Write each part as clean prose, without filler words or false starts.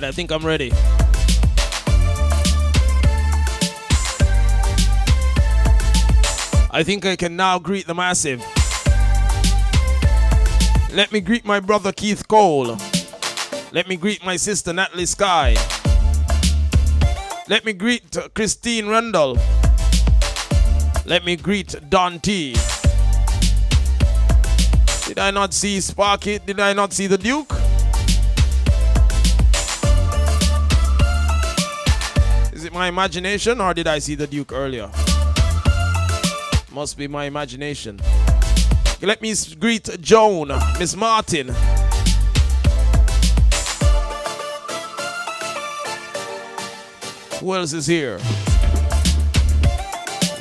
I think I'm ready. I think I can now greet the massive. Let me greet my brother Keith Cole. Let me greet my sister Natalie Sky. Let me greet Christine Rundle. Let me greet Don T. Did I not see Sparky? Did I not see the Duke? Is it my imagination or did I see the Duke earlier? Must be my imagination. Let me greet Joan, Miss Martin. Who else is here?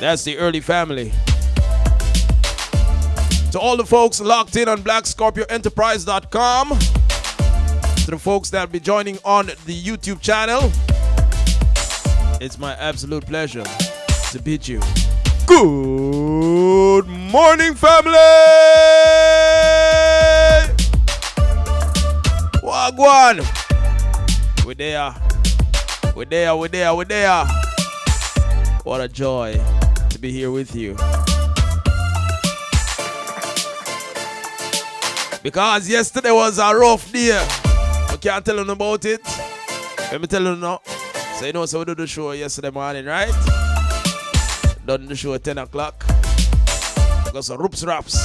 That's the early family. To all the folks locked in on BlackScorpioEnterprise.com, to the folks that will be joining on the YouTube channel, it's my absolute pleasure to bid you good morning, family! Wagwan! We're there. We're there, we're there, we're there. What a joy to be here with you. Because yesterday was a rough day. I can't tell you about it. Let me tell you now. So you know, so we did the show yesterday morning, right? Done the show at 10 o'clock. Got some roops raps.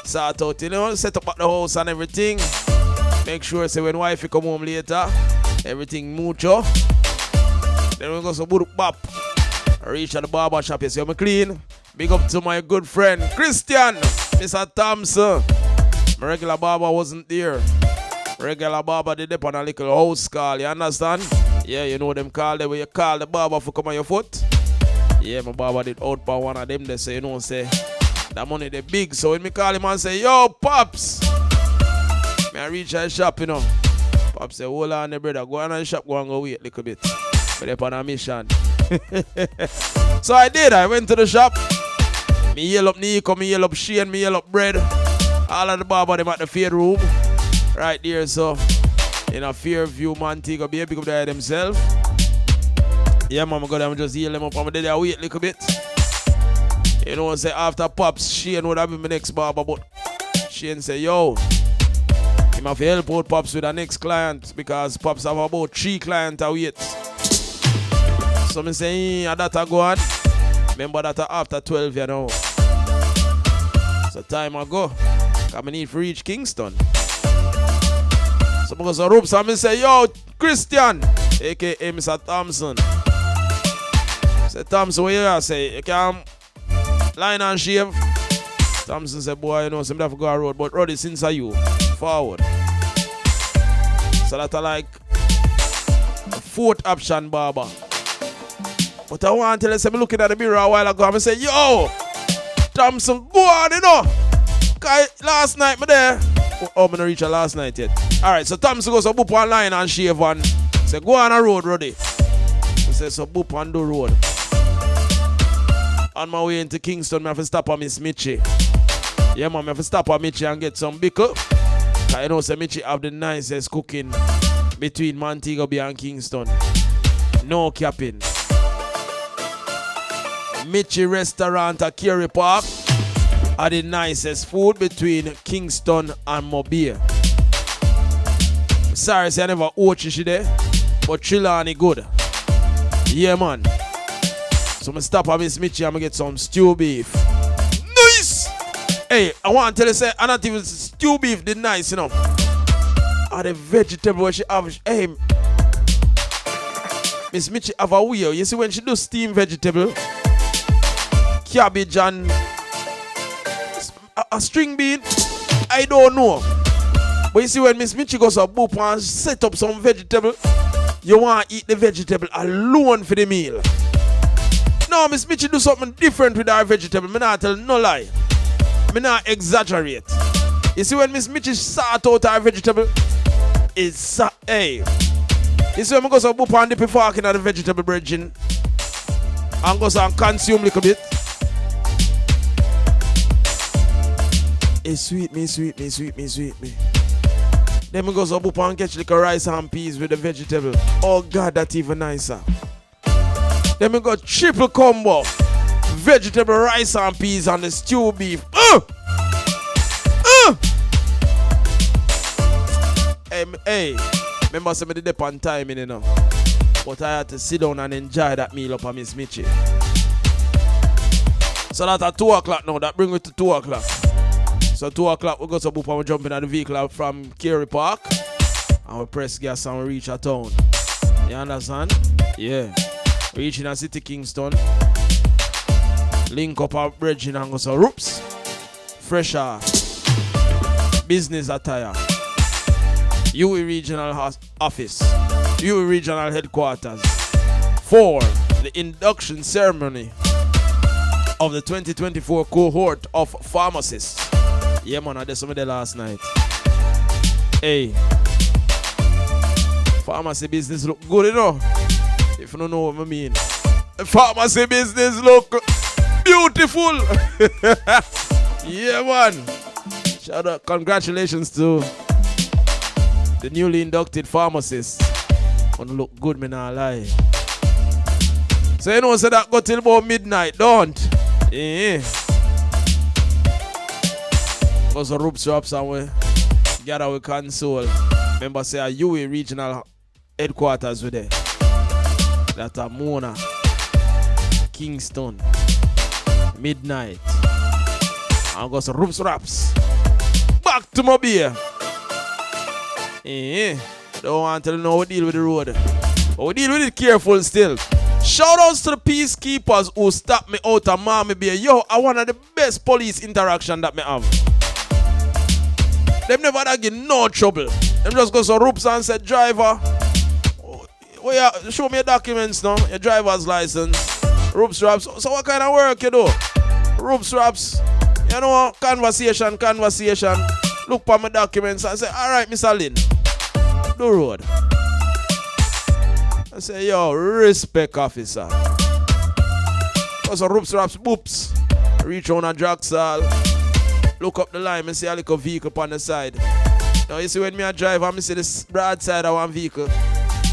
Sort out, you know, set up at the house and everything. Make sure, say when wifey come home later, everything mucho. Then we go some boot bop. Reach at the barber shop, you see me clean. Big up to my good friend, Christian, Mr. Thompson. My regular barber wasn't there. Regular barber did up on a little house call, you understand? Yeah, you know them call there where you call the barber for come on your foot. Yeah, my barber did out by one of them. They say, you know, say, that money they big. So when me call him and say, yo, Pops. Me I reach the shop, you know. Pops say, hold on, brother. Go on the shop, go and go wait a little bit. But they're on a mission. So I did. I went to the shop. Me yell up Nico, me yell up Shane, me yell up Bread. All of the barber them at the fair room. Right there, so. In a Fairview, Montego Bay, big up there themselves. Yeah, mama, go there and just heal them up. I'm there, wait a little bit. You know, say after Pops, Shane would have been my next barber, but Shane say, yo, he have to help out Pops with the next client because Pops have about 3 clients to wait. So me say, that I go on. Remember that after 12, you know. So time I go. I need to reach Kingston. So I go to ropes and I say, yo, Christian, aka Mr. Thompson. Say, Thompson, what you are? Say, you can line and shave. Thompson said, boy, you know, some have to go a road, but Roddy, since are you forward. So that's like a 4th option barber. But I want to tell you, say, me looking at the mirror a while ago, and I say, yo, Thompson, go on, you know. Last night, me there. Oh, me not reach her last night yet. Alright, so Thompson goes to boop one line and shave one. Say, go on a road, Roddy. I say, so boop on the road. On my way into Kingston, I have to stop at Miss Mitchie. Yeah, man, I have to stop at Mitchie and get some bickle. I know, say, Mitchie have the nicest cooking between Montego Bay and Kingston. No capping. Mitchie Restaurant at Kerry Park are the nicest food between Kingston and Mobile. Sorry, say I never watch it there, but Trelawney good. Yeah, man. So I stop at Miss Mitchie and I get some stew beef. Nice! Hey, I want to tell you, say, I not even stew beef the nice, you know. Are the vegetable where she have, hey, Miss Mitchie have a wheel. You see when she do steamed vegetable, cabbage and a string bean, I don't know. But you see when Miss Mitchie goes to boop and set up some vegetable, you want to eat the vegetable alone for the meal. No, Miss Mitchie do something different with our vegetable. Me not tell no lie. Me not exaggerate. You see when Miss Mitchie sort out our vegetable, it's hey. You see when I go to boop and dip a fork in the vegetable bridging and go and consume a little bit. It sweet me. Then we go so boop and catch like a rice and peas with the vegetable. Oh God, that's even nicer. Then we go triple combo. Vegetable rice and peas and the stew beef. Hey, remember some of the dip on time, you know. But I had to sit down and enjoy that meal up on Miss Mitchie. So that's at 2 o'clock now. That brings me to 2 o'clock. So 2 o'clock we go to boop and we jump in at the vehicle from Kerry Park. And we press gas and we reach a town. You understand? Yeah. Reaching a city Kingston. Link up our bridge and go so roops. Fresher. Business attire. UE Regional Office. UE Regional Headquarters. For the induction ceremony of the 2024 cohort of pharmacists. Yeah, man, I did some of that last night. Hey. Pharmacy business look good, you know? If you don't know what I mean. Pharmacy business look beautiful. Yeah, man. Shout out, congratulations to the newly inducted pharmacists. Gonna look good, me not lie. So you know, so that go till about midnight, don't? Yeah. Go so roops up somewhere. Gather with console. Remember say a UE regional headquarters with there. That's a Mona. Kingston. Midnight. And go so roops raps. Back to my beer. Don't want to know how we deal with the road. But we deal with it careful still. Shout outs to the peacekeepers who stopped me out of Mommy Bay. Yo, I one of the best police interaction that me have. Them never get no trouble. Them just go so roops and said, driver, show me your documents now, your driver's license. Roops raps. So what kind of work you do? Roops raps. You know, conversation. Look for my documents and say, alright, Mr. Lynn, do road. I say, yo, respect, officer. Also, roops, raps, boops. Reach on a Draxal. Look up the line and see a little vehicle on the side. Now, you see when me a drive and me see the broad side of one vehicle,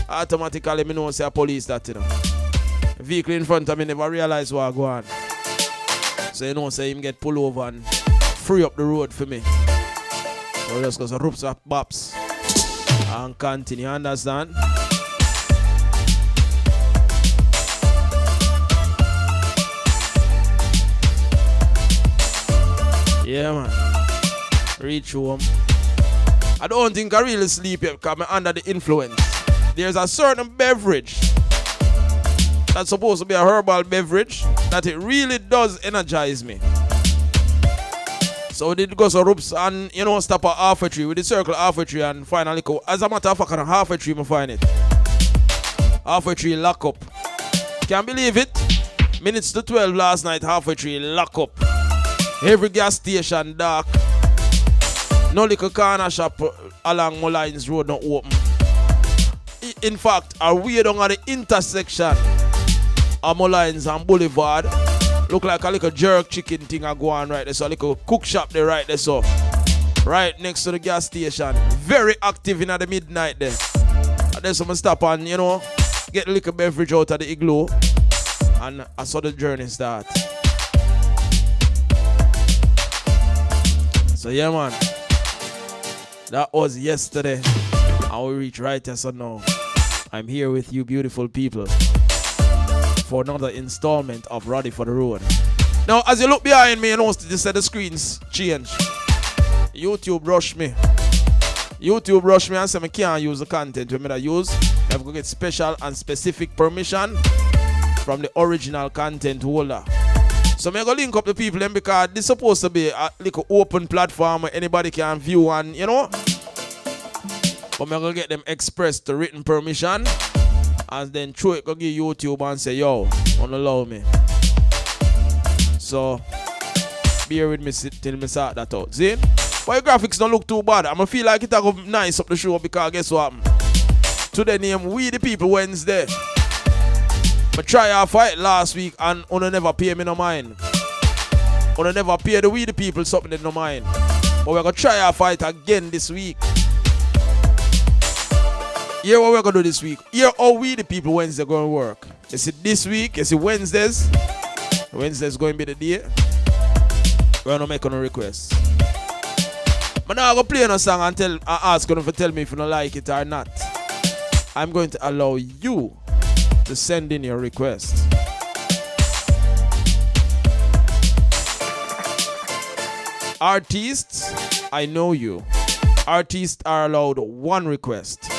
automatically me know say a police that, you know. Vehicle in front of me never realize what I go on. So you know, say him get pull over and free up the road for me. So just go so roops up bops and continue, understand? Yeah, man. Reach home. I don't think I really sleep yet because I'm under the influence. There's a certain beverage that's supposed to be a herbal beverage that it really does energize me. So we did go so roops and, you know, stop at halfway tree. We did circle halfway tree and finally go. As a matter of fact, on halfway tree, I find it. Halfway tree lock up. Can't believe it. Minutes to 12 last night, halfway tree lock up. Every gas station dark. No little corner shop along Mullines Road not open. In fact, are we down at the intersection of Mullines and Boulevard? Look like a little jerk chicken thing I go on right there. So a little cook shop there right there. So right next to the gas station. Very active in the midnight there. And then someone stop and, you know, get a little beverage out of the igloo. And I saw the journey start. So yeah, man. That was yesterday. I will reach right here. So now I'm here with you beautiful people for another installment of Roddy for the Road. Now, as you look behind me, you know, just said the screens change. YouTube rushed me. YouTube rushed me and said I can't use the content we may use. I have to get special and specific permission from the original content holder. So I'm going to link up the people then because this is supposed to be a little open platform where anybody can view and, you know. But I'm going to get them express the written permission. And then through it, go give YouTube and say, yo, don't allow me. So, bear with me till me sort that out. See? But your graphics don't look too bad. I'm going to feel like it'll go nice up the show because guess what happened? Today name We The People Wednesday. I try our fight last week and I never pay me no mind. I never pay the We The People something in no mind. But we're going to try our fight again this week. Here what we're gonna do this week. Here how we the people Wednesday gonna work. You see this week, you see Wednesdays. Wednesday's going to be the day. We're gonna make a request. But now I'm gonna play a song and ask them to tell me if you don't like it or not. I'm going to allow you to send in your request. Artists, I know you. Artists are allowed one request.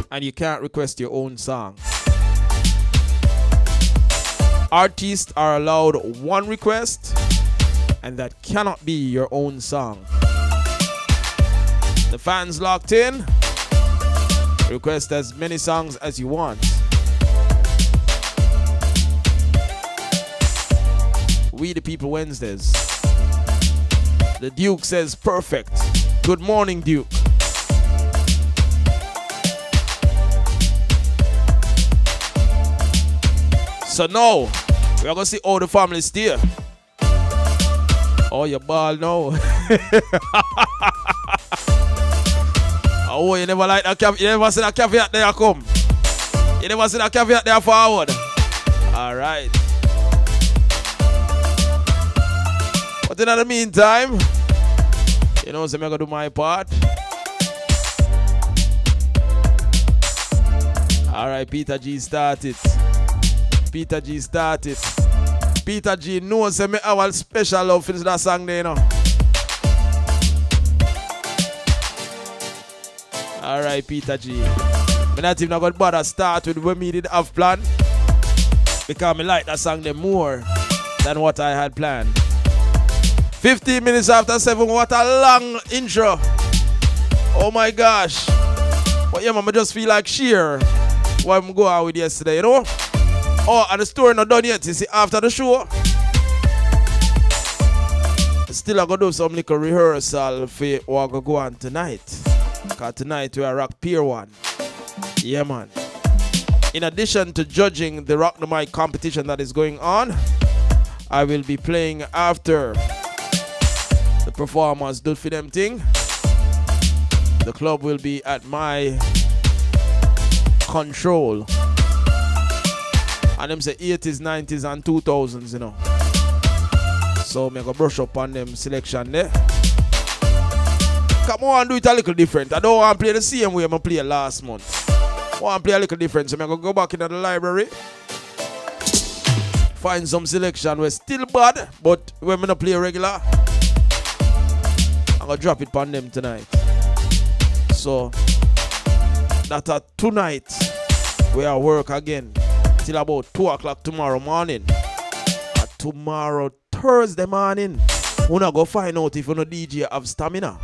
And you can't request your own song. Artists are allowed one request, and that cannot be your own song. The fans locked in. Request as many songs as you want. We the People Wednesdays. The Duke says perfect. Good morning, Duke. So now, we are going to see all the family steer. Oh, you ball now. Oh, you never like that caveat. You never see that caveat there come. You never see that caveat there forward. All right. But in the meantime, you know, so I'm going to do my part. All right, Peter G started. Peter G started. Peter G knows me our special love for that song there, you know. Alright, Peter G. I'm not even going to bother start with when me did have planned. Because I like that song there more than what I had planned. 15 minutes after 7, what a long intro. Oh my gosh. But yeah, man, I just feel like sheer what I'm going out with yesterday, you know? Oh, and the story not done yet. You see, after the show, still I'm going to do some little rehearsal for what I'm going to go on tonight. Because tonight we are Rock Pier 1. Yeah, man. In addition to judging the Rock the Mic competition that is going on, I will be playing after the performers do for them thing. The club will be at my control. And them say 80s, 90s and 2000s, you know. So I'm going to brush up on them selection there. Come on, do it a little different. I don't want to play the same way I played last month. I want to play a little different. So I'm going to go back into the library. Find some selection where still bad, but when I don't play regular, I'm going to drop it on them tonight. So, that tonight, we are work again. Till about 2 o'clock tomorrow morning. Tomorrow, Thursday morning, we're not going to find out if you know DJ have stamina.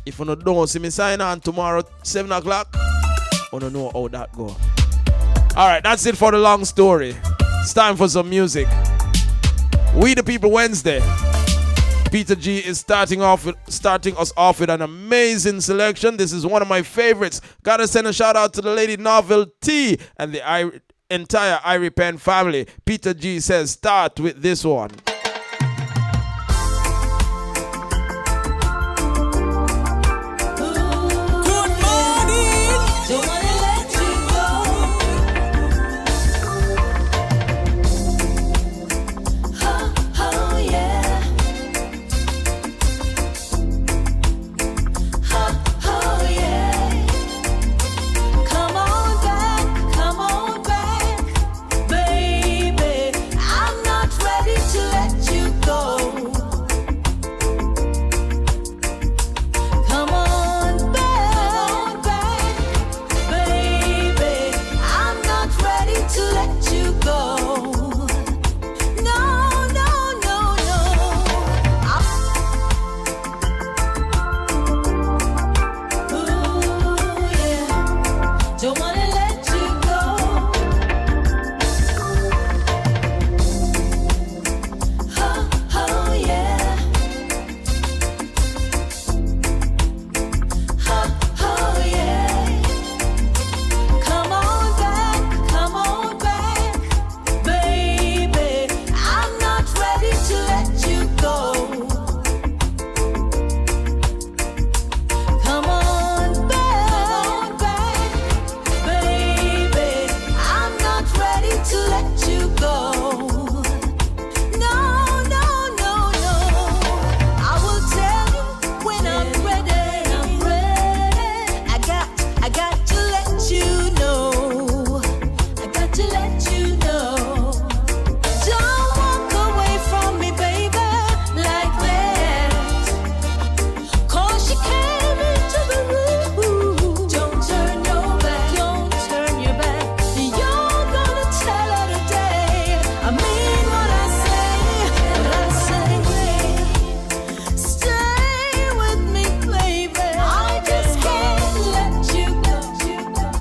If you don't see me sign on tomorrow, 7 o'clock, you don't know how that go. Alright, that's it for the long story. It's time for some music. We the People Wednesday. Peter G is starting us off with an amazing selection. This is one of my favorites. Gotta send a shout out to the lady Novelty and the entire Irie Pen family. Peter G says start with this one. To let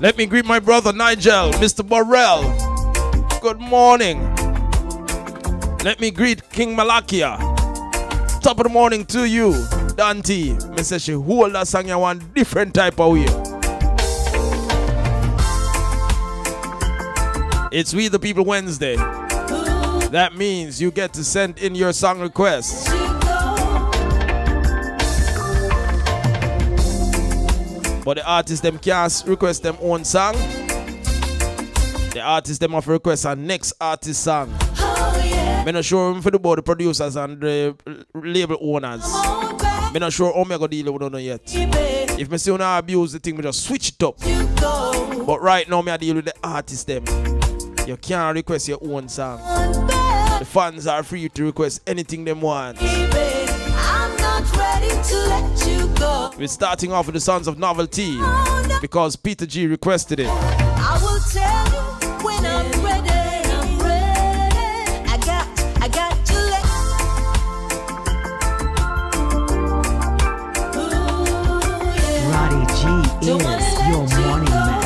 Let me greet my brother Nigel, Mr. Borrell. Good morning. Let me greet King Malakia. Top of the morning to you, Dante. Me say she hold that song in one different type of way. It's We the People Wednesday. That means you get to send in your song requests. But the artists them can't request them own song. The artists them have to request a next artist song. I'm not sure for the producers and the label owners. I'm not sure how I'm going to deal with them yet. If I see you abuse the thing, I just switch it up. But right now, I deal with the artists them. You can't request your own song. The fans are free to request anything they want. I'm not ready to let you go. We're starting off with the Sons of Novelty because Peter G requested it. I will tell you when I'm ready. I'm ready. I got to let. Ooh, yeah. Roddy G is your morning man.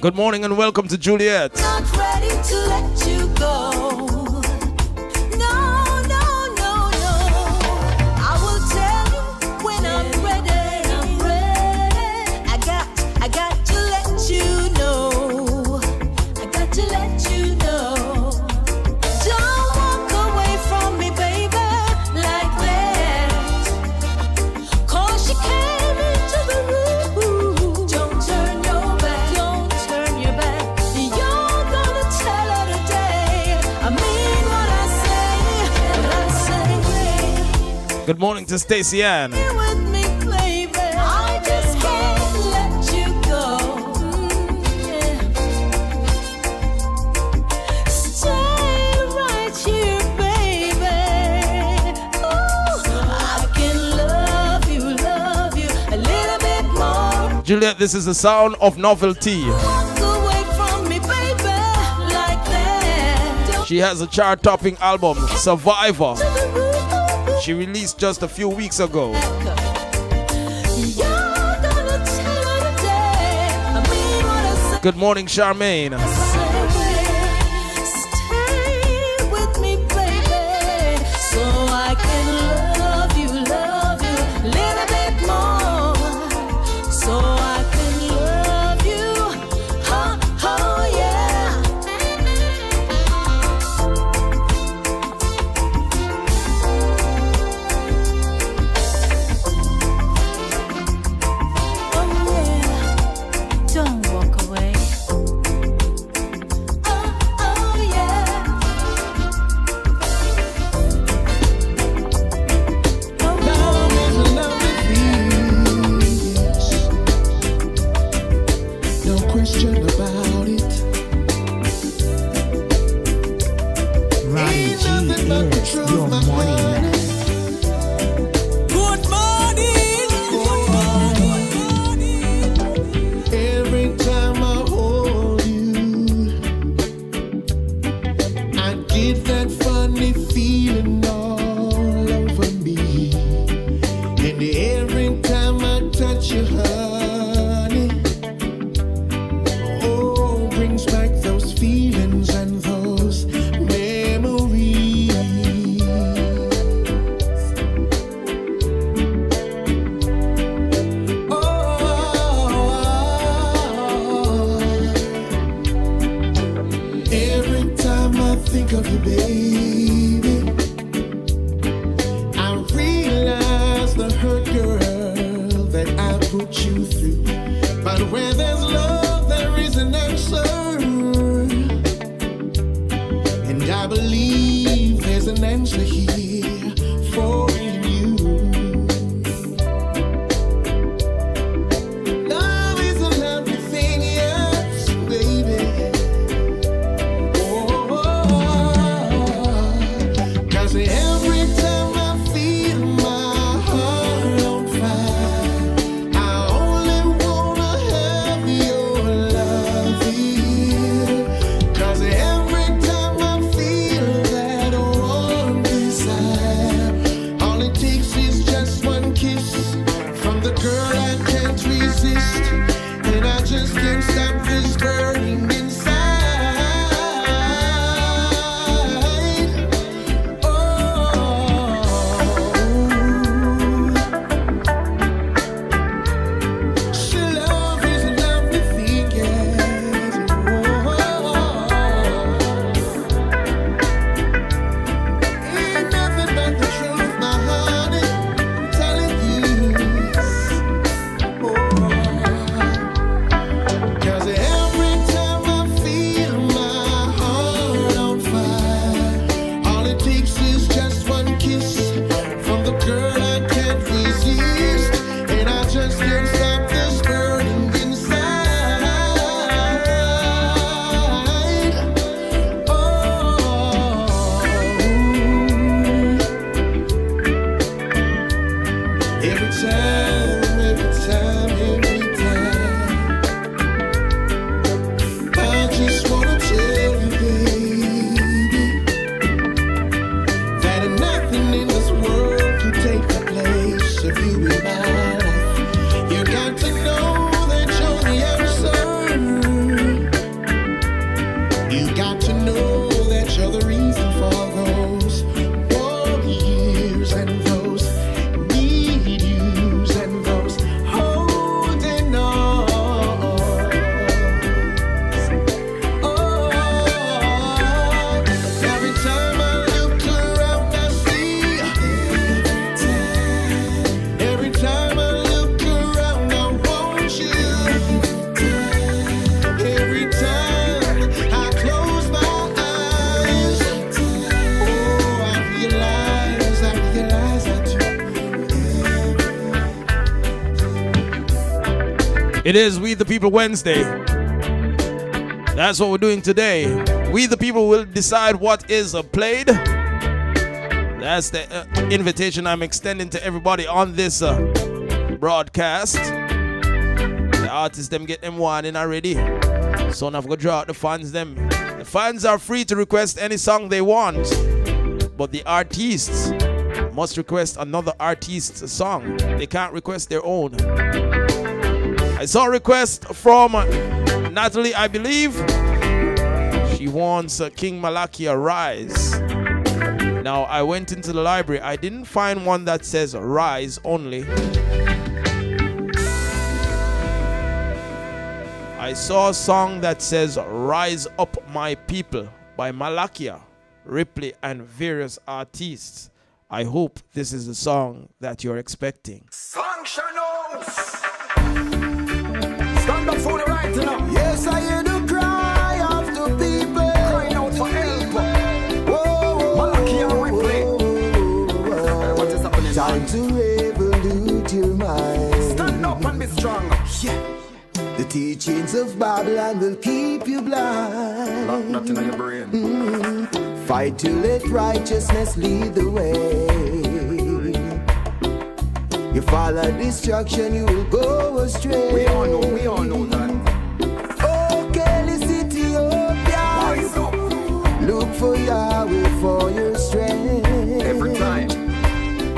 Good morning and welcome to Juliet. Not ready to let you go. No. I will tell you when I'm ready. I'm ready. I got to let you know. I got to let you know. Don't walk away from me, baby, like that. 'Cause she came into the room. Don't turn your back. You're gonna tell her today. I mean what I say. Good morning to Stacey Ann. Stay with me, baby. I just can't let you go. Yeah. Stay right here, baby. Ooh, I can love you a little bit more. Juliet, this is the Sound of Novelty. Walk away from me, baby, like that. She has a chart-topping album, Survivor. To the room. She released just a few weeks ago. You're gonna tell her today. I mean what I say. Good morning, Charmaine. Stay with me, baby, so I can love you a little bit more. So I can love you, oh yeah. Oh yeah, don't walk away. Oh yeah. Love is a lovely thing, no question about it. Roddy Ain't G nothing but the is truth, your my morning honey. man. Good morning. Every time I hold you, I get that funny feeling all over me. And every time I touch you, honey, oh, brings back those feelings and those memories. Every time I think of you, baby, I realize the hurt, girl, that I put you through. But where there's love, there is an answer. And I believe there's an answer here for you. Love is a lovely thing, yes, baby. You got to know that you're the reason for those war years and those need yous and those holding on. Oh, every time I look around, I see. Every time I look around, I want you. Every time I close my eyes, oh, I realize I do. It is We the People Wednesday. That's what we're doing today. We the People will decide what is played. That's the invitation I'm extending to everybody on this broadcast. The artists them get them one in already. So now I've got to draw out the fans them. The fans are free to request any song they want, but the artists must request another artist's song. They can't request their own. I saw a request from Natalie, I believe. She wants King Malachi Rise. Now, I went into the library. I didn't find one that says Rise only. I saw a song that says Rise Up My People by Malakia, Ripley, and various artists. I hope this is the song that you're expecting. Functionals! Stand up for the right now. Yes, I hear the cry of the people Crying out for help. Malachi and Ripley. What is happening? Time to revolute your mind. Stand up and be strong. Yeah. The teachings of Babylon will keep you blind. Lock nothing in your brain. Fight to let righteousness lead the way. You follow destruction, you will go astray. We all know that. Oh, Kelly's Ethiopia. Rise up. Look for Yahweh for your strength. Every time.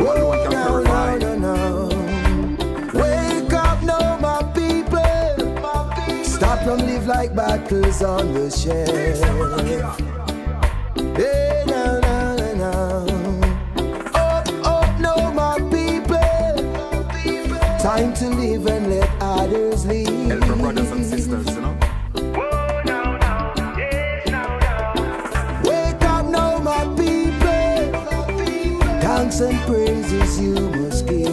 Oh, One can no, purify. no, no, no. Wake up now, my people. Stop and live like battles on the shelf. Hey, no, no, no, no. Up, up now, my people. Time to live and let others live. Help your brothers and sisters, you know. Wake up now, my people. Thanks and praises you must give.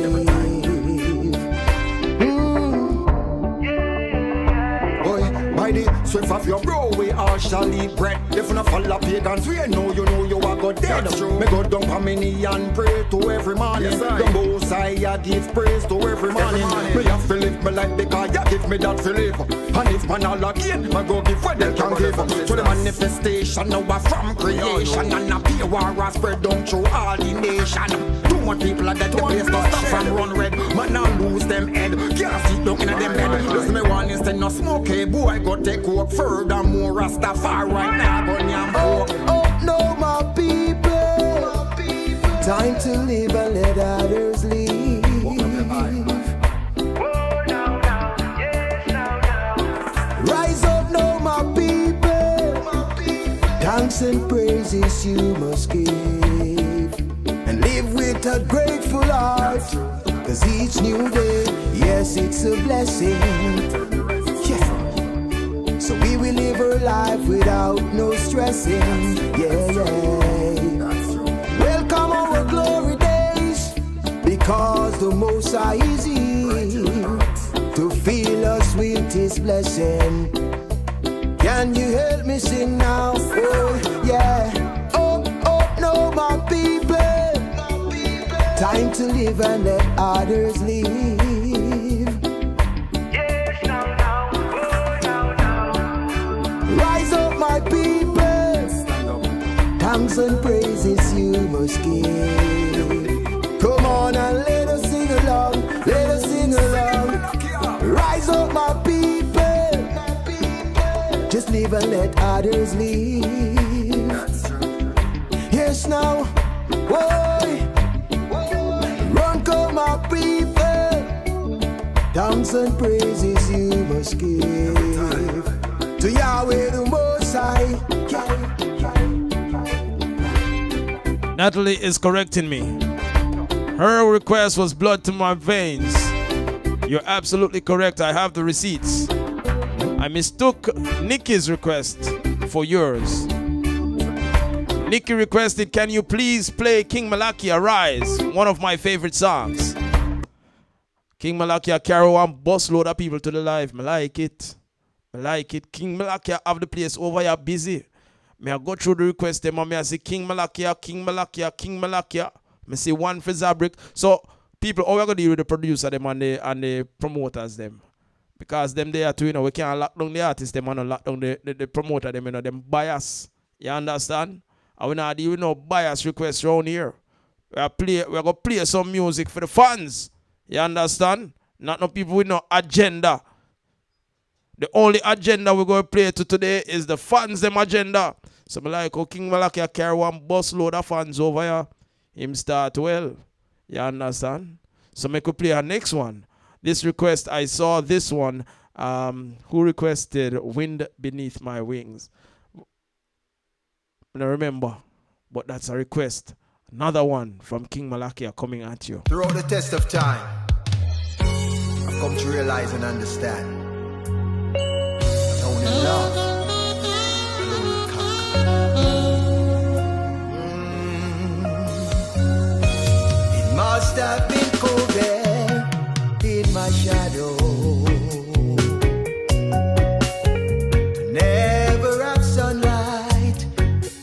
By the swift of your brow, we all shall eat bread. If you not follow pagans, we know you are go dead. Me go down for me knee and pray to every morning. Yes, the most I give praise to every morning. Me have to live my life because you give me that to live. And if man all again, I go give what they can give. So the manifestation now from creation, and a pure war spread down through all the nation. Too much people are dead, the place don't stop from run red. Man now lose them head, can't sit down in them bed. Listen me one instead no smoke, hey boy, go take up furthermore Rastafari right now, go nyam Up, up now, my people. Time to live and let others live. Rise up now, my people. Thanks and praises you must give. And live with a grateful heart. Cause each new day, yes, it's a blessing. Yeah. So we will live our life without no stressing. Yeah, yeah. Welcome our glory days. Because the Most High is here to fill us with His blessing. Can you help me sing now? Oh, yeah. Up, up now, my people. Time to live and let others live. Rise up, my people. Thanks and praises you must give. Come on and let us sing along. Let us sing along. Rise up, my people. Just live and let others live. Yes, now. Boy. Run, come, my people. Thanks and praises you must give to Yahweh the Most most high. Natalie is correcting me. Her request was blood to my veins. You're absolutely correct. I have the receipts. I mistook Nikki's request for yours. Nikki requested, can you please play King Malakia Rise, one of my favorite songs. King Malakia carry one busload of people to the live. I like it. I like it. King Malakia have the place over here busy. Me I go through the request them and me I say King Malakia, King Malakia, King Malakia. Me say one for Zabrik. So people, how we gonna deal with the producer them and the promoters them? Because them there too, you know, we can't lock down the artists them and lock down the promoter them, you know, them bias. You understand? And we not deal with no bias requests around here. We're gonna play some music for the fans. You understand? Not no people with no agenda. The only agenda we're going to play to today is the fans them agenda. So I like, King Malakia carry one busload of fans over here. Him start well. You understand? So I could play our next one. This request, I saw this one. Who requested Wind Beneath My Wings? I don't remember, but that's a request. Another one from King Malakia coming at you. Throughout the test of time, I've come to realize and understand that only love alone will conquer. It must have been cold there in my shadow to never have sunlight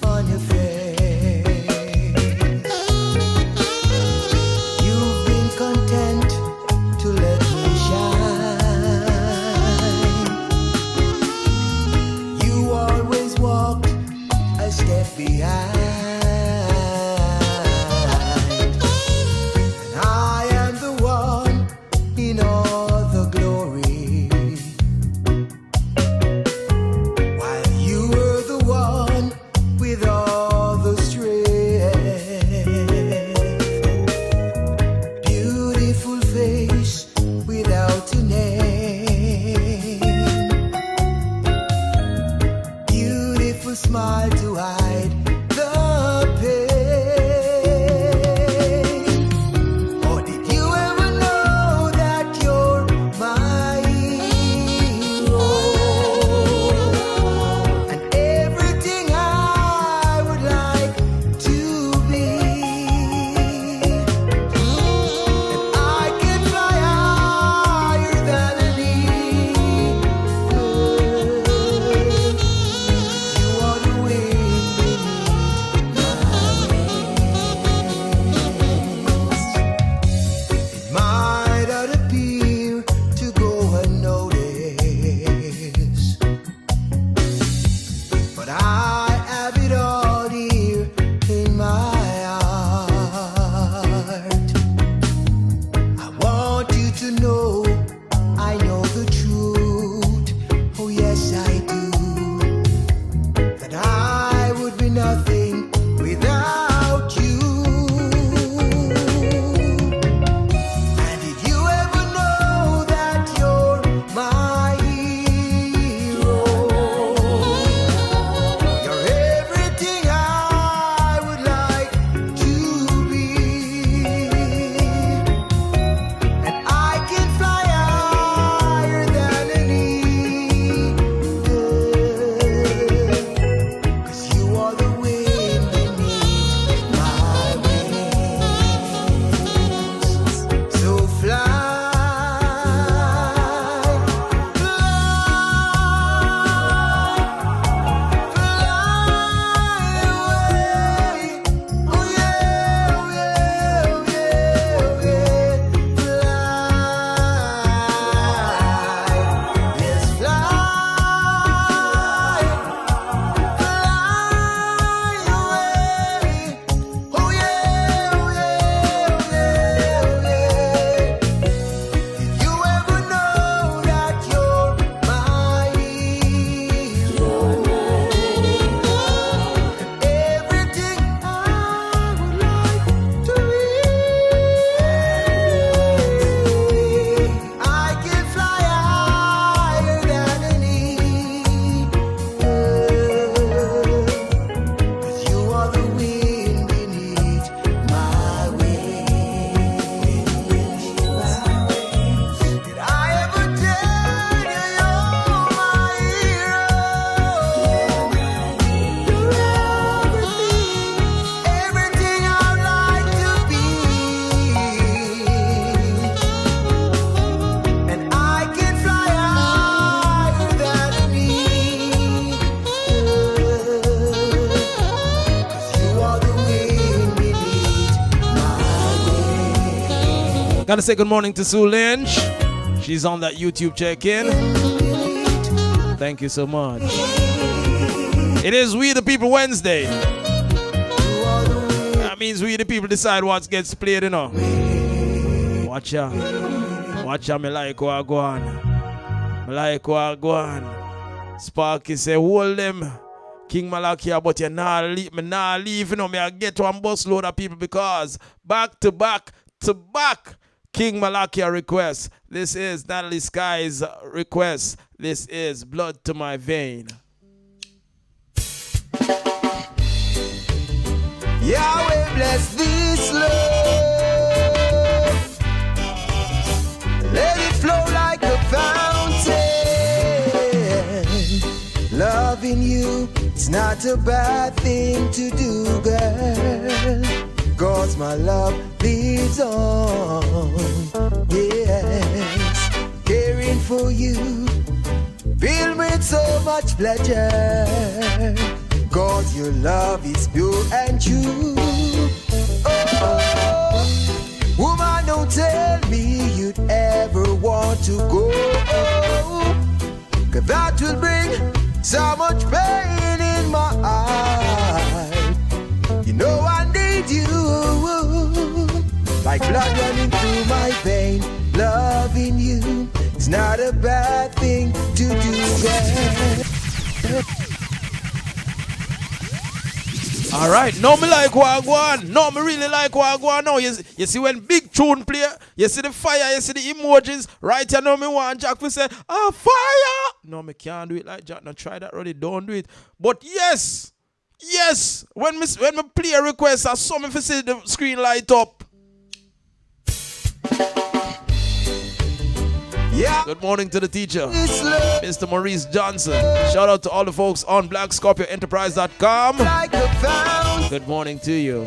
on your face. You've been content to let me shine. You always walked a step behind. And I am the one in all the glory, while you were the one with all the strength. Beautiful face without a name, beautiful smile to hide the pain. Or did you ever know that you're my hero? And everything I would like to be. And I can fly higher than an eagle. You are the wind beneath Gotta say good morning to Sue Lynch. She's on that YouTube check-in. Thank you so much. It is We the People Wednesday. That means we the people decide what gets played, you know. Watch ya. Watch ya, me like what go on. Me like what go on. Sparky say, hold them. King Malakia, but you nah leave, me nah leave, you know, me I get one bus load of people because back to back to back, King Malakia request. This is Natalie Sky's request. This is Blood to My Vein. Yahweh bless this love. Let it flow like a fountain. Loving you, it's not a bad thing to do, girl. 'Cause my love leads on. Yes, caring for you, filled with so much pleasure. 'Cause your love is pure and true. Oh, woman, don't tell me you'd ever want to go. 'Cause that will bring so much pain in my heart. You know I need you, like blood running through my vein. Loving you, it's not a bad thing to do, girl. All right, no me like Wagwan. No, me really like Wagwan. No, you see when big tune play, you see the fire, you see the emojis. Right, you know me want Jack to say, oh, fire. No, me can't do it like Jack. No, try that already. Don't do it. But yes, when me play a request, I saw me to see the screen light up. Yeah. Good morning to the teacher, Mr. Maurice Johnson. Shout out to all the folks on BlackScorpioEnterprise.com. Like a fountain. Good morning to you.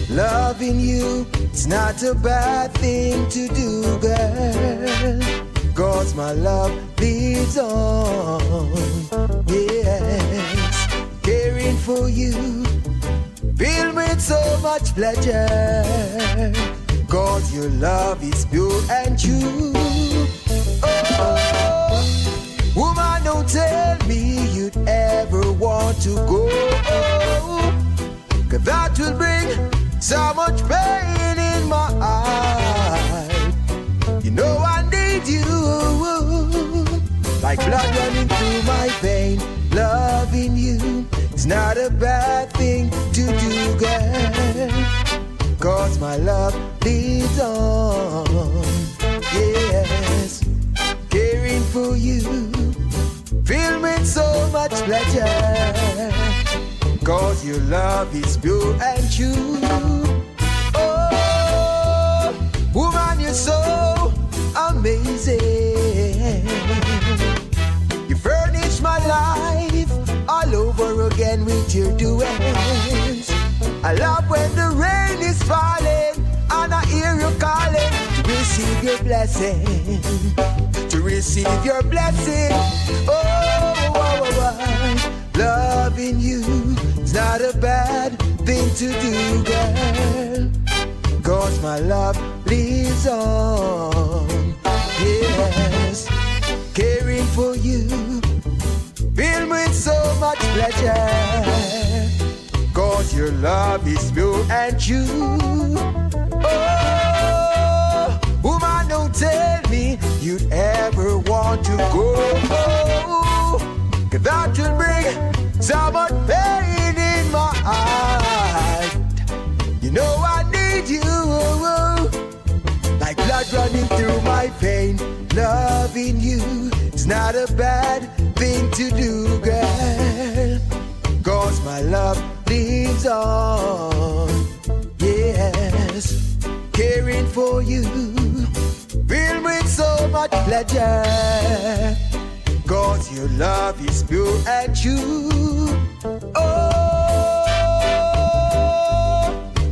Loving you, it's not a bad thing to do, girl. 'Cause my love leads on. Yes, caring for you, filled with so much pleasure. 'Cause your love is pure and true. Oh, woman, don't tell me you'd ever want to go. 'Cause that will bring so much pain in my heart. You know I need you, like blood running through my vein. Loving you, it's not a bad thing to do, girl. 'Cause my love leads on. Yes, caring for you, filled with so much pleasure. 'Cause your love is pure and true. Oh, woman, you're so amazing. You furnish my life all over again with your doings. I love when the rain is falling and I hear you calling to receive your blessing. To receive your blessing. Oh, loving you is not a bad thing to do, girl. 'Cause my love lives on. Yes, caring for you, filled with so much pleasure. 'Cause your love is pure and true. Oh, woman, don't tell me you'd ever want to go. 'Cause that will bring so much pain in my heart. You know I need you, like blood running through my vein. Loving you, it's not a bad thing to do, girl. 'Cause my love lives on. Yes, caring for you, filled with so much pleasure. 'Cause your love is pure and true. Oh,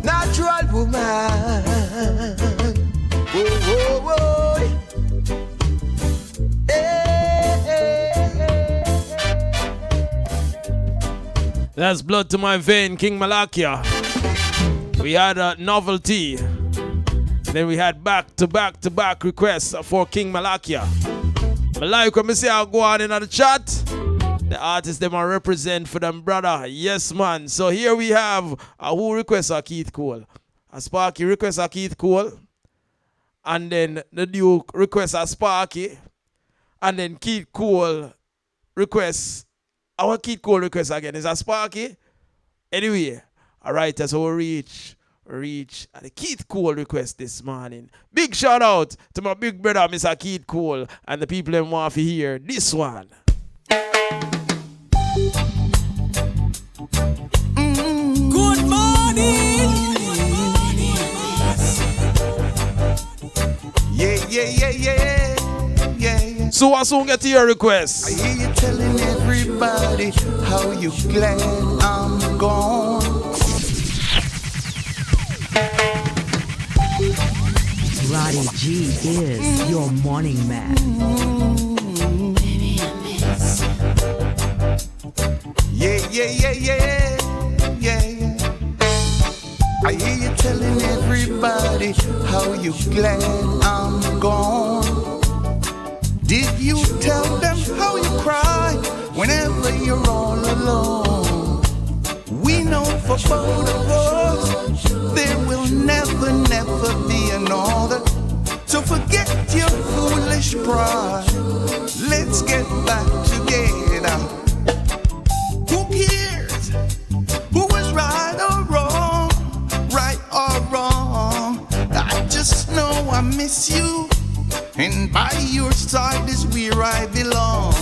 natural woman. Oh, oh, oh. That's Blood to My Vein, King Malakia. We had a novelty. Then we had back-to-back requests for King Malakia. I like when I see how go on in the chat. The artists them are represent for them, brother. Yes, man. So here we have who requests a Keith Cole. A Sparky requests a Keith Cole. And then the Duke requests a Sparky. And then Keith Cole requests. Our Keith Cole request again is a Sparky. Anyway, alright, that's how we reach at the Keith Cole request this morning. Big shout out to my big brother, Mr. Keith Cole, and the people that want to hear this one. Good morning. Yeah. So I soon get to your request. I hear you telling everybody how you glad I'm gone. Roddy G is your morning man. Baby, I miss Yeah. I hear you telling everybody how you glad I'm gone. Did you tell them how you cry whenever you're all alone? We know for both of us there will never be another. So forget your foolish pride. Let's get back together. Who cares who was right or wrong? Right or wrong? I just know I miss you, and by your side is where I belong.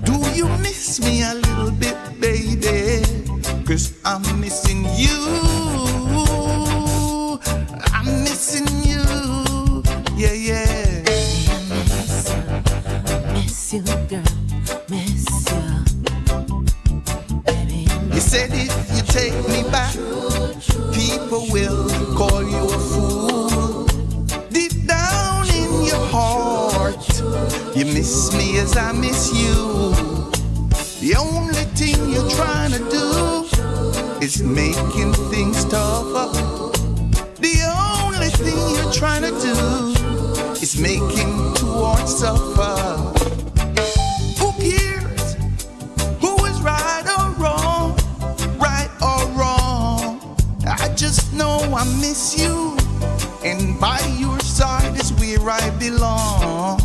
Do you miss me a little bit, baby? 'Cause I'm missing you. I'm missing you. Yeah. miss you, girl, miss you. Baby, You said if you take me back, people will call you a fool. Deep down in your heart, you miss me as I miss you. The only thing you're trying to do is making things tougher. The only thing you're trying to do is making two hearts suffer. Who cares who is right or wrong? Right or wrong? I just know I miss you, and by your side is where I belong.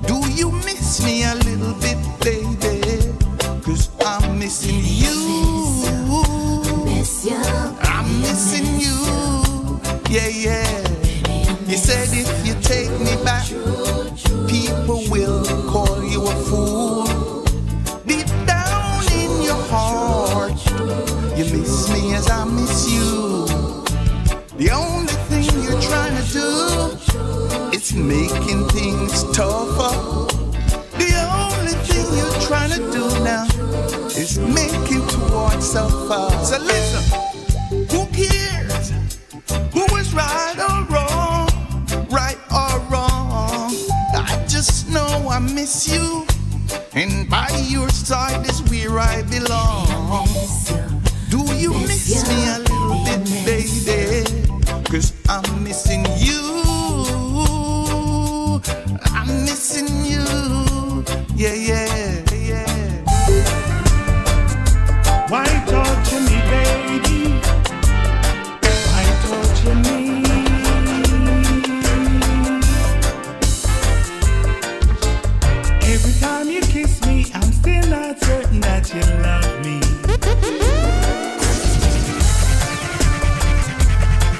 Do you miss me a little bit, baby? 'Cause I'm missing you. miss you. I'm missing you. Yeah. You said if you take me back, people will call you a fool. Deep down in your heart, you miss me as I miss you. The only thing you're trying to do is making things tougher. The only thing you're trying to do now is making two hearts suffer. So listen, who cares who is right or wrong? Right or wrong? I just know I miss you, and by your side is where I belong. Do you miss me a little bit, baby? 'Cause I'm missing you. I'm missing you. Yeah. Why torture me, baby? Why torture me? Every time you kiss me, I'm still not certain that you love me.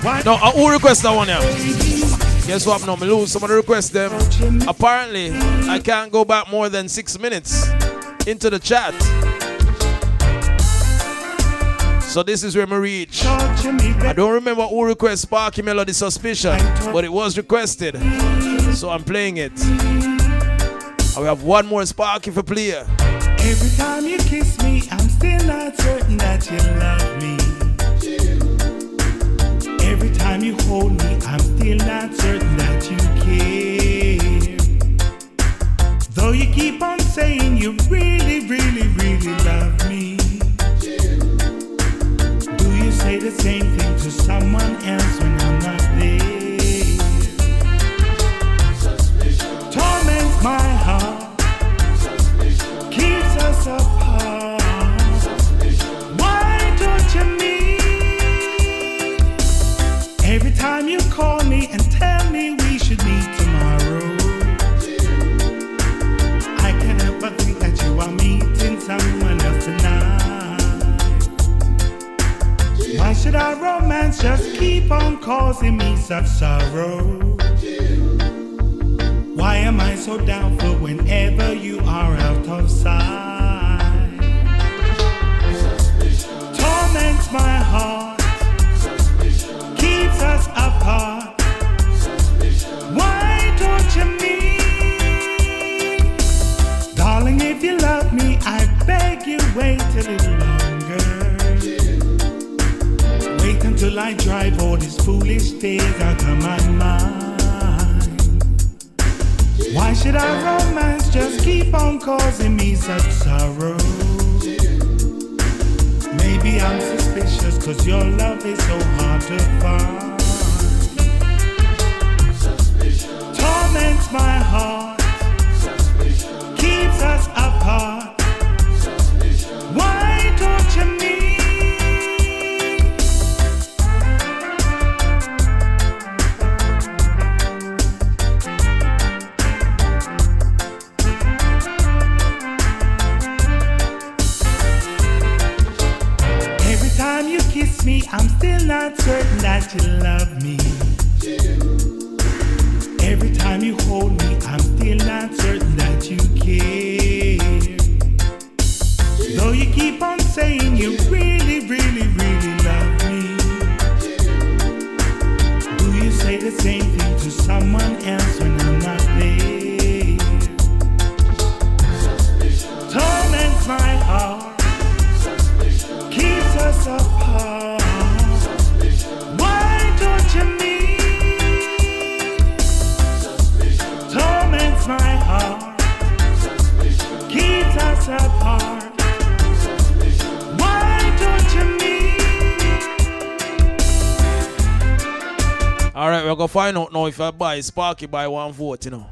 Why No, who request that one now? Guess what? No, me lose. Somebody request them. Apparently, I can't go back more than 6 minutes into the chat. So this is where me reach. torture me, I baby? don't remember who request Sparky Melody Suspicion, but it was requested. So I'm playing it. And we have one more Sparky for player. Every time you kiss me, I'm still not certain that you love me. Every time you hold me, I'm still not certain that you care. Though you keep on saying you really, really, really love me. Do you say the same thing to someone else when I'm not there? should our romance just keep on causing me such sorrow? Why am I so doubtful whenever you are out of sight? Torments my heart, keeps us apart. Why torture me? Darling, if you love me, I beg you, wait a little longer. Wait until I drive all these foolish fears out of my mind. Why should our romance just keep on causing me such sorrow? Maybe I'm suspicious, cause your love is so hard to find. Torments my heart, keeps us apart. Why torture me? Every time you kiss me, I'm still not certain that you love me. Every time you hold me, I'm still not certain that you care. Though you keep on saying you really, really, really love me, do you say the same thing to someone else when I'm not there? Torments my heart, keeps us apart. Why torture me? Torments my heart, keeps us apart. Why torture me? Alright, we're gonna find out now if I buy Sparky by 1 vote, you know.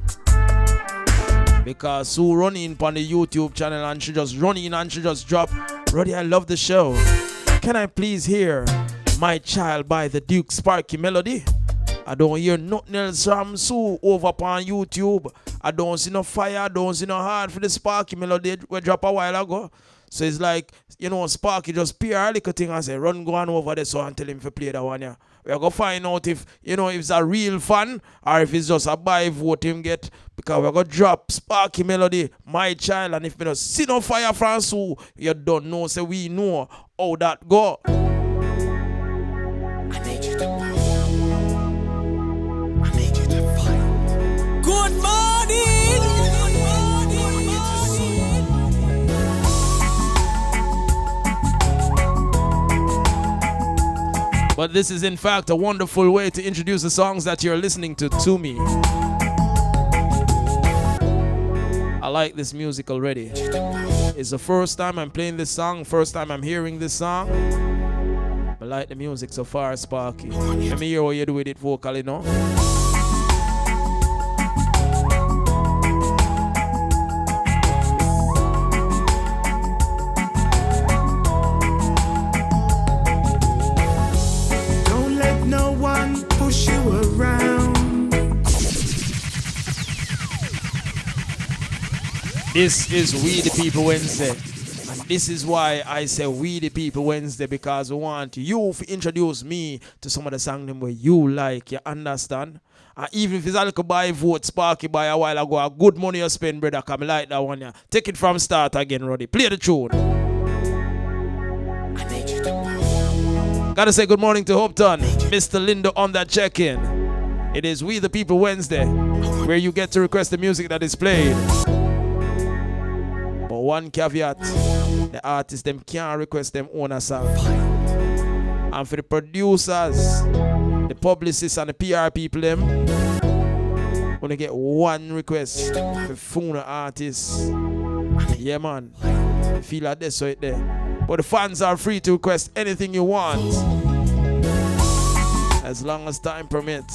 Because Sue run in on the YouTube channel and she just run in and she just drop, Roddy, I love the show. Can I please hear My Child by the Duke Sparky Melody? I don't hear nothing else from Sue over on YouTube. I don't see no fire, I don't see no heart for the Sparky Melody we drop a while ago. So it's like, you know, Sparky just peer a little thing and say, run go on over there so and tell him to play that one, yeah. We're going to find out if, you know, if it's a real fan or if it's just a buy vote him get. Because we're going to drop Sparky Melody, My Child. And if we don't see no fire from Sue, you don't know, so we know how that go. I need you to fight. I need you to fight. Good morning. But this is in fact a wonderful way to introduce the songs that you're listening to me. I like this music already. It's the first time I'm playing this song, first time I'm hearing this song. I like the music so far, Sparky. Let me hear what you do with it vocally, no? Push you around. This is We the People Wednesday. And this is why I say We the People Wednesday, because we want you to introduce me to some of the songs where you like, you understand? And even if it's a little buy vote, Sparky by a while ago, a good money you spend, brother, come like that one. Yeah. Take it from start again, Roddy. Play the tune. Gotta say good morning to Hopeton, Mr. Lindo on that check-in. It is We the People Wednesday, where you get to request the music that is played. But one caveat, the artists them can't request them own a song. And for the producers, the publicists and the PR people them, only get one request for phone artists. Yeah man, I feel like this right there. But the fans are free to request anything you want, as long as time permits.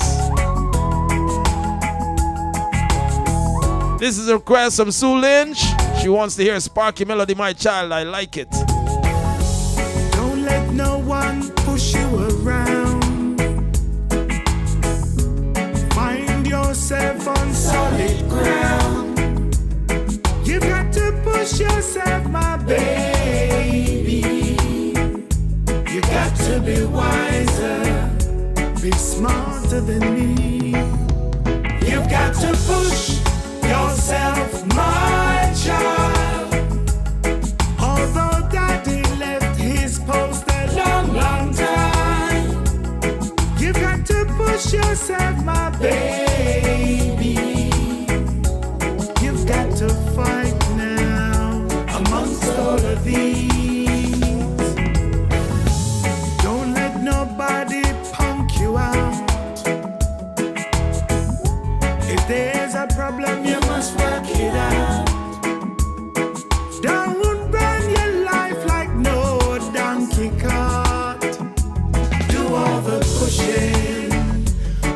This is a request from Sue Lynch. She wants to hear Sparky Melody, My Child. I like it. Don't let no one push you around. Find yourself on solid ground. You've got to push yourself, my baby. You got to be wise. faster than me. You've got to push yourself, my child. Although daddy left his post a long, long time, you've got to push yourself, my baby. You've got to fight now amongst all of these. Don't let nobody punk you out. If there's a problem, you must work it out. Don't run your life like no donkey cart. Do all the pushing,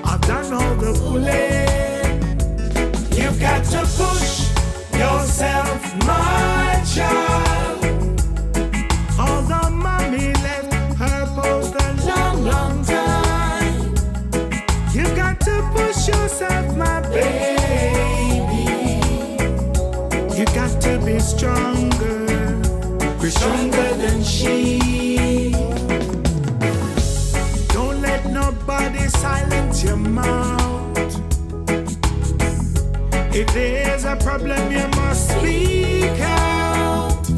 I've done all the pulling. You've got to push yourself, my child. Although mommy left her post a long, long time, you've got to push yourself, my baby. You got to be stronger than she. Don't let nobody silence your mouth. If there's a problem, you must speak out.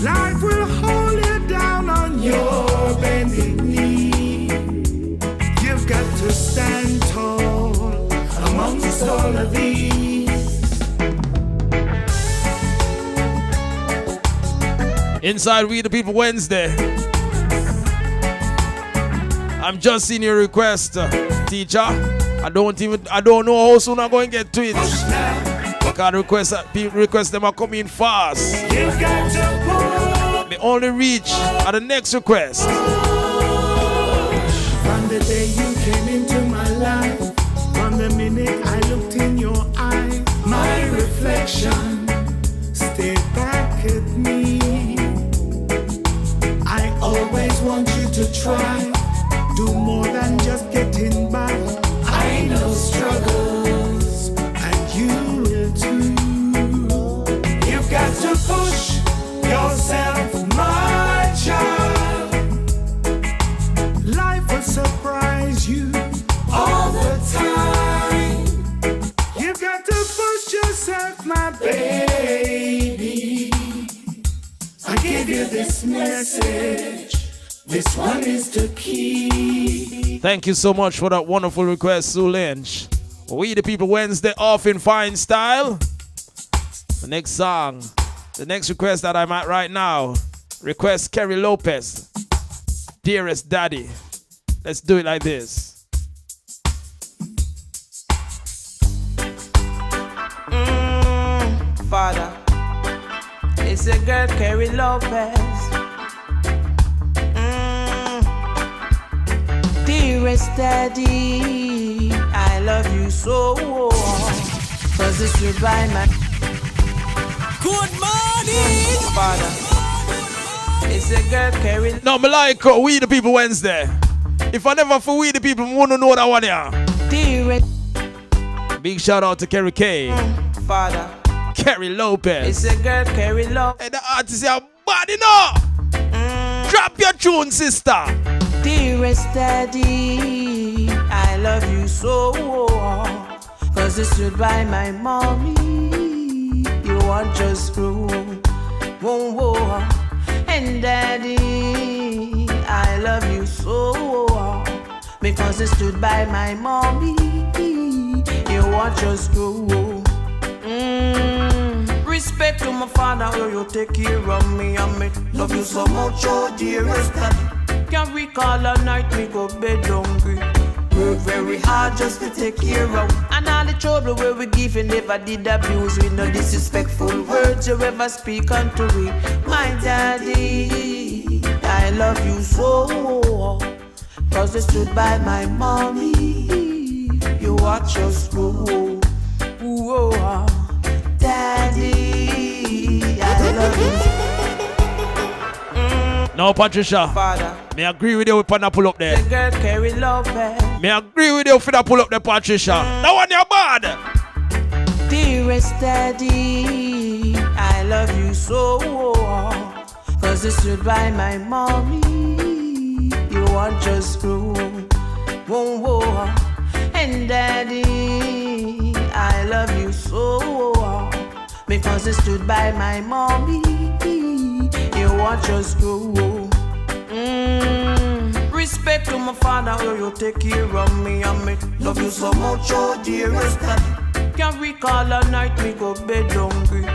Life will hold you down on your bending knee. You've got to stand tall amongst all of these. Inside We the People Wednesday. I'm just seeing your request, teacher. I don't know how soon I'm going to get to it. Because request them are coming fast. You've got to pull. They only reach at the next request. From the day you came into my life, from the minute I looked in your eye, my reflection stayed back at me. I always want you to try, do more than just getting by. I know struggles, and you will too. You've got to push yourself, my child. Life will surprise you all the time. You've got to push yourself, my baby. I give you this message. This one is the key. Thank you so much for that wonderful request, Sue Lynch. We the People Wednesday off in fine style. The next song, the next request that I'm at right now, request Kerry Lopez, Dearest Daddy. Let's do it like this. Father, it's a girl, Kerry Lopez. Dearest Daddy, I love you so. Cause it's you by my. Good morning. Father, it's a girl, Kerry. No, me like We the People Wednesday. If I never for We the People, I wanna know that one here. Dearest Big shout out to Kerry K. Father, Kerry Lopez. it's a girl, Kerry Lopez. Hey, the artist are bad enough. Drop your tune, sister. Dearest Daddy, I love you so. Cause you stood by my mommy. You want just grow. Whoa, whoa. And Daddy, I love you so. Because you stood by my mommy. You want just grow. Respect to my father, how you take care of me. And me love you so much, oh dearest Daddy. Can't recall a night we go bed hungry. Work very hard just to take care of. And all the trouble where we give you never did abuse. We no disrespectful words you ever speak unto me. My daddy, I love you so. Cause you stood by my mommy. You watch us grow. Whoa. Daddy, I love you. No, Patricia. Father, Me agree with you with Panna pull up there. the girl Kerry Lopez. Me agree with you for that pull up there, Patricia. That one you're bad. Dearest Daddy, I love you so. Cause you stood by my mommy. You want just grow. Whoa, whoa. And Daddy, I love you so, because you stood by my mommy. You watch us grow. Respect to my father, oh, you take care of me and me love you so much, oh dearest daddy. Can't recall a night we go bed hungry.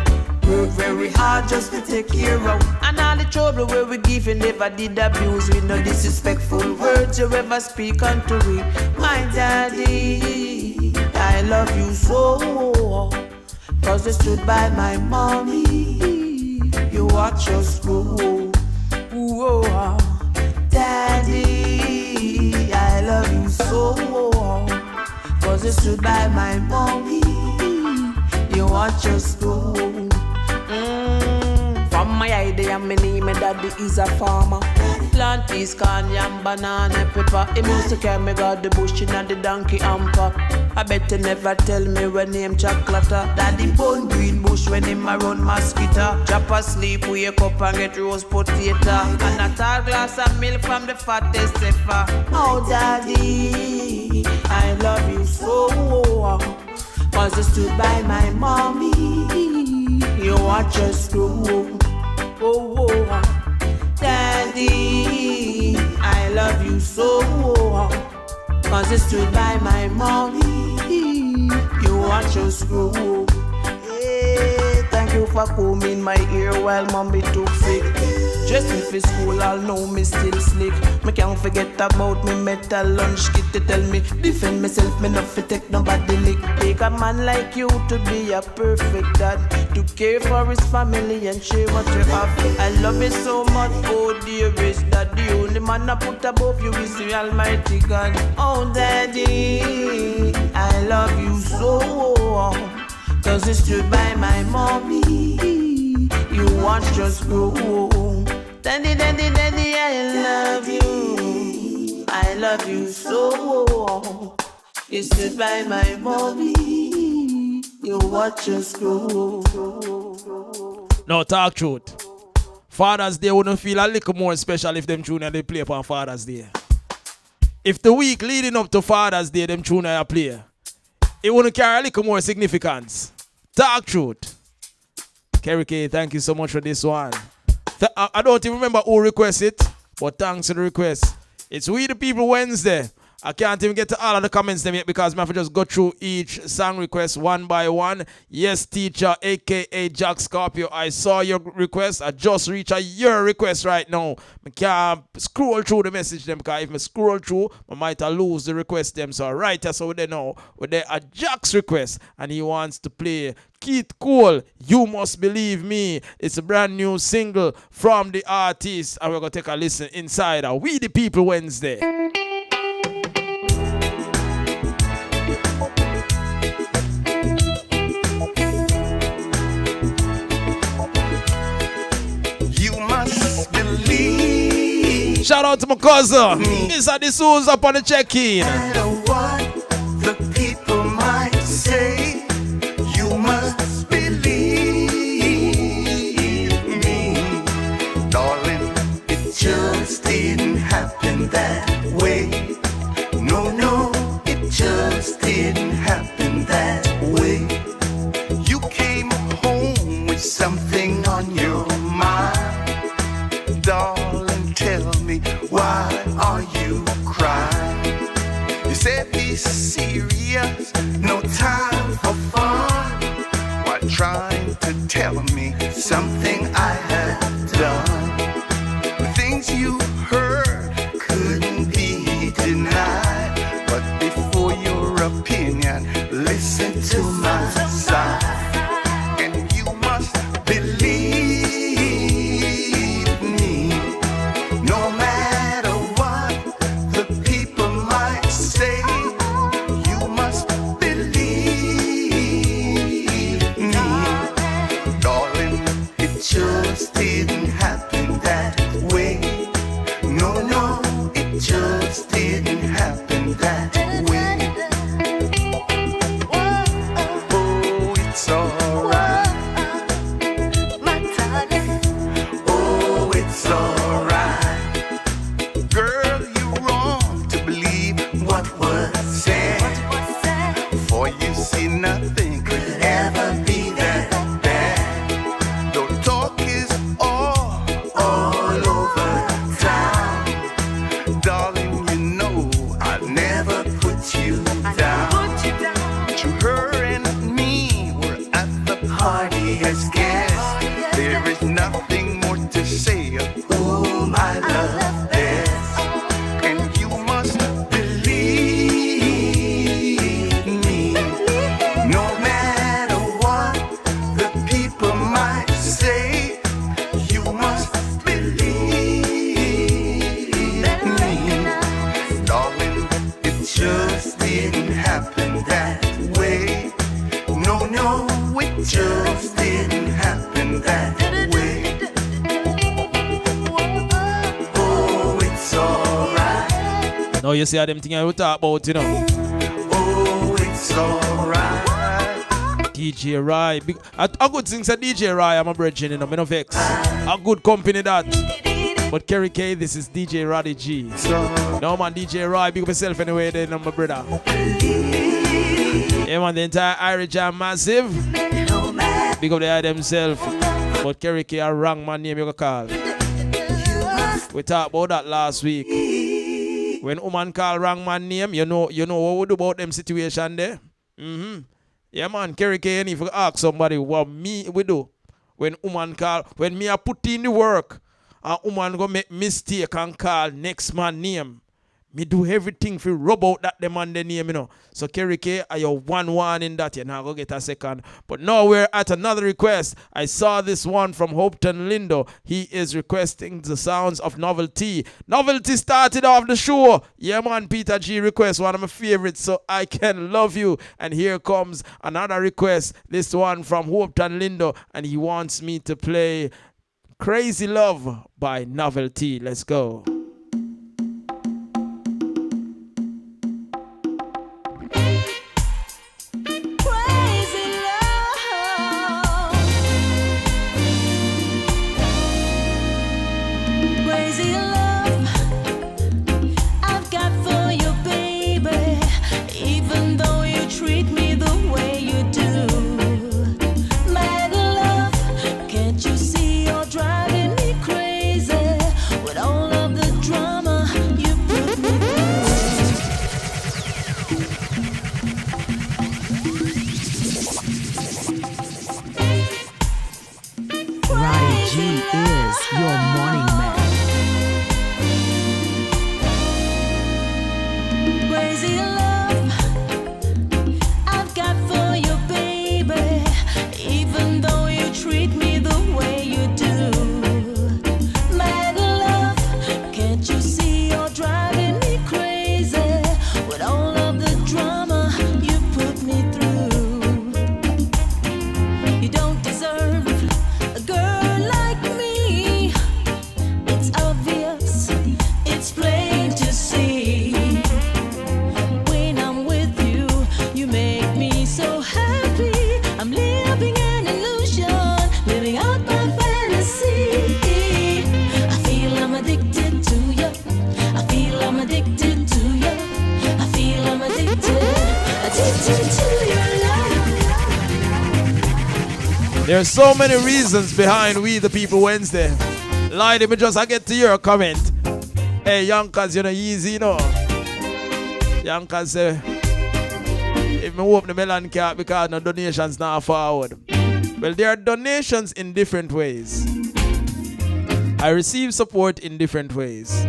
Work very hard just to take care of. And all the trouble where we give you never did abuse. With no disrespectful words you ever speak unto me. My daddy, I love you so, cause you stood by my mommy. You watch us grow. Whoa. Daddy, I love you so, cause you stood by my mommy. You watch us grow. From my idea, my name, my daddy is a farmer. Plant peas, corn, yam, banana, pepper. He used to carry me got the bush in and the donkey hamper. I bet you never tell me when name chocolate. Daddy bone green bush when him a run mosquito. Chop asleep, wake up and get roast potato. And a tall glass of milk from the fattest heifer. Oh daddy, I love you so, cause you stood by my mommy. You watch us grow. Oh, daddy, I love you so, cause you stood by my mommy. You watch us grow. Hey, thank you for combing my ear while mommy took sick. Just me for school, I'll know me still slick. Me can't forget about me metal lunch kit to tell me defend myself, me not fi take nobody lick. Take a man like you to be a perfect dad, to care for his family and share what you have. I love you so much, oh dearest dad. The only man I put above you is the Almighty God. Oh daddy, I love you so, cause you stood by my mommy. You watched us grow. Daddy, daddy, daddy, I love you. I love you so. You stood by my mommy. You watch us grow. No, talk truth. Father's Day wouldn't feel a little more special if them tune they play upon Father's Day. If the week leading up to Father's Day them tune I play, it wouldn't carry a little more significance. Talk truth. Kerry K, thank you so much for this one. I don't even remember who requested it, but thanks for the request. It's We the People Wednesday. I can't even get to all of the comments them yet because I have to just go through each song request one by one. Yes, teacher, aka Jack Scorpio, I saw your request. I just reached your request right now. I can't scroll through the message them because if I scroll through, I might lose the request them. So right, so they know where they are Jack's request and he wants to play Keith Cole, You Must Believe Me. It's a brand new single from the artist and we're going to take a listen inside our We the People Wednesday. Shout out to my cousin, Mr. D'Souza up on the check-in. No matter what the people might say, you must believe me. Darling, it just didn't happen that way. No, no, it just didn't happen that way. You came home with something on your mind. Darling, tell me, why are you crying? You said be serious, no time for fun, while trying to tell me something I have done. The things you heard couldn't be denied, but before your opinion, listen to my side. And you must believe me, no matter what the people might say, you must believe me. Darling, it just didn't overtime. Darling, you know I'll never put you down. To her and me, we're at the party as guests. There is nothing more to say of whom I love best. And you must believe me. No matter what the people might say, you must believe me. Darling, it just didn't happen that way. No, no, it just didn't happen that way. Oh, it's alright. Now you see how them thing I will talk about, you know. Oh, it's alright. DJ Rai. A good thing said DJ Rai, I'm a brethren, you know, me no vex. A good company that. But Kerry K, this is DJ Roddy G. No man, DJ Rai, big up yourself anyway, then my brother. Yeah man, the entire Irish Jam massive. Big up the eye themselves. But Kerry K, a wrong man name you can call. We talked about that last week. When woman call wrong man name, you know what we do about them situation there? Yeah man, Kerry K, and if you ask somebody what me we do, when woman call, when me I put in the work, and woman go make mistake and call next man name, me do everything for rub out that the man the name, you know. So Kerry K, are you 1-1 in that? You now go get a second. But now we're at another request. I saw this one from Hopeton Lindo. He is requesting the sounds of Novelty. Novelty started off the show. Yeah man, Peter G request one of my favorites, So I Can Love You. And here comes another request. This one from Hopeton Lindo. And he wants me to play Crazy Love by Novelty. Let's go. There's so many reasons behind We the People Wednesday. Lady, me just I get to your comment. Hey, Yonkers, you know, easy, you know. Yonkers say, if me open the melon cap because no donations not forward. Well, there are donations in different ways. I receive support in different ways.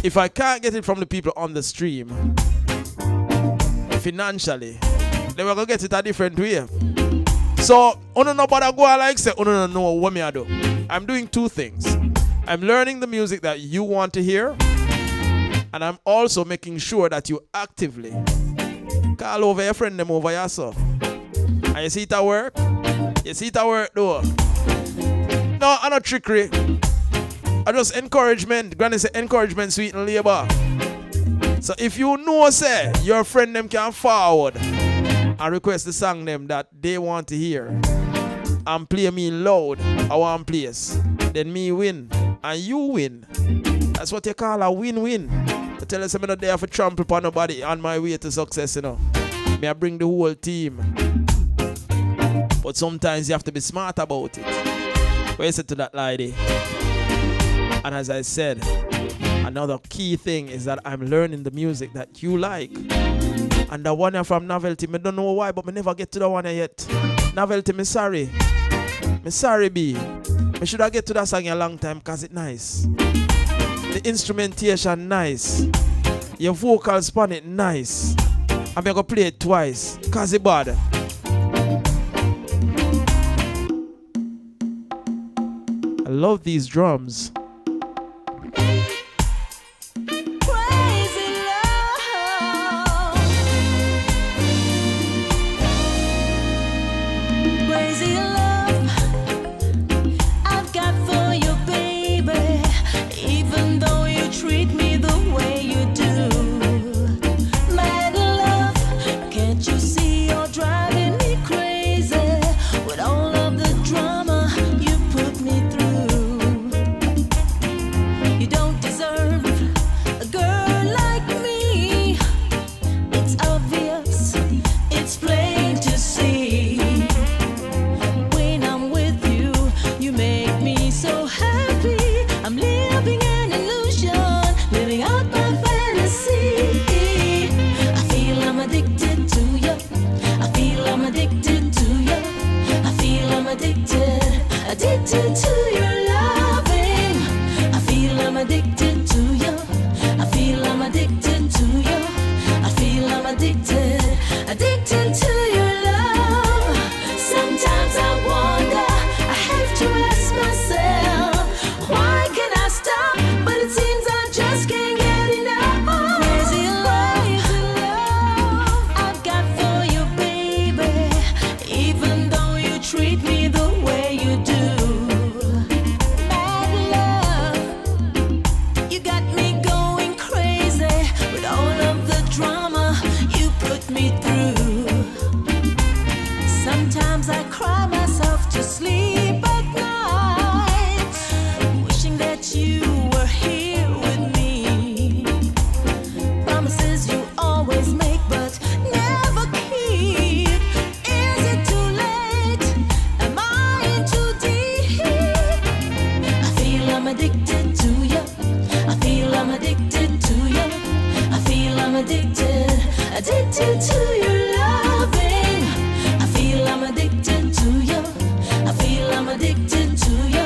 If I can't get it from the people on the stream, financially, then we're going to get it a different way. So, nobody go like say, no know what me I do. I'm doing two things. I'm learning the music that you want to hear, and I'm also making sure that you actively call over your friend them over yourself. And you see it at work? You see it at work though? No, I'm not trickery. I just encouragement. Granny say encouragement sweeten labor. So if you know say your friend them can forward and request the song them that they want to hear and play me loud at one place, then me win and you win. That's what you call a win-win. I tell you, I'm not there for trample upon nobody on my way to success, you know. Me I bring the whole team. But sometimes you have to be smart about it. What you say to that lady? And as I said, another key thing is that I'm learning the music that you like. And the one from Novelty, I don't know why, but I never get to the one yet. Novelty, me sorry. Me sorry, B. I should have get to that song a long time because it's nice. The instrumentation nice. Your vocals on it nice. I'm going to play it twice because it's bad. I love these drums. Addicted to your loving. I feel I'm addicted to you. I feel I'm addicted to you. I feel I'm addicted, addicted to your love. Sometimes I wonder, I have to ask myself, why can I stop? But it seems I just can't get enough. Crazy love I've got for you, baby. Even though you treat me the way you do. Sometimes I cry myself to sleep at night, wishing that you were here with me. Promises you always make but never keep. Is it too late? Am I in too deep? I feel I'm addicted to you. I feel I'm addicted to you. I feel I'm addicted, addicted to your loving. I feel I'm addicted to you. I feel I'm addicted to you.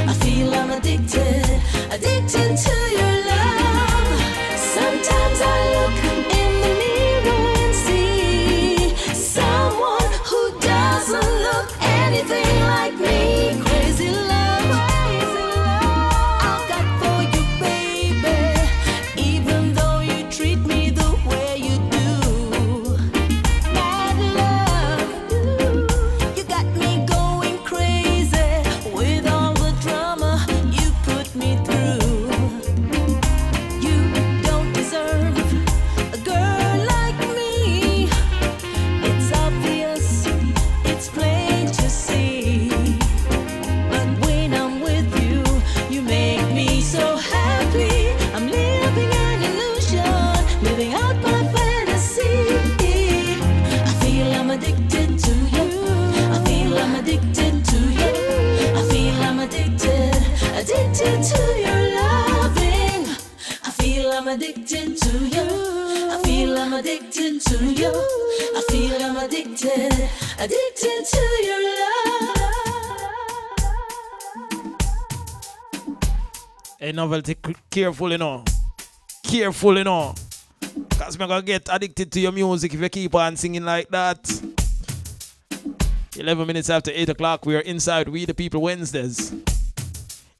I feel I'm addicted, addicted to your love. Sometimes I look in the mirror and see someone who doesn't look anything like me. Crazy love I've got for you, baby. Even though you treat me the way you do. Mad love, you got me going crazy with all the drama you put me through. You don't deserve a girl like me. It's obvious, it's plain to see. But when I'm with you, you make me so happy. I'm living an illusion, living out my fantasy. I feel I'm addicted to you. I feel I'm addicted to you. I feel I'm addicted, addicted to your loving. I feel I'm addicted to you. I feel I'm addicted to you. I feel I'm addicted, addicted to your love. Hey, Novelty, careful, you know. Careful, you know. Because I'm going to get addicted to your music if you keep on singing like that. 11 minutes after 8 o'clock, we are inside We the People Wednesdays.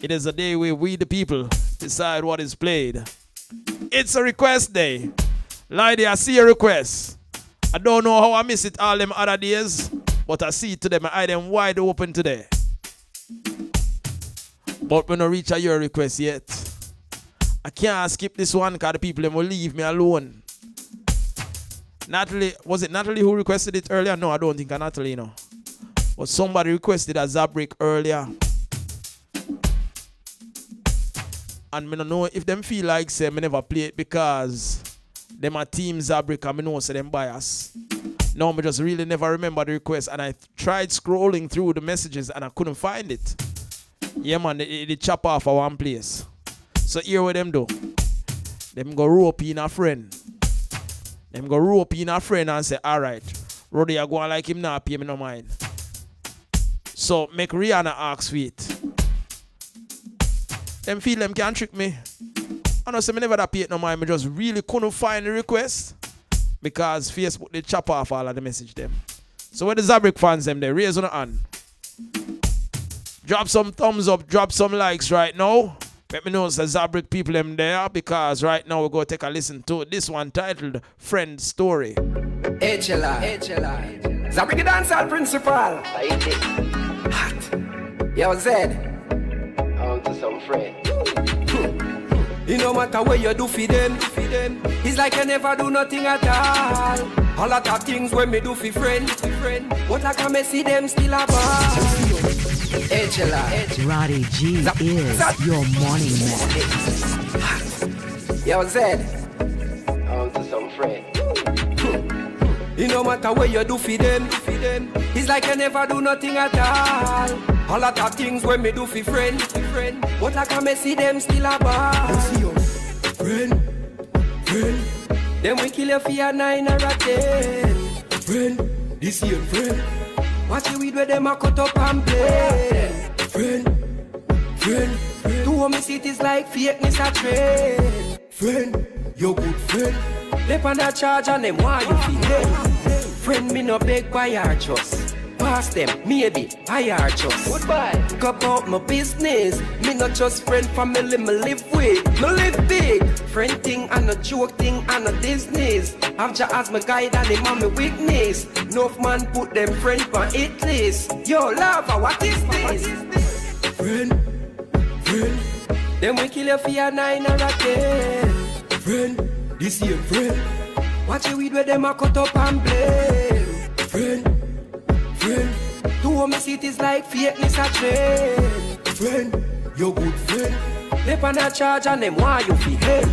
It is a day where we the people decide what is played. It's a request day. Lady, I see a request. I don't know how I miss it all them other days, but I see it today. My eye them wide open today. But when I reach your request yet, I can't skip this one because the people them will leave me alone. Natalie, was it Natalie who requested it earlier? No, I don't think Natalie, you know. But somebody requested a Zabrik earlier. And I don't know if them feel like say I never play it because them are team Zabrik and I know say them bias. No, I just really never remember the request and I tried scrolling through the messages and I couldn't find it. Yeah man, they chop off at one place. So here what them do. Them go rope in a friend. Them go rope in a friend and say, alright, Roddy, I go on like him now, pay me no mind. So make Rihanna ask sweet. Them feel them can trick me. I know say me never that pay it no mind, me just really couldn't find the request because Facebook they chop off all of the message them. So when the Zabrik fans them they raise on the hand. Drop some thumbs up, drop some likes right now. Let me know the Zabrik people them there because right now we're going to take a listen to this one titled Friend Story. HLI. Zabrik the dancehall principal. Hot. Yo, Zed. On to some friend. It no matter what you do for them. It's like you never do nothing at all. A lot of things when me do for friend. But I can see them still a ball. HLI. Roddy G is your morning man. Yo, Zed. On to some friend. It no matter what you do for them. It's like you never do nothing at all. A lot of things when me do for friend. But I can see them still a ball. Friend. Then we kill you for a 9 or a 10. Friend, this here friend. Watch you with where them a cut up and play. Friend. To home see it is like fakeness a trend. Friend, your good friend. They on a charge and them why you feel hey. Friend, me no beg by your trust. Pass them, maybe I are just. Goodbye. Go about my business. Me not just friend, family me live with. Me live big. Friend thing and a joke thing and a business. I've just asked my guide and him on my weakness. Enough man put them friend on it list. Yo, lava, what is this? Friend. Then we kill you for a 9 or a 10. Friend, this here friend. Watch you with where them a cut up and blame. Friend. To home see it is like fakeness a trend. Friend, your good friend. They on a charge and them why you feel hey.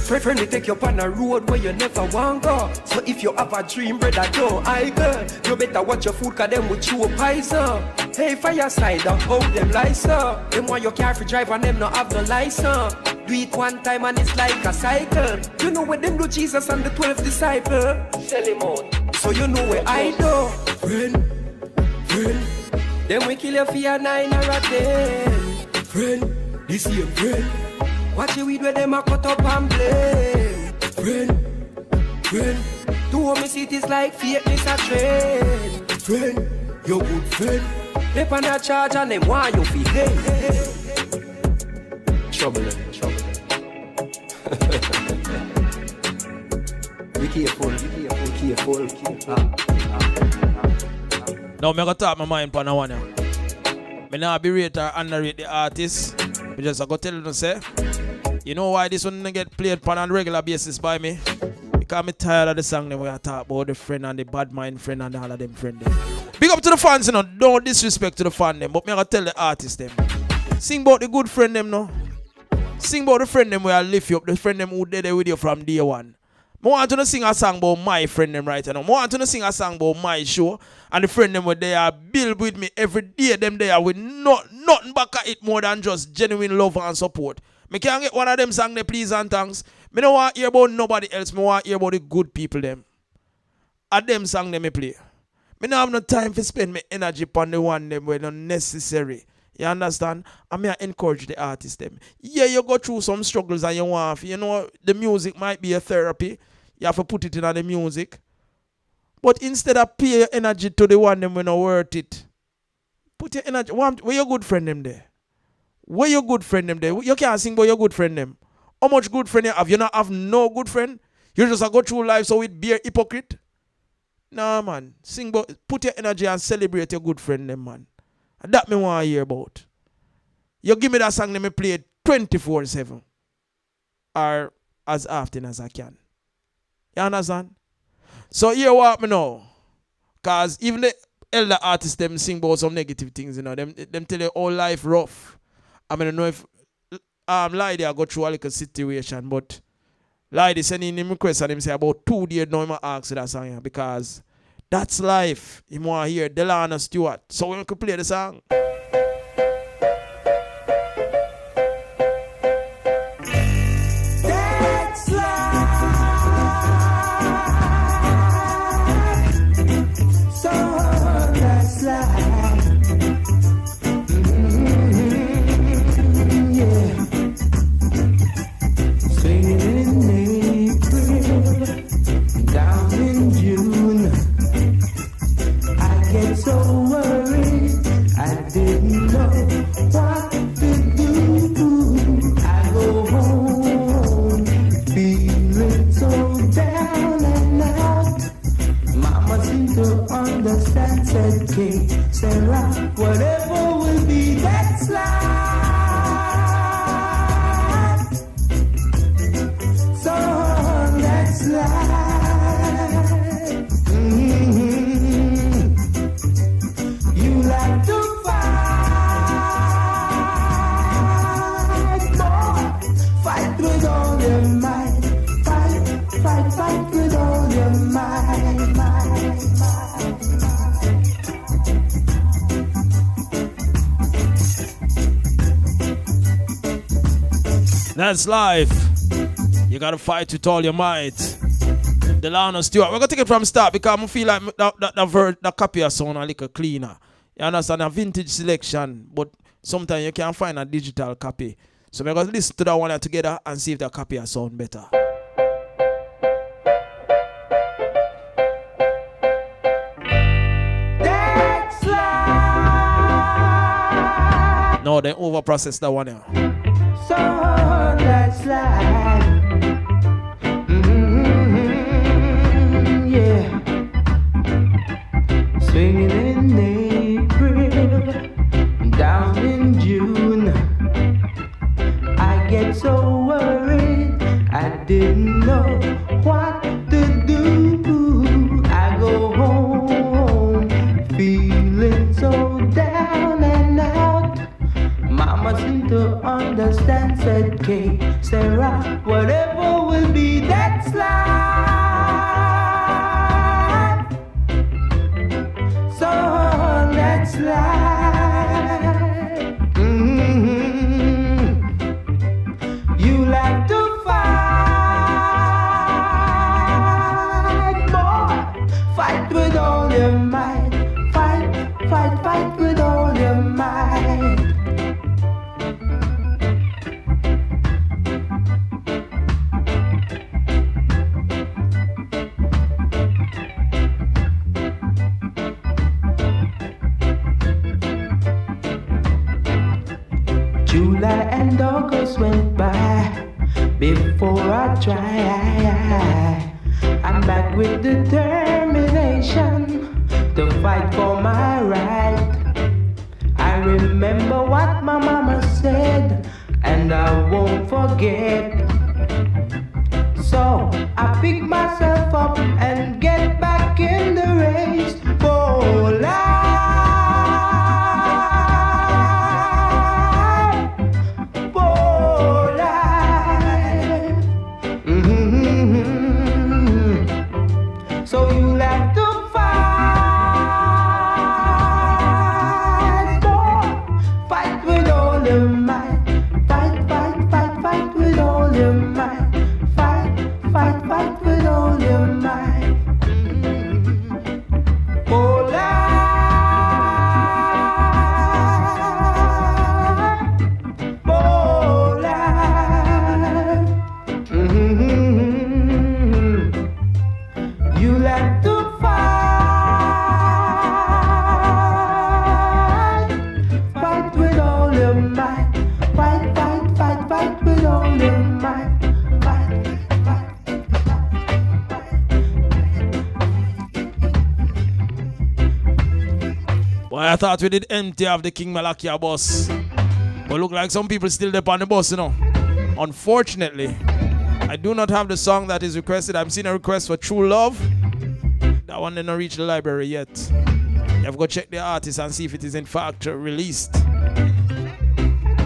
Friend, they take you on a road where you never want go. So if you have a dream, brother, don't I go. You better watch your food cause them will chew a poison. Hey, fireside, how them license. Them want your car for drive and them not have no license. Do it one time and it's like a cycle. You know what them do Jesus and the 12 disciples. Sell him out. So you know where I do. Friend. Then we kill you for a 9 or a 10. Friend, this here friend. Watch you with where them a cut up and blame. Friend. To home see it is like fakeness a trend. Friend, your good friend. They on a charge and them why you feel hey. Trouble. Be careful. Now, I'm going to talk my mind for now. I now be rate or underrate the artist. I just going to tell you, say, you know why this one get played on a regular basis by me? Because I'm tired of the song that we are talking about the friend and the bad mind friend and all of them friends. Big up to the fans, you know. Don't disrespect to the fan them, but I'm going to tell the artist them. Sing about the good friend them, no. Sing about the friend them where I lift you up, the friend them who did there with you from day one. I want to sing a song about my friend them right now. I want to sing a song about my show. And the friend them where they are build with me every day. Them there with nothing back at it more than just genuine love and support. Me can't get one of them songs they please and thanks. Me don't want to hear about nobody else. Me want to hear about the good people them. At them song them me play. Me don't have no time to spend my energy on the one them where not necessary. You understand? I mean, I encourage the artists them. Yeah, you go through some struggles and you want to, you know, the music might be a therapy. You have to put it in the music. But instead of pay your energy to the one them when not worth it, put your energy. Where your good friend them there? Where your good friend them there? You can't sing about your good friend them. How much good friend you have? You not have no good friend? You just go through life so it be a hypocrite? Nah, man. Sing about, put your energy and celebrate your good friend them, man. That me want to hear about. You give me that song, let me play it 24/7. Or as often as I can. You understand? So here what me know. Because even the elder artists them sing about some negative things, you know. Them tell you all life rough. I mean, I don't know if Lydie I go through a little situation, but Lydie sending him request and him say about 2 days now him ask that song here because that's life. Him want to hear Delana Stewart. So we could play the song. That's life. You gotta fight with all your might. Delano Stewart. We're gonna take it from start because I feel like that copy of sound a little cleaner. You understand? A vintage selection, but sometimes you can't find a digital copy. So we're gonna listen to that one together and see if the copy of sound better. That's life. No, they over-process that one now. So that's life. Yeah. Swinging in April, down in June. I get so worried, I didn't know what to do. I go home, feeling so down and out. Mama seemed to understand, said Kay, Sarah, whatever will be, that's life. So that's life. You like to fight, boy. Fight with all your might. Fight, fight, fight with all your might. July and August went by before I try. I'm back with determination to fight for my right. I remember what my mama said, and I won't forget. So I pick myself up and get back in the race for life. So you like to fight, boy. Fight with all your might. Fight, fight, fight, fight with all your might. Fight, fight, fight with all your might. For life, for life. You like to fight, fight with all your might. Fight, fight, fight, fight with all your might. Fight, fight, Boy, I thought we did empty of the King Malakia bus. But look like some people still there on the bus, you know. Unfortunately, I do not have the song that is requested. I'm seeing a request for True Love. That one didn't reach the library yet. You have to go check the artist and see if it is in fact released.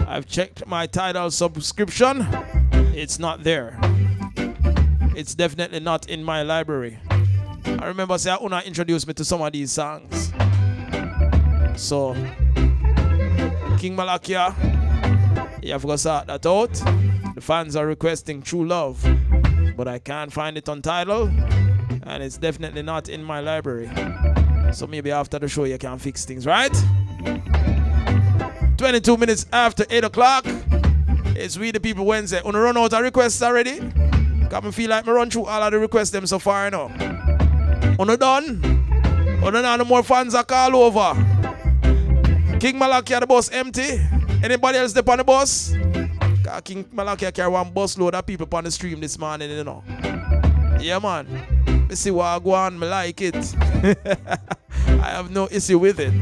I've checked my Tidal subscription. It's not there. It's definitely not in my library. I remember say Una introduced me to some of these songs. So, King Malakia, you have to go sort that out. The fans are requesting True Love, but I can't find it on Tidal, and it's definitely not in my library. So maybe after the show you can fix things, right? 22 minutes after 8 o'clock. It's We the People Wednesday. Wanna run out of requests already? Cause me feel like me run through all of the requests them so far now. Wanna done? Wanna know no more fans are call over? King Malakia the bus empty. Anybody else there on the bus? Cause King Malakia carry one bus load of people on the stream this morning, you know. Yeah, man. Me see what I go on, me like it. I have no issue with it.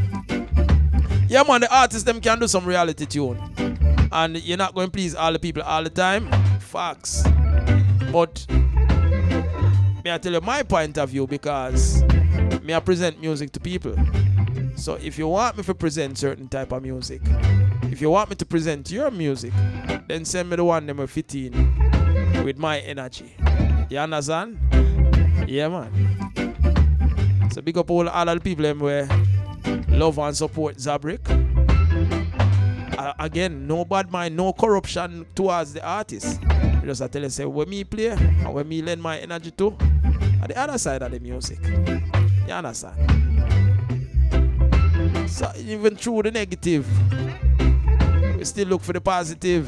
Yeah, man, the artists them can do some reality tune. And you're not going to please all the people all the time. Facts. But may I tell you my point of view, because me I present music to people. So if you want me to present certain type of music, if you want me to present your music, then send me the one that will fit in with my energy. You understand? Yeah, man. So big up all the people them where love and support Zabrik. again, no bad mind, no corruption towards the artist. I just tell you, say, when me play and when me lend my energy to, at the other side of the music. You understand? So even through the negative, we still look for the positive.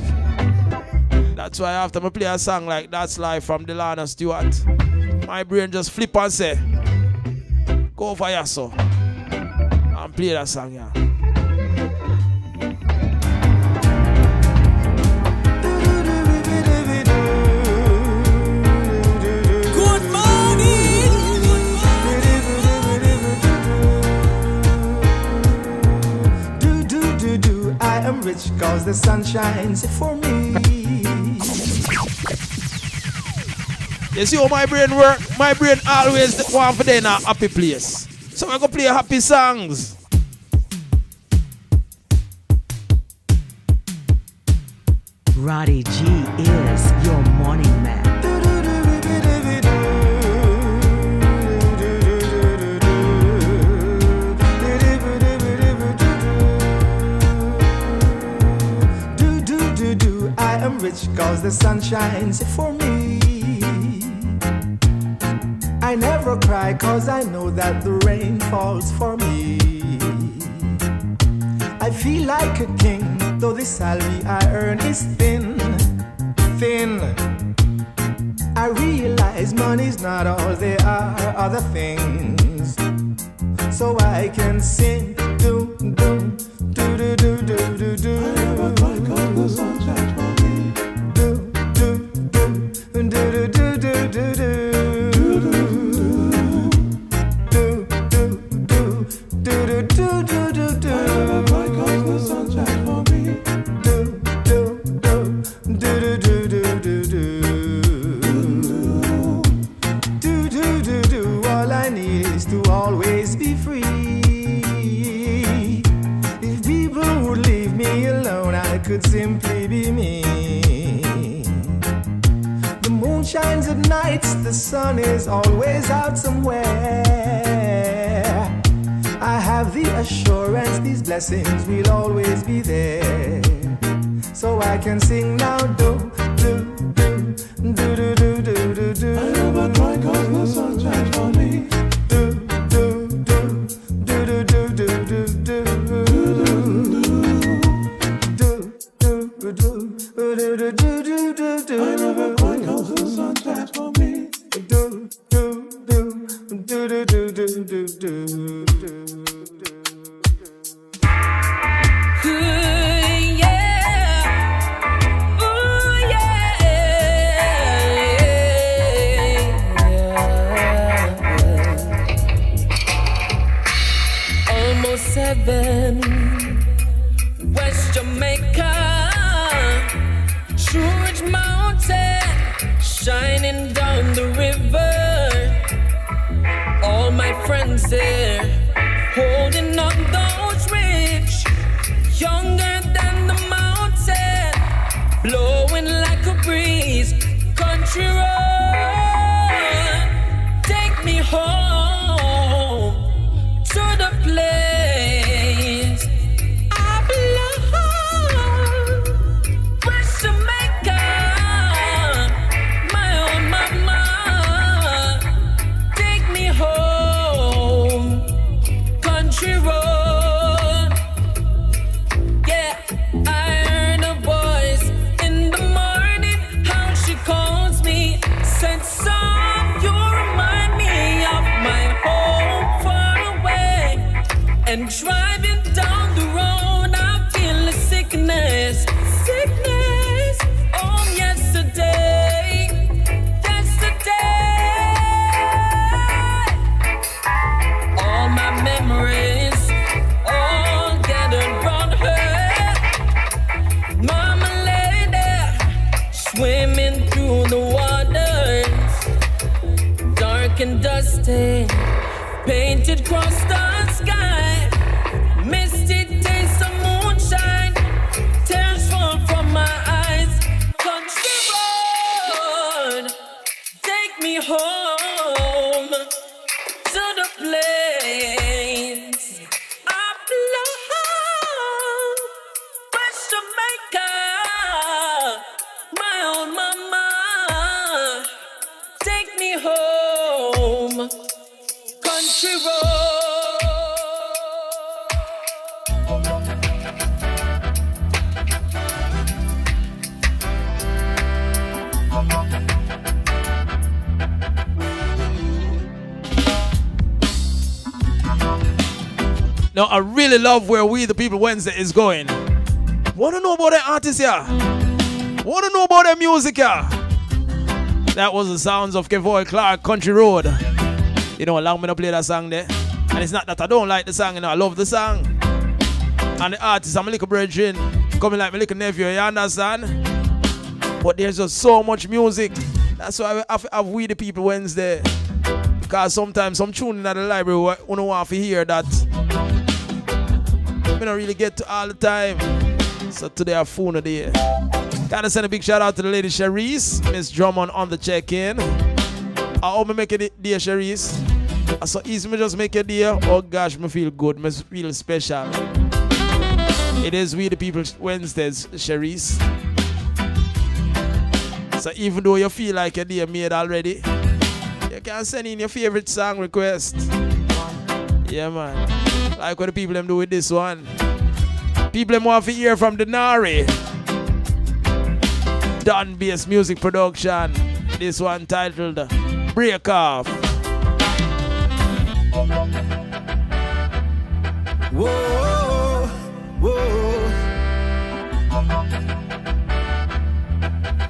That's why after I play a song like That's Life from Delana Stewart, my brain just flip and say, go for yourself and play that song, yeah. Good morning. I am rich cause the sun shines for me. You see how my brain work? My brain always want for them in a happy place. So we're gonna play happy songs. Roddy G is your morning man. I am rich cause the sun shines for me. I never cry cause I know that the rain falls for me. I feel like a king, though the salary I earn is thin. I realize money's not all, there are other things. So I can sing, do, do, do, do, do, do, do, do. I never cry cause the sun shines for me. Do, do, do, do, do, do, do, do, do. All I need is to always be free. If people would leave me alone, I could simply be me. The moon shines at night, the sun is always out somewhere. I have the assurance these blessings will always be there. So I can sing now, do, do, do, do, do, do, do, do, do. I never cry cause the sun shines for me. Do, do, do, do, do, do, do, do, do. I never cry cause the sun shines for me. Do, do, do, do, do, do, do, do, do. West Jamaica, George Mountain, shining down the river. All my friends there, holding on those rich, younger than the mountain, blowing like a breeze. Country road, take me home to the place. And driving down the road, I feel the sickness. Oh, yesterday. All my memories, all gathered round her. Mama lay there, swimming through the waters, dark and dusty, painted across the sky. Misty taste of moonshine, tears fall from my eyes. Country road, take me home to the place I belong. West Now, I really love where We the People Wednesday is going. Want to know about the artists here? Want to know about their music here? That was the sounds of Kevoy Clark, Country Road. You know, allow me to play that song there. And it's not that I don't like the song, you know, I love the song. And the artist, I'm a little brethren, coming like my little nephew, you understand? But there's just so much music. That's why I have We the People Wednesday. Because sometimes some tuning at the library, we don't want to hear that. We don't really get to all the time. So today I phone a day. Gotta send a big shout out to the lady Cherise, Miss Drummond on the check-in. I hope me make it dear Cherise. I so easy me just make it dear. Oh gosh, me feel good, me feel special. It is We the People Wednesdays, Cherise. So even though you feel like your day made already, you can send in your favorite song request. Yeah man. Like what the people them do with this one. People them want to hear from Denari. Don Bass Music Production. This one titled Break Off. Whoa, whoa.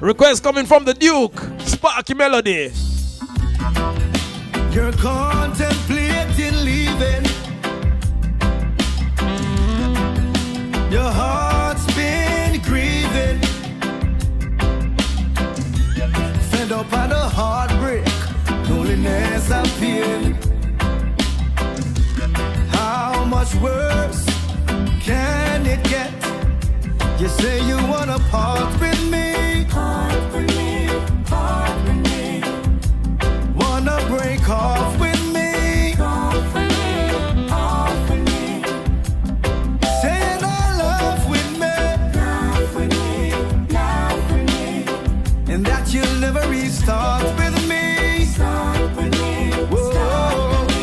Request coming from the Duke. Sparky Melody. You're contemplating leaving. Your heart's been grieving. Fed up on the heartbreak, loneliness and pain. How much worse can it get? You say you wanna part with me. Part with me, part with me. Wanna break off with me. Off with me, off with me. Saying I love with me. Love with me, love with me. And that you'll never restart with me. Start with me, start with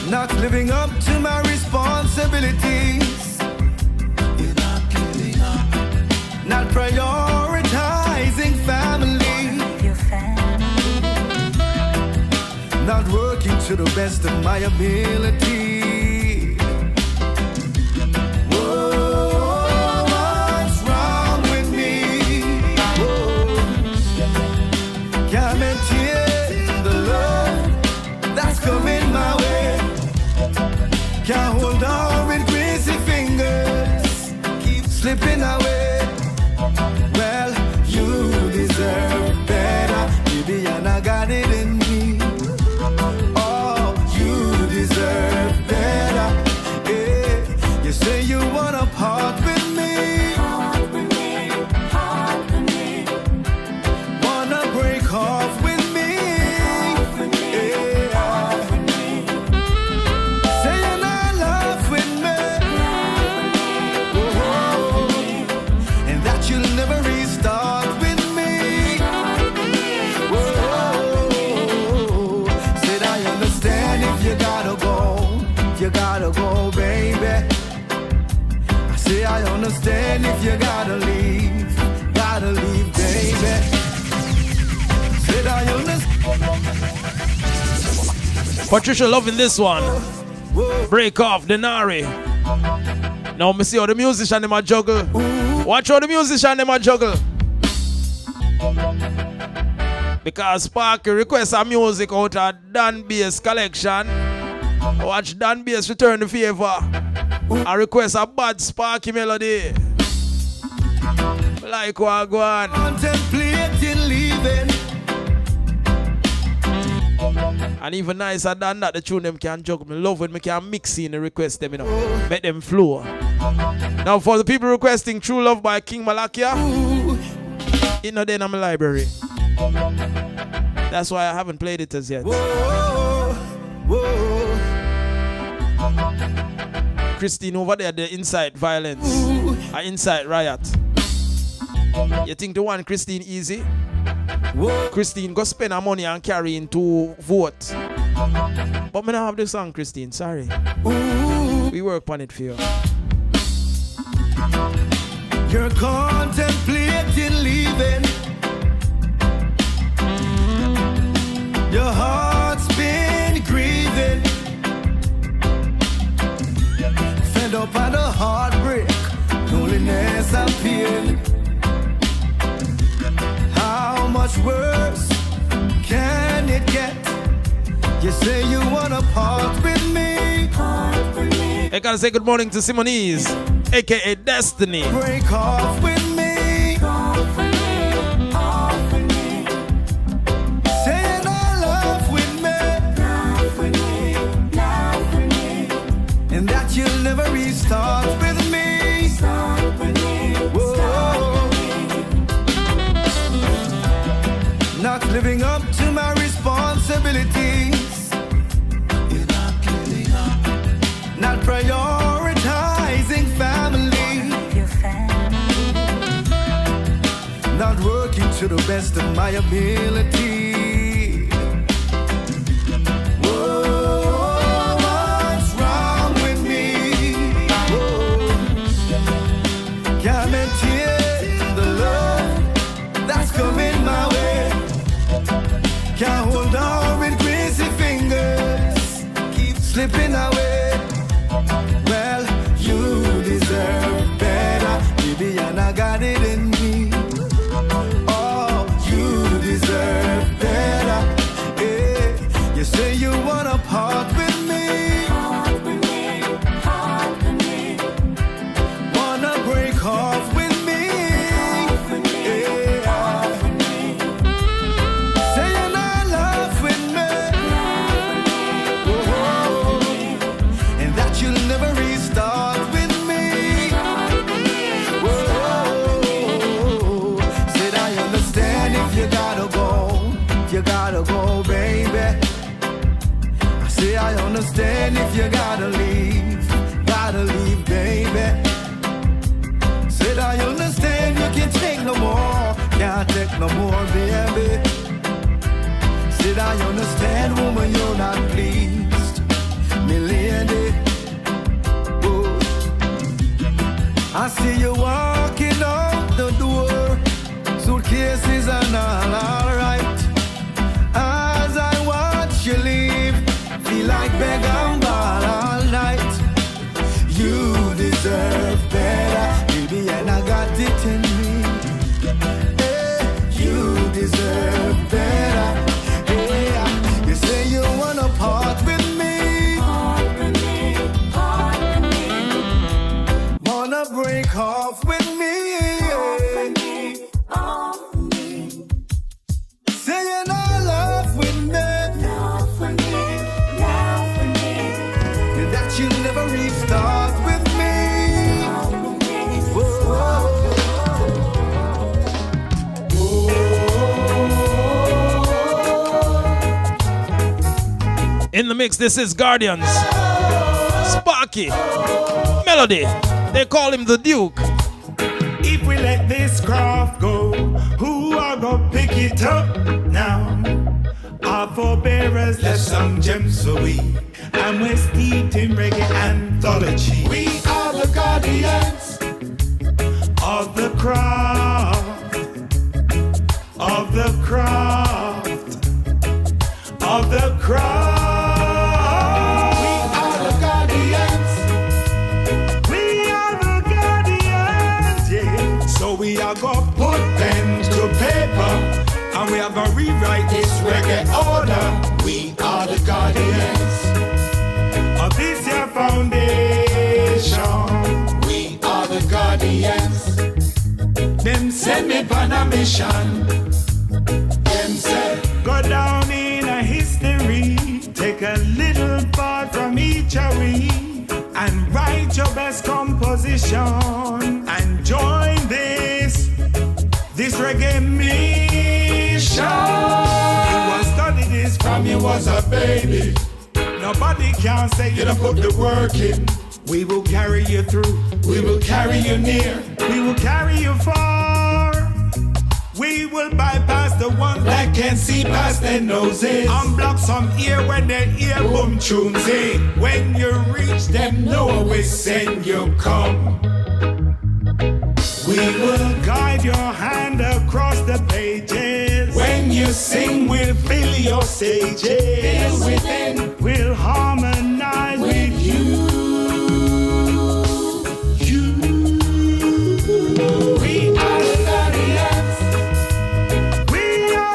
me. Not living up to my responsibilities. Not prioritizing family. Not working to the best of my ability. Whoa, what's wrong with me? Whoa. Can't maintain the love that's coming my way. Can't hold on with greasy fingers. Keep slipping away. Well, you deserve better, baby, and I got it in me. Oh, you deserve better. Yeah. You say you wanna part with me. Part with me, part with me. Wanna break off with me. Part with me, yeah. Part with me. Saying I love with me. Oh, and that you'll never restart with me. Whoa. Said I understand if you gotta go, baby. I say I understand if you gotta leave, baby. Said I understand. Patricia loving this one. Break Off, Denari. Now me see how the musician them a juggle. Watch how the musician them a juggle. Because Sparky requests a music out of Dan Bass collection. Watch Dan Bass return the favor. I request a bad Sparky melody. Like what go on. Contemplating leaving. And even nicer than that, the tune them can juggle. Me love when me can mix in the request them, you know. Make them flow. Now for the people requesting True Love by King Malakia, you know they're in my library. That's why I haven't played it as yet. Whoa, whoa. Christine over there, the Inside Violence. Inside Riot. You think the one Christine easy? Whoa. Christine go spend her money and carry into vote. But me not have the song, Christine, sorry. We work on it for you. You're contemplating leaving. Your heart's been grieving. much worse can it get? You say you wanna part with me. I gotta say good morning to Simonese, aka Destiny. Break off with me. Saying I love with me. And that you'll never restart with me. Whoa. Not living up to my responsibilities. You're not living up. Not prioritizing family. Not working to the best of my ability. Whoa, what's wrong with me? Whoa, can't maintain the love that's coming my way. Can't hold on with greasy fingers, keep slipping away. Well, you deserve better, baby, and I got it in me. Oh, you deserve better. Yeah. You say you wanna part with me. Wanna break off with me. Yeah. Saying I love with me. Whoa. And that you'll never restart with me. Whoa. Said I understand if you gotta go. You gotta go, baby. I say I understand if you gotta leave, baby. Said I understand you can't take no more, can't take no more, baby. Said I understand, woman, you're not pleased, me lady. Oh. I see you walking out the door, suitcases and alright. As I watch you leave, feel like beg and ball all night. You deserve better, baby, and I got it in me. Hey, you deserve better. Hey, you say you wanna part with me. Wanna break off with me. Saying I love with me. And that you'll never restart with me. Whoa. In the mix, this is Guardians, Sparky, Melody. They call him the Duke. If we let this craft go, who are gonna pick it up now? Our forebearers left some gems for we, and we're steeped in reggae anthology. We are the guardians of the craft, of the craft, of the craft. We are the guardians. We are the guardians, yeah. So we are gonna put them to paper, and we are gonna rewrite this reggae order. We are the guardians of this here foundation. We are the guardians. Them send me on a mission. Them said, go down in a history, take a little part from each of we, and write your best composition, and join this reggae mission. You was study this from you was a baby. Nobody can say you don't put the work in. We will carry you through. We will carry you near. We will carry you far. We will bypass the ones that can see past their noses, unblock some ear when they hear boom tunes in. When you reach them, know we send you come. We will guide your hand across the pages. When you sing, we'll fill your stages. Feel within, we'll harmonize with you. We are the guardians. We are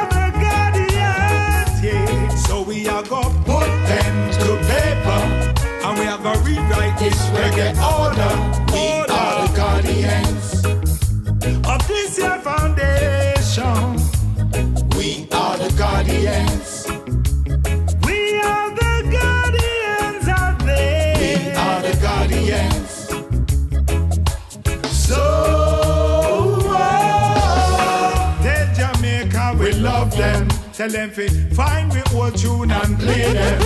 Tell them fi find we old tune and play them.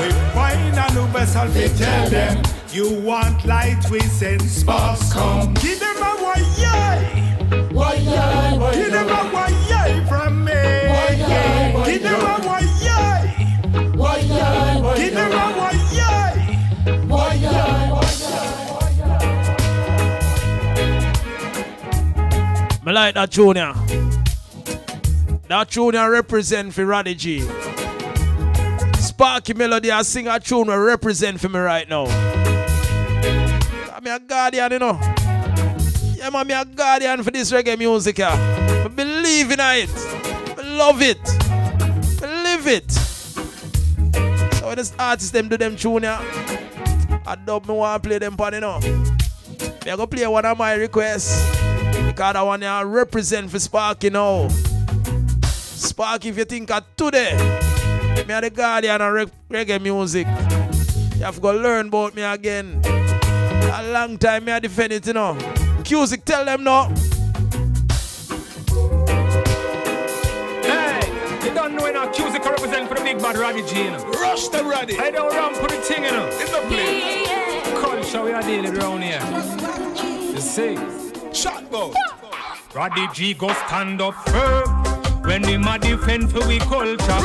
We find a new vessel fi tell them. You want light, we send sparks come. Give them a why-yay. Why-yay. Give them a why-yay from me. Why-yay. Give them a why-yay. Why-yay. Give them a why-yay. Why-yay. I like that junior. That junior represent for Roddy G. Sparky Melody, I sing a tune will represent for me right now. I'm a guardian, you know. Yeah, man, I'm a guardian for this reggae music. I believe in it. I love it. I live it. So when this artist them do them tune, I dub me want to play them pan, you know. I'm going to play one of my requests. Because I want to represent for Sparky now. Sparky, if you think of today, me are the guardian of reggae music. You have to go learn about me again. A long time me I defend it, you know. Cusick, tell them no. Hey, you don't know enough. Cusick represent for the big bad Roddy G, you know. Rush the Roddy. I don't run for the thing, you know. In the place. Culture we are dealing around here. You see? Shot bow. Roddy G go stand up firm when him a defend for we culture.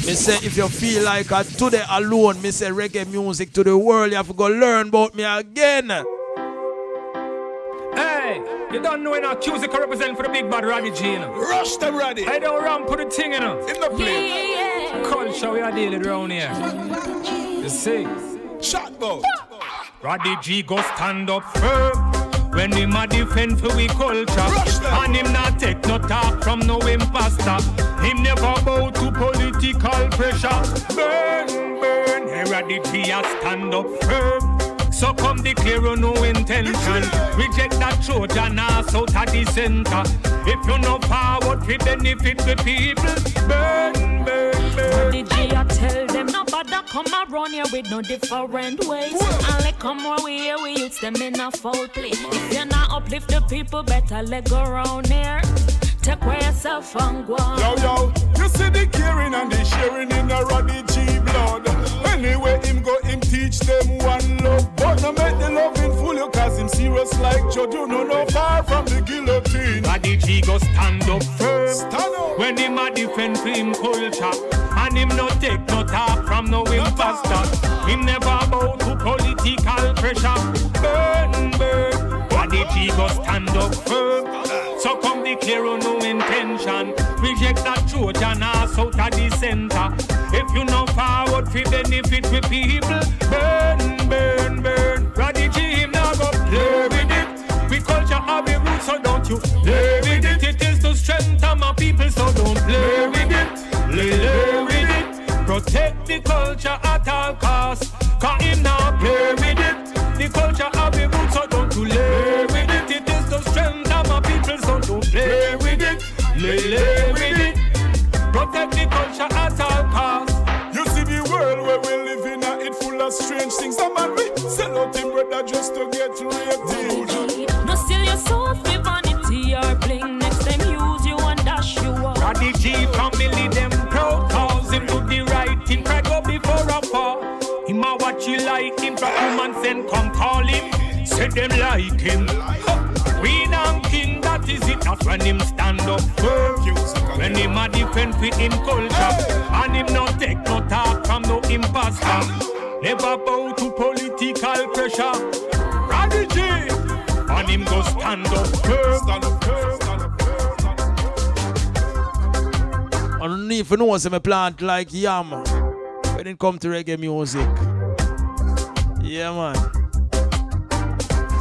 Me say if you feel like today alone, me say reggae music to the world, you have to go learn about me again. Hey, you don't know enough. Cusick represent for the big bad Roddy G, you know. Rush the Roddy. I don't run for the thing, you know. In the place. Culture we are dealing around here. You see? Shot bow. Roddy G go stand up firm when him a defend for we culture. And him not take no talk from no imposter. Him never bow to political pressure. Burn, burn, hey Roddy G a stand up firm. So come declare no intention. Reject that Trojan ass out of the center. If you no forward fi benefit the people. Burn, burn, burn. Roddy G I tell them nobody come around here with no different ways. And let come our way, we use them in a foul play. If you not uplift the people, better let go around here. Take away yourself and go on. Yo, yo, you see the caring and the sharing in the Roddy G blood. Anyway, him go, him teach them one love. But no make the loving fool you, cause him serious like Joe. You know no far from the guillotine. Roddy G go stand up firm. Stand up. When him a defend for him culture. And him no take no talk from no imposter. Him never bow to political pressure. Burn, burn. Roddy G go stand up firm. So come declare no intention. Reject that Trojan ass out of the center. If you no forward fi benefit with people. Burn, burn, burn. Roddy G him now go play with it. We culture have a root, so don't you play with it. It is the strength of my people, so don't play with it. Play with it. Protect the culture at all costs. Cause him now play with it. The culture have a root, so don't you lay with it. It is the strength of my people, so don't play with it. Lay with it. Protect the culture at all costs. You see the world where we live in, it full of strange things. The man we sell out him brother just to get rated. No steal your soul for vanity or bling. Next time use you and dash you up. Roddy G family them proud cause him do the right thing. Cry go before a fall. Him a watch you like him. But woman send come call him. Say them like him. Queen and king, that is it. That's when him stand up firm. When him a defend for him culture. And him not take no talk from no imposter. Never bow to political pressure. Roddy G, and him go stand up firm. Stand up firm. Stand up firm. Stand up firm. I don't even know some plant like yam when it come to reggae music. Yeah, man.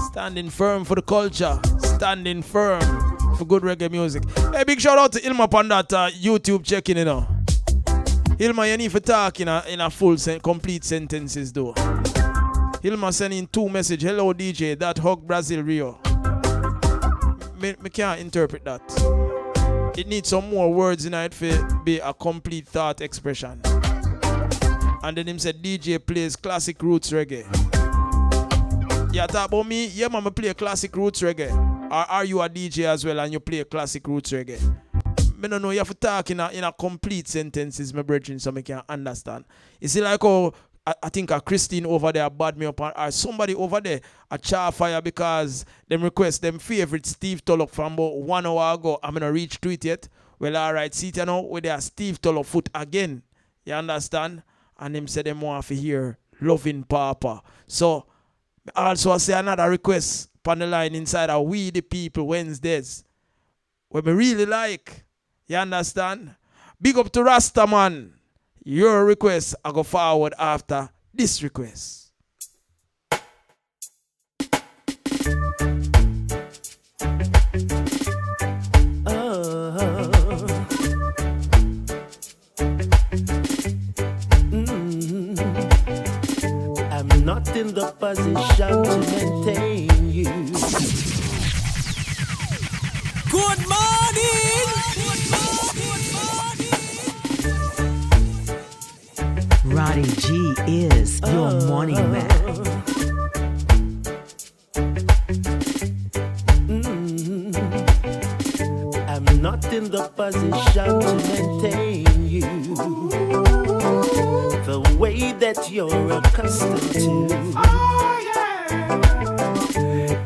Standing firm for the culture. Standing firm for good reggae music. Hey, big shout out to Ilma on that YouTube checking, you know. Ilma, you need to talk in a full complete sentences, though. Ilma sending 2 messages. Hello, DJ. That hug Brazil Rio. Me can't interpret that. It needs some more words in it to be a complete thought expression. And then him said DJ plays classic roots reggae. Yeah, talk about me. Yeah, man, I play classic roots reggae. Or are you a DJ as well and you play classic roots reggae? I don't know, you have to talk in a complete sentences, my brethren, so I can understand. You see, like, oh, I think a Christine over there bad me up, or somebody over there a char fire because them request them favorite Steve Tulloch from about 1 hour ago. I'm gonna reach to it yet. Well, alright, see it now with their Steve Tulloch foot again. You understand? And them say them want to hear Loving Papa. So also I say another request on the line inside of We the People Wednesdays. What me really like. You understand? Big up to Rasta man. Your request I go forward after this request. I'm not in the position to maintain you. Good morning. Roddy G is your morning man. I'm not in the position to maintain you the way that you're accustomed to.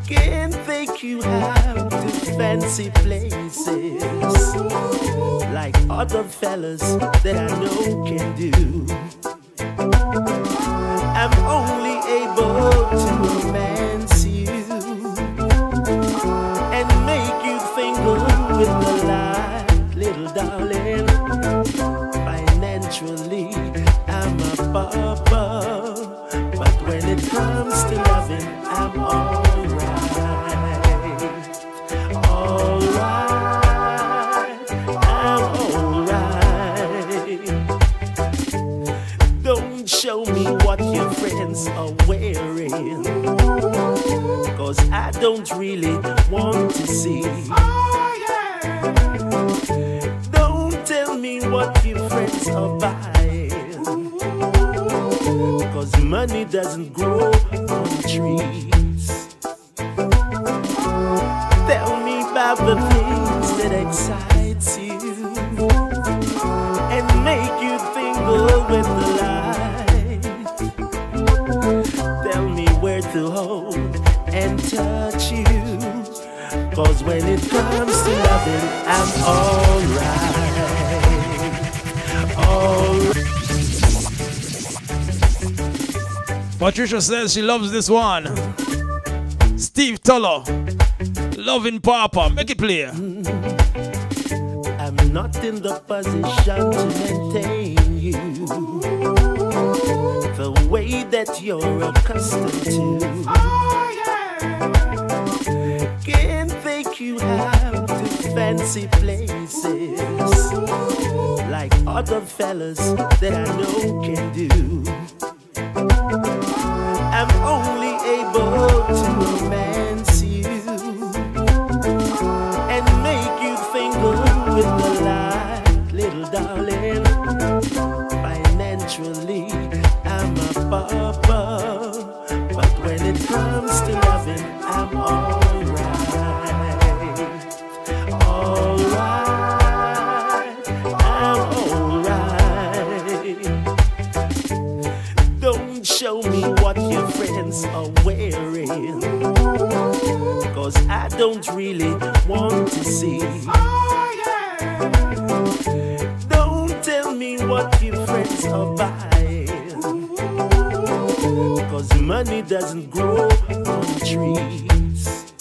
Can't think you have to fancy places like other fellas that I know can do. I'm only able to romance you and make you tingle with the light, little darling. Financially, I'm a pauper, but when it comes to loving, I'm alright. Alright, I'm alright. Don't show me what your friends are wearing, 'cause I don't really want to see. Don't tell me what your friends are buying, 'cause money doesn't grow on trees. Tell me about the things that excites you and make you tingle with the light. Tell me where to hold and touch you, 'cause when it comes to loving, I'm alright. Alright. Patricia says she loves this one. Steve Tulloch, Loving Papa, make it play. I'm not in the position to maintain you the way that you're accustomed to. Can't think you have to fancy places like other fellas that I know can do. I'm only able to romance you and make you tingle with the light, little darling. Financially, I'm a pauper, but when it comes to loving, I'm alright. Alright, I'm alright. Don't show me what your friends are wearing, 'cause I don't really want to see. Don't tell me what your friends are buying, 'cause money doesn't grow on trees.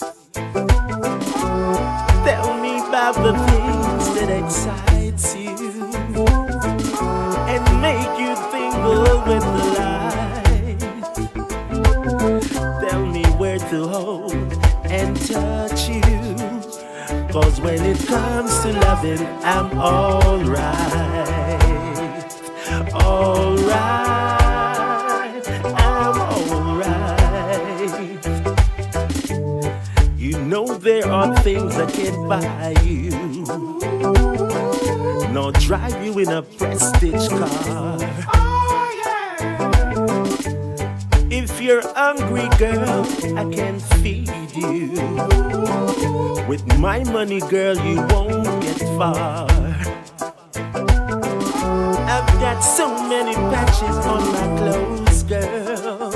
Tell me about the things that excites you and make you tingle with the light. Tell me where to hold and touch you, 'cause when it comes to loving, I'm alright. Alright, I'm alright. You know there are things I can't buy you, nor drive you in a prestige car. If you're hungry, girl, I can feed you. With my money, girl, you won't get far. I've got so many patches on my clothes, girl.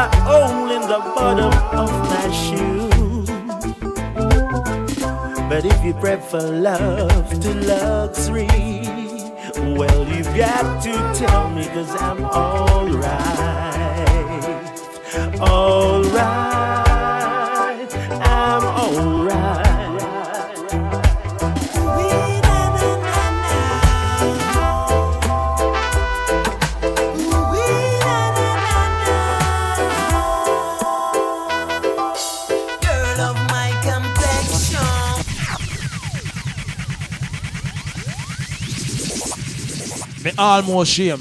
A hole in the bottom of my shoe. But if you prefer love to luxury, well, you've got to tell me, 'cause I'm alright. Alright, I'm alright. Me almost shame.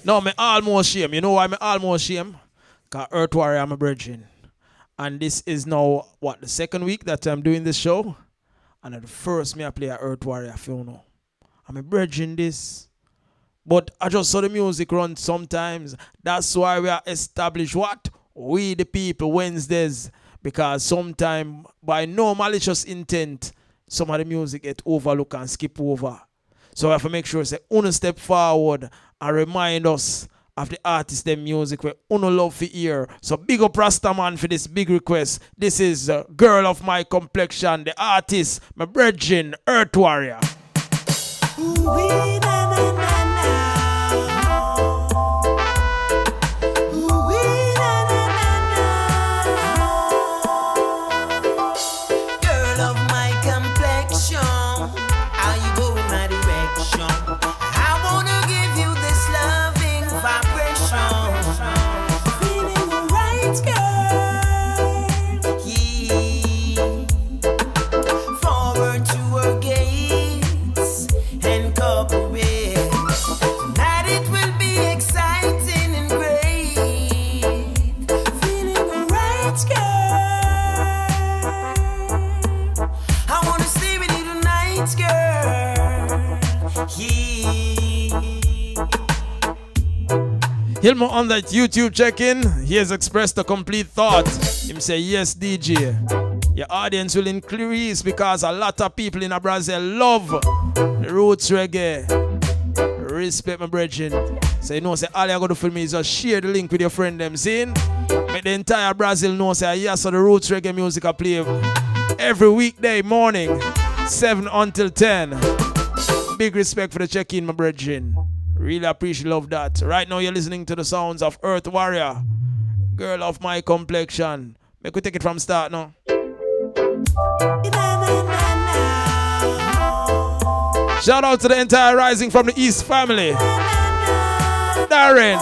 No, me almost shame. You know why me almost shame? Because Earth Warrior I'm a brethren. And this is now, what, the second week that I'm doing this show? And at the first me I play a Earth Warrior film. I'm a brethren this. But I just saw the music run sometimes. That's why we are established what? We the people Wednesdays. Because sometimes by no malicious intent, some of the music get overlooked and skip over. So I have to make sure say uno step forward and remind us of the artists, them music where uno love for hear. So big up Rastaman for this big request. This is Girl of My Complexion, the artist, my brethren, Earth Warrior. Hilmo on that YouTube check-in, he has expressed a complete thought. Him say, yes, DJ, your audience will increase because a lot of people in Brazil love the roots reggae. Respect my brethren. So you know, say all you got to do for me is just share the link with your friend them, seeing? Make the entire Brazil know, say, yes, so the roots reggae music I play every weekday morning, 7 until 10. Big respect for the check-in, my brethren. Really appreciate, love that. Right now you're listening to the sounds of Earth Warrior, Girl of My Complexion. Make we take it from start now. Shout out to the entire Rising from the East family. Darren,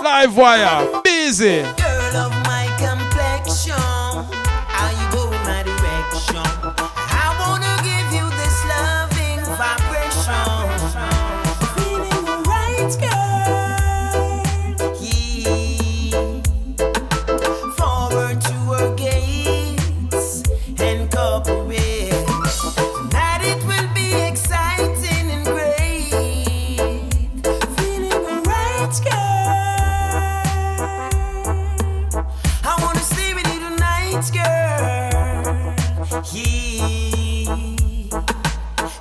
Livewire, Busy. Girl of my complexion, how you go in my direction? I wanna give you this loving vibration.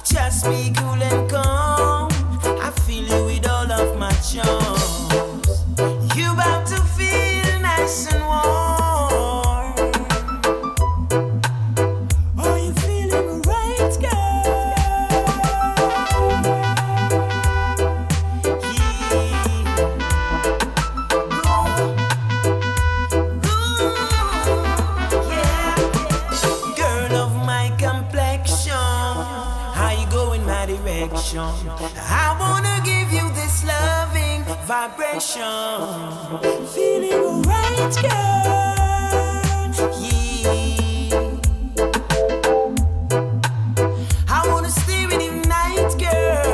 Just be cool and calm. I feel you with all of my charms. You about to feel nice and warm. Are you feeling right, girl? Yeah. Girl of my complexion, how you go in my direction? I wanna give you this loving vibration. Feeling alright, girl. Yeah. I wanna stay with you night, girl.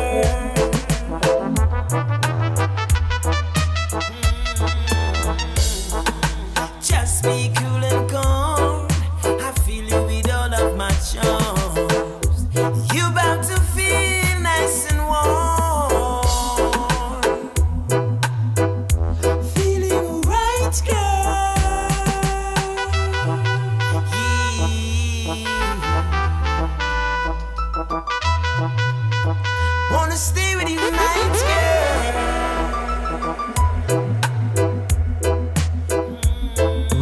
Just be cool and calm. I feel you with all of my charms. You about to feel nice and warm. Feeling right girl. Wanna stay with you tonight, girl.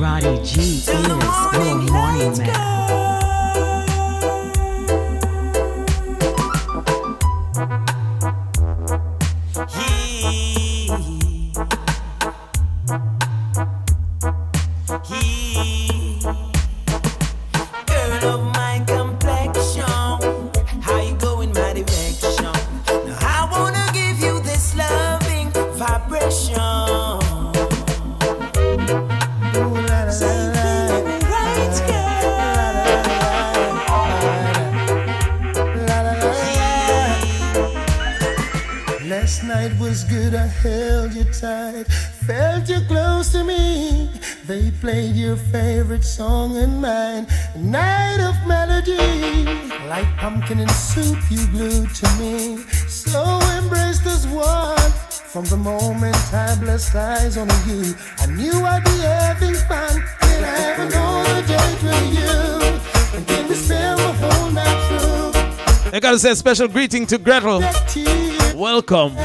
Roddy G is your morning man. Girl of my complexion, how you go in my direction? Now I wanna give you this loving vibration. Say feel me right, girl. Last night was good, I held you tight, felt you close to me. They played your favorite song and mine, a night of melody. Like pumpkin and soup you glued to me, so embraced as one. From the moment I blessed eyes on you, I knew I'd be having fun. Can I have another date with you? And can we spend the whole night through? I gotta say a special greeting to Gretel. Welcome.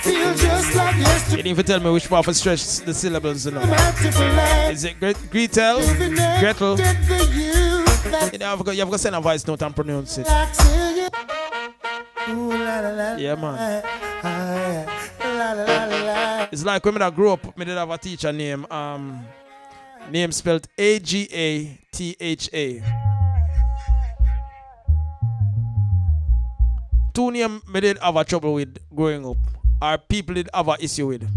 Feel just like yesterday. You didn't even tell me which part of stretch the syllables, you know. Is it Gretel? Gretel? You know, you have to send a voice note and pronounce it. Yeah, man. It's like when I grew up, I did have a teacher name spelled Agatha. Two names I did have a trouble with growing up, or people did have an issue with.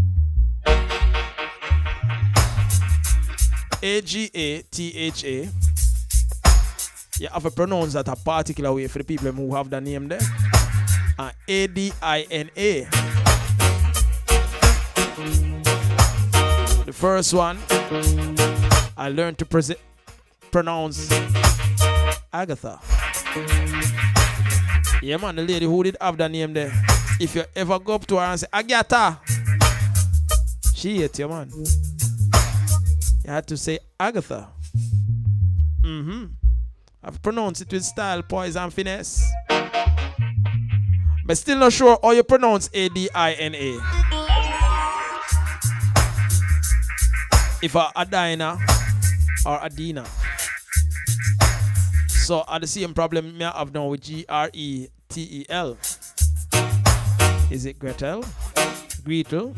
Agatha. You have to pronounce that a particular way for the people who have the name there. And Adina. The first one, I learned to pronounce Agatha. Yeah, man, the lady who did have the name there. If you ever go up to her and say, Agatha, she hate you, man. You had to say Agatha. I've pronounced it with style, poise, and finesse. But still not sure how you pronounce Adina. If Adina or Adina. So at the same problem I have now with Gretel. Is it Gretel? Gretel?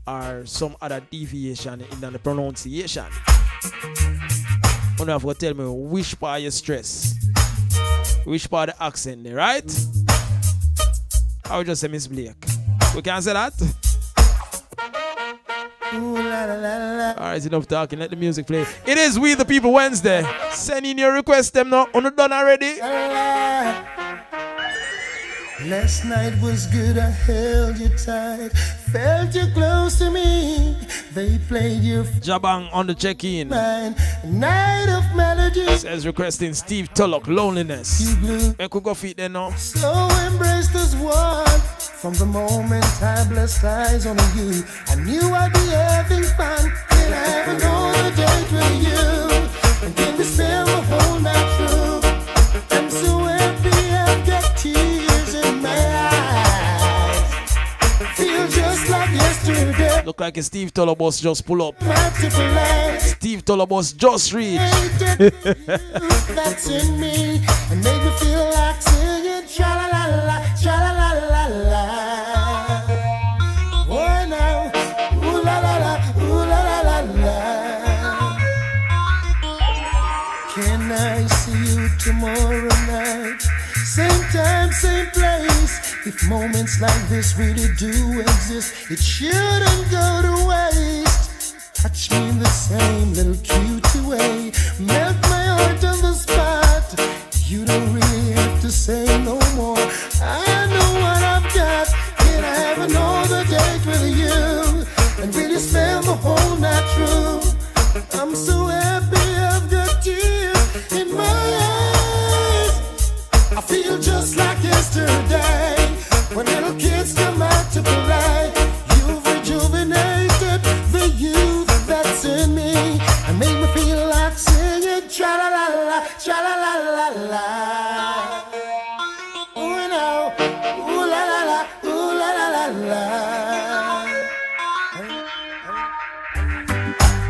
Or some other deviation in the pronunciation? You have to tell me which part you stress. Which part of the accent there, right? I would just say Miss Blake. We can say that? Alright, enough talking. Let the music play. It is We the People Wednesday. Send in your request, them now. On the done already? Last night was good, I held you tight, felt you close to me. They played your Jabang on the check-in. Night of melody. Says requesting Steve Tulloch, Loneliness. I could go feet there now. So embraced as one. From the moment I blessed eyes on you, I knew I'd be having fun. Can I have another date with you? And can we spend the whole night through? I'm so happy I've got tears in my eyes. Feel just like yesterday. Look like a Steve Tulloch bus just pull up. Steve Tulloch bus just reach. That's in me and make me feel like singing tra-la-la-la, tra-la-la-la-la. Oh now, ooh-la-la-la, ooh-la-la-la-la. Can I see you tomorrow night? Same time, same place. If moments like this really do exist, it shouldn't go to waste. Touch me in the same little cute way. Melt my heart on the spot. You don't really have to say no more. I know what I've got. Can I have another date with you? And really spend the whole night through? I'm so happy I've got tears in my eyes. I feel just like yesterday when little kids come out to light. You've rejuvenated the youth that's in me and made me feel like singing tra-la-la-la, tra-la-la-la-la. Ooh, no, ooh, la-la-la, ooh, la-la-la-la.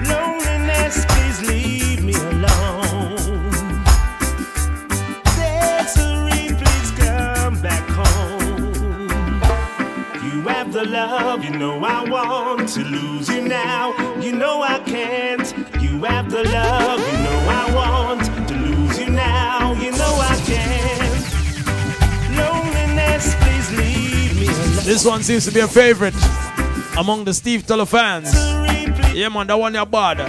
Loneliness, please leave me alone. Desiree, please come back home. You have the love, you know I want to lose you now. You know I can't. You have the love, you know I want to lose you now. You know I can't. Loneliness, please leave me alone. This one seems to be a favorite among the Steve Tuller fans. Yeah, man, that one you're bad.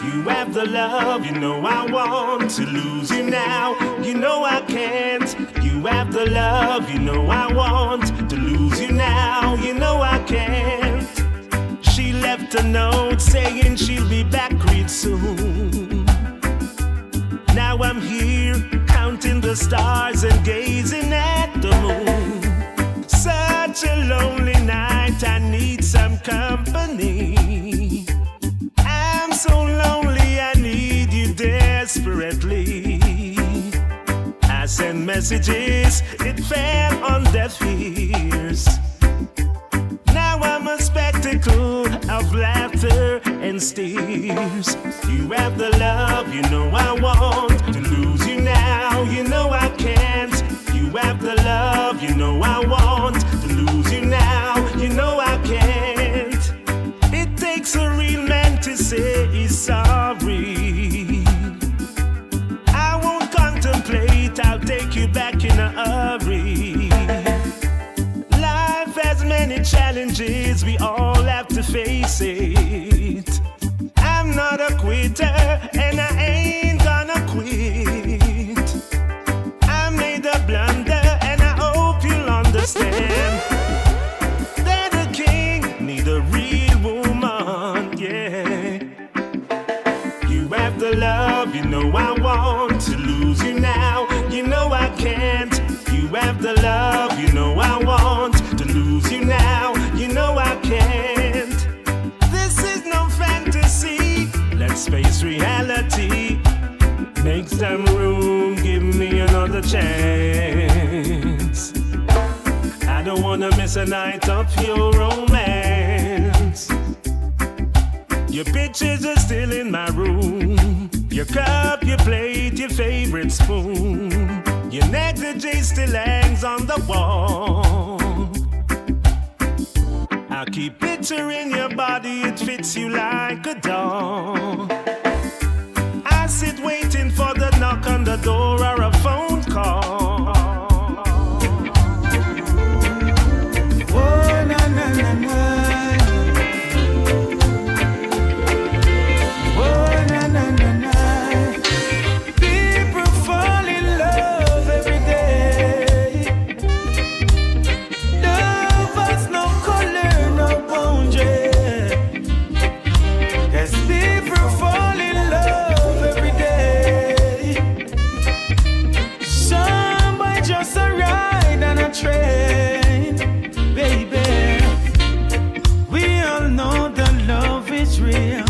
You have the love, you know I want to lose you now. You know I can't. You have the love, you know I want to lose you now. You know I can't. She left a note saying she'll be back real soon. Now I'm here counting the stars and gazing at the moon. Such a lonely night, I need some company. I'm so lonely, I need you desperately. I sent messages, it fell on deaf ears. Now I'm a spectacle of laughter and tears. You have the love, you know I want to lose you now. You know I can't. You have the love, you know I want to lose you now. You know I can't. It takes a real man to say he's sorry. I won't contemplate, I'll take you back in a hurry. Life has many challenges, we all have to face it. I'm not a quitter, and I ain't gonna quit. I made a blunder, and I hope you'll understand that a king need a real woman, yeah. You have the love, you know I want to lose you now. You know I can't. You have the love, you know I want to lose you now. You know I can't. This is no fantasy. Let's face reality. Make some room, give me another chance. I don't wanna miss a night of your romance. Your pictures are still in my room. Your cup, your plate, your favorite spoon. Your negligee still hangs on the wall. I keep picturing your body, it fits you like a doll. I sit waiting for the knock on the door or a phone call. Oh, na na na na. Oh, na na na na. People fall in love every day. Love has no color, no boundary. 'Cause people fall in love every day. Somebody just a ride on a train, baby. We all know that love is real.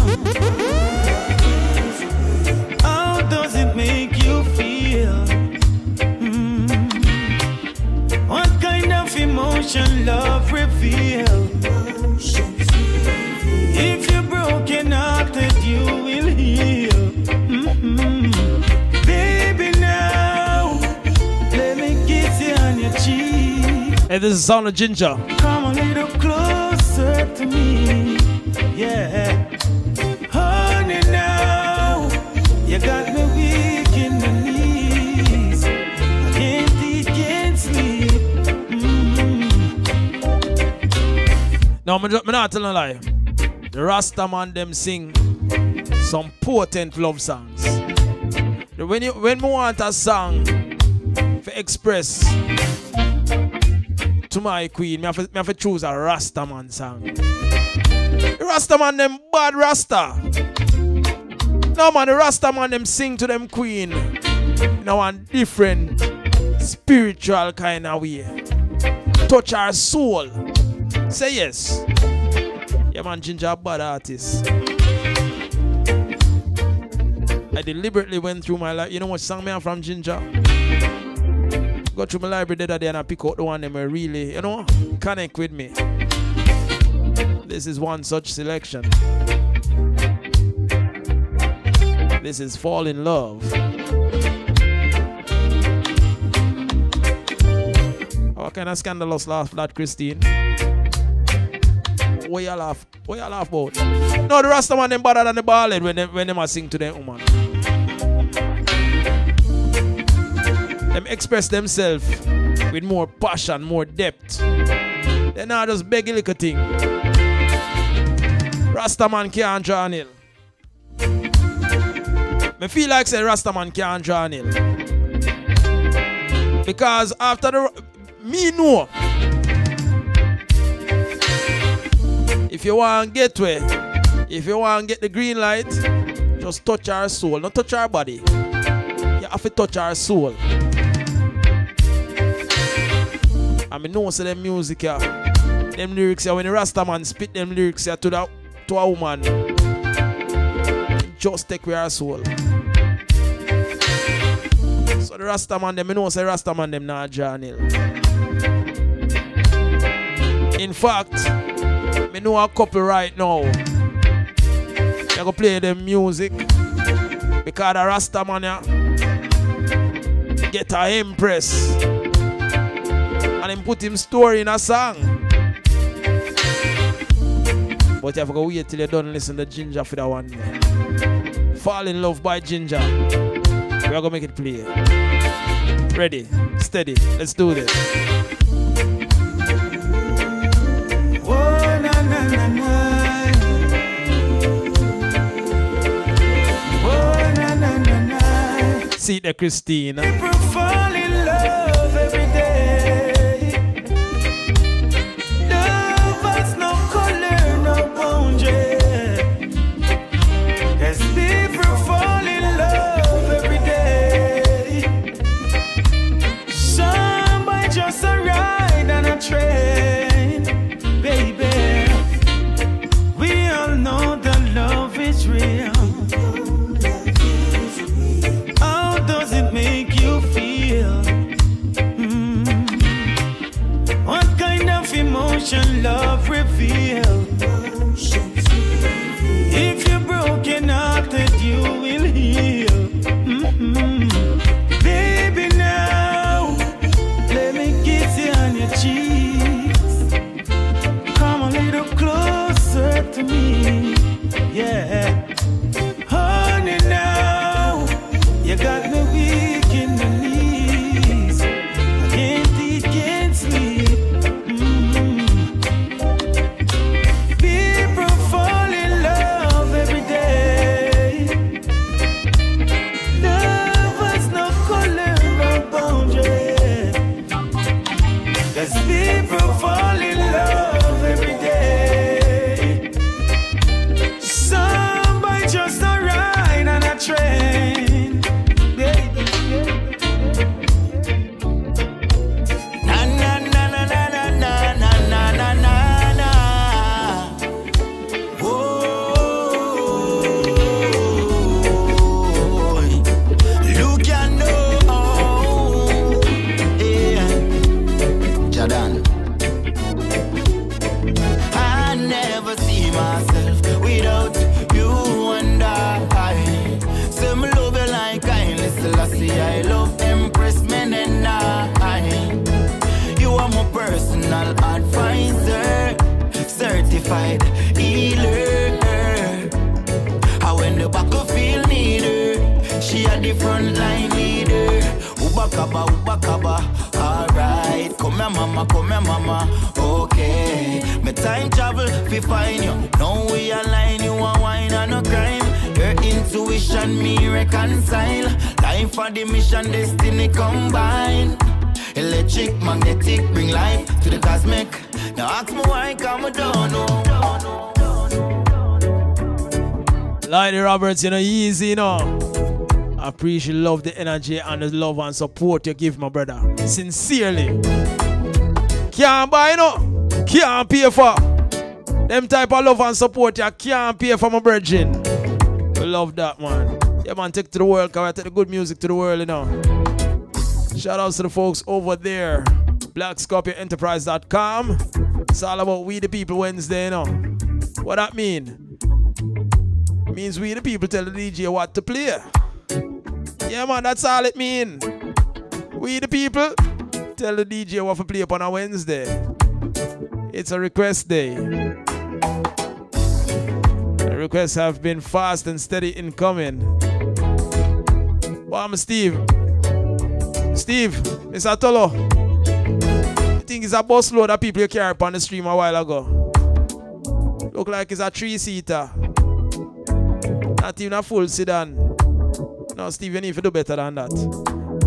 How does it make you feel? What kind of emotion love reveal? If you're broken hearted, you will heal. Baby, now let me kiss you on your cheek. Hey, this is the sound of Ginger. Come a little closer to me, yeah. Honey, now you got me weak in the knees. I can't eat, can't sleep. No, I'm not telling a lie. The Rasta man them sing some potent love songs. When we want a song to express to my queen, me have to choose a Rasta man song. The Rasta man them bad Rasta. No man, the Rasta man them sing to them queen in a one different spiritual kind of way. touch our soul. Say yes. Yeah, man, Ginger, a bad artist. I deliberately went through my life. You know what song me I'm from Ginger? Go through my library the other day and I pick out the one that really, connect with me. This is one such selection. This is Fall in Love. What kind of scandalous laugh that, Christine? What you laugh? What you laugh about? No, the Rasta man them better than the ballad when them are sing to them woman. Them express themselves with more passion, more depth. They're not just beg a little thing. Rasta man can't draw nil. Me feel like say Rasta man can't draw nil. Because after me know. If you want to get where, if you want to get the green light, just touch our soul, not touch our body. You have to touch our soul. I mean, no say them music here, them lyrics here. When the Rasta man spit them lyrics here to a woman, just take away our soul. So the Rasta man them, I know say Rasta man them not journal. In fact, I know a couple right now. They go play them music because the Rasta man get a empress and him put him story in a song. But you have to go wait till you done listen to Ginger for that one. Fall in Love by Ginger. We are gonna make it play. Ready, steady, let's do this. See the Christine. People fall in love every day. Love has no color, no boundary. Yes, people fall in love every day. Some by just a ride on a train, baby. We all know that love is real. Make you feel what kind of emotion love reveal? If you're broken hearted, you will heal. Baby, now let me kiss you on your cheeks. Come a little closer to me, yeah. Honey, now you got me weak in the knees. I can't eat, can't sleep. People fall in love every day. Love has no color or boundary. Cause people fall in love every day. Some by just a ride on a train. I love Empress men and you are my personal advisor, certified healer. How when the battlefield need her, she a the front line leader. Ubakaba, alright. Come here mama, okay. Me time travel, fi find you. Now we align, you a wine and a crime. Your intuition, me reconcile. Life for the mission, destiny combine. Electric, magnetic, bring life to the cosmic. Now ask me why, come I don't know. Lady Roberts, easy, I appreciate love the energy and the love and support you give my brother. Sincerely. Can't buy no. Can't pay for. Them type of love and support you can't pay for my brethren. We love that, man. Yeah, man, take it to the world, cause I take the good music to the world, you know. Shout outs to the folks over there. BlackScorpionEnterprise.com. It's all about We the People Wednesday, you know. What that mean? It means we the people tell the DJ what to play. Yeah, man, that's all it mean. We the people tell the DJ what to play upon a Wednesday. It's a request day. The requests have been fast and steady in coming. Well, I'm Steve, Mr. Tolo. I think it's a bus load of people you carry up on the stream a while ago. Look like it's a 3-seater. Not even a full sedan. No, Steve, you need to do better than that.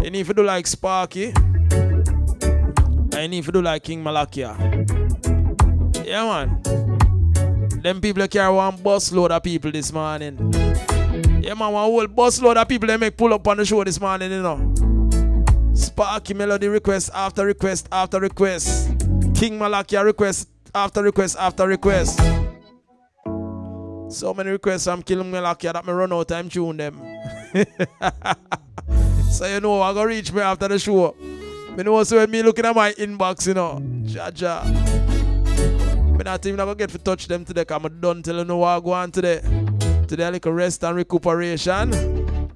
You need to do like Sparky. And you need to do like King Malakia. Yeah, man. Them people carry one bus load of people this morning. Yeah, man, one whole bus load of people they make pull up on the show this morning, you know. Sparky Melody request after request after request. King Malakia request after request after request. So many requests from King Malakia that me run out time tune them. So you know I gonna reach me after the show. Me know so when me looking at my inbox, you know. Jaja. Me not even gonna get to touch them today because I'm done till you know what I go on today. Today a little rest and recuperation.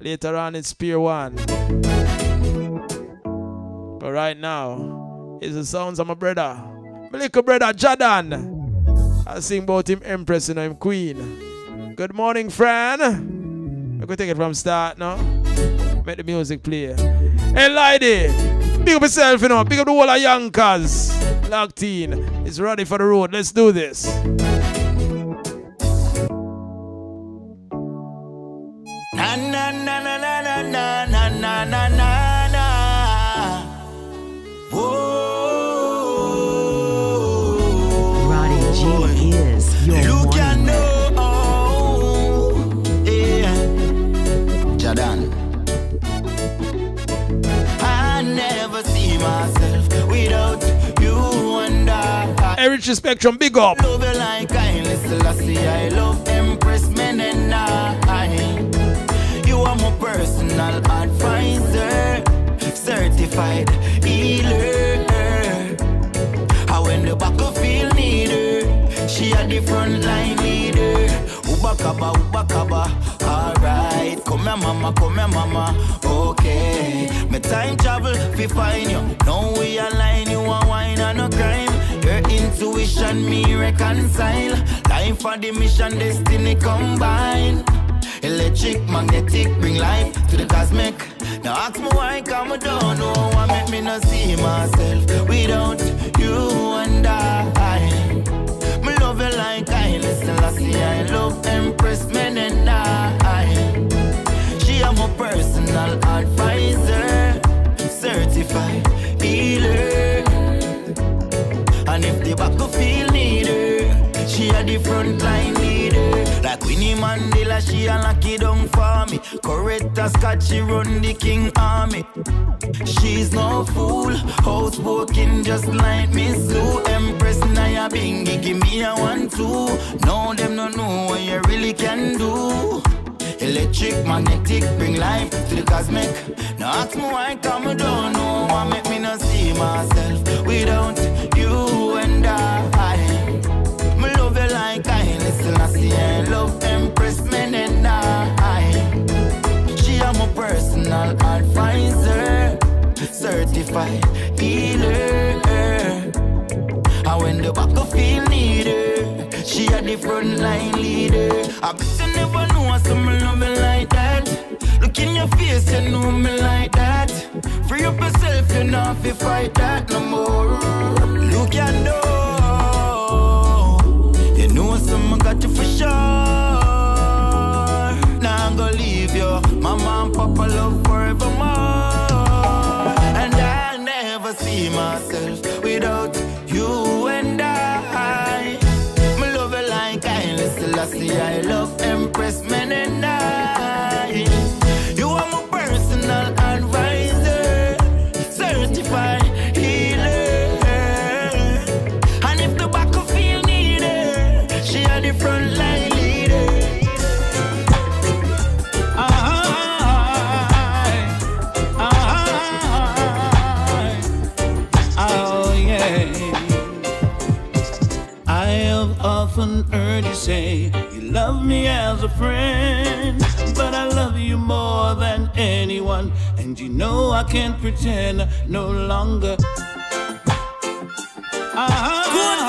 Later on it's Pier 1. But right now, it's the sounds of my brother. My little brother Jadan. I sing about him Empress and him Queen. Good morning, friend. I'm gonna take it from start now. Make the music play. Hey, lady, big up yourself, you know. Big up the whole of Yonkers. Locked in. It's ready for the road. Let's do this. Na na na na na na na na na na na. Whoa. Roddy G is your You one can man. know, yeah, Jadan. I never see myself without you and I. Every Spectrum, big up. Love you like I listen, I love Empress men and I. You are my personal advisor, certified healer. How when the battlefield need her, she a the front line leader. Ubakaba, alright. Come here mama, okay. Me time travel, fi find you. Now we align, you a wine and a crime. Your intuition, me reconcile. Life for the mission, destiny combine. Electric, magnetic, bring life to the cosmic. Now ask me why, come I don't know. What make me not see myself without you and I. Me love you like I listen, I love Empress men and I. She am my personal advisor, certified healer. And if the battlefield need her, she a the front line leader. Like Winnie Mandela, she a lucky down for me. Coretta Scott, she run the king army. She's no fool, housebroken just like me. Sue Empress Naya Bingy, give me a 1-2. No, them no know what you really can do. Electric, magnetic, bring life to the cosmic. Now ask me why, come I don't know. What make me not see myself without you and I. Me love you like I listen, I love Empress men and I. She am my personal advisor, certified healer. And when the battlefield need her, she a the front line leader. I bet you never know some love me like that. Look in your face, you know me like that. Free up yourself, you know if you fight that no more. Look you know, you know some got you for sure. Now I'm gonna leave you, mama and papa love forevermore. And I never see myself without you and I. Me love you like I listen, I love Empress men and I. You are my personal advisor, certified healer. have often heard you say you love me as a friend, but I love you more than anyone, and you know I can't pretend no longer. Good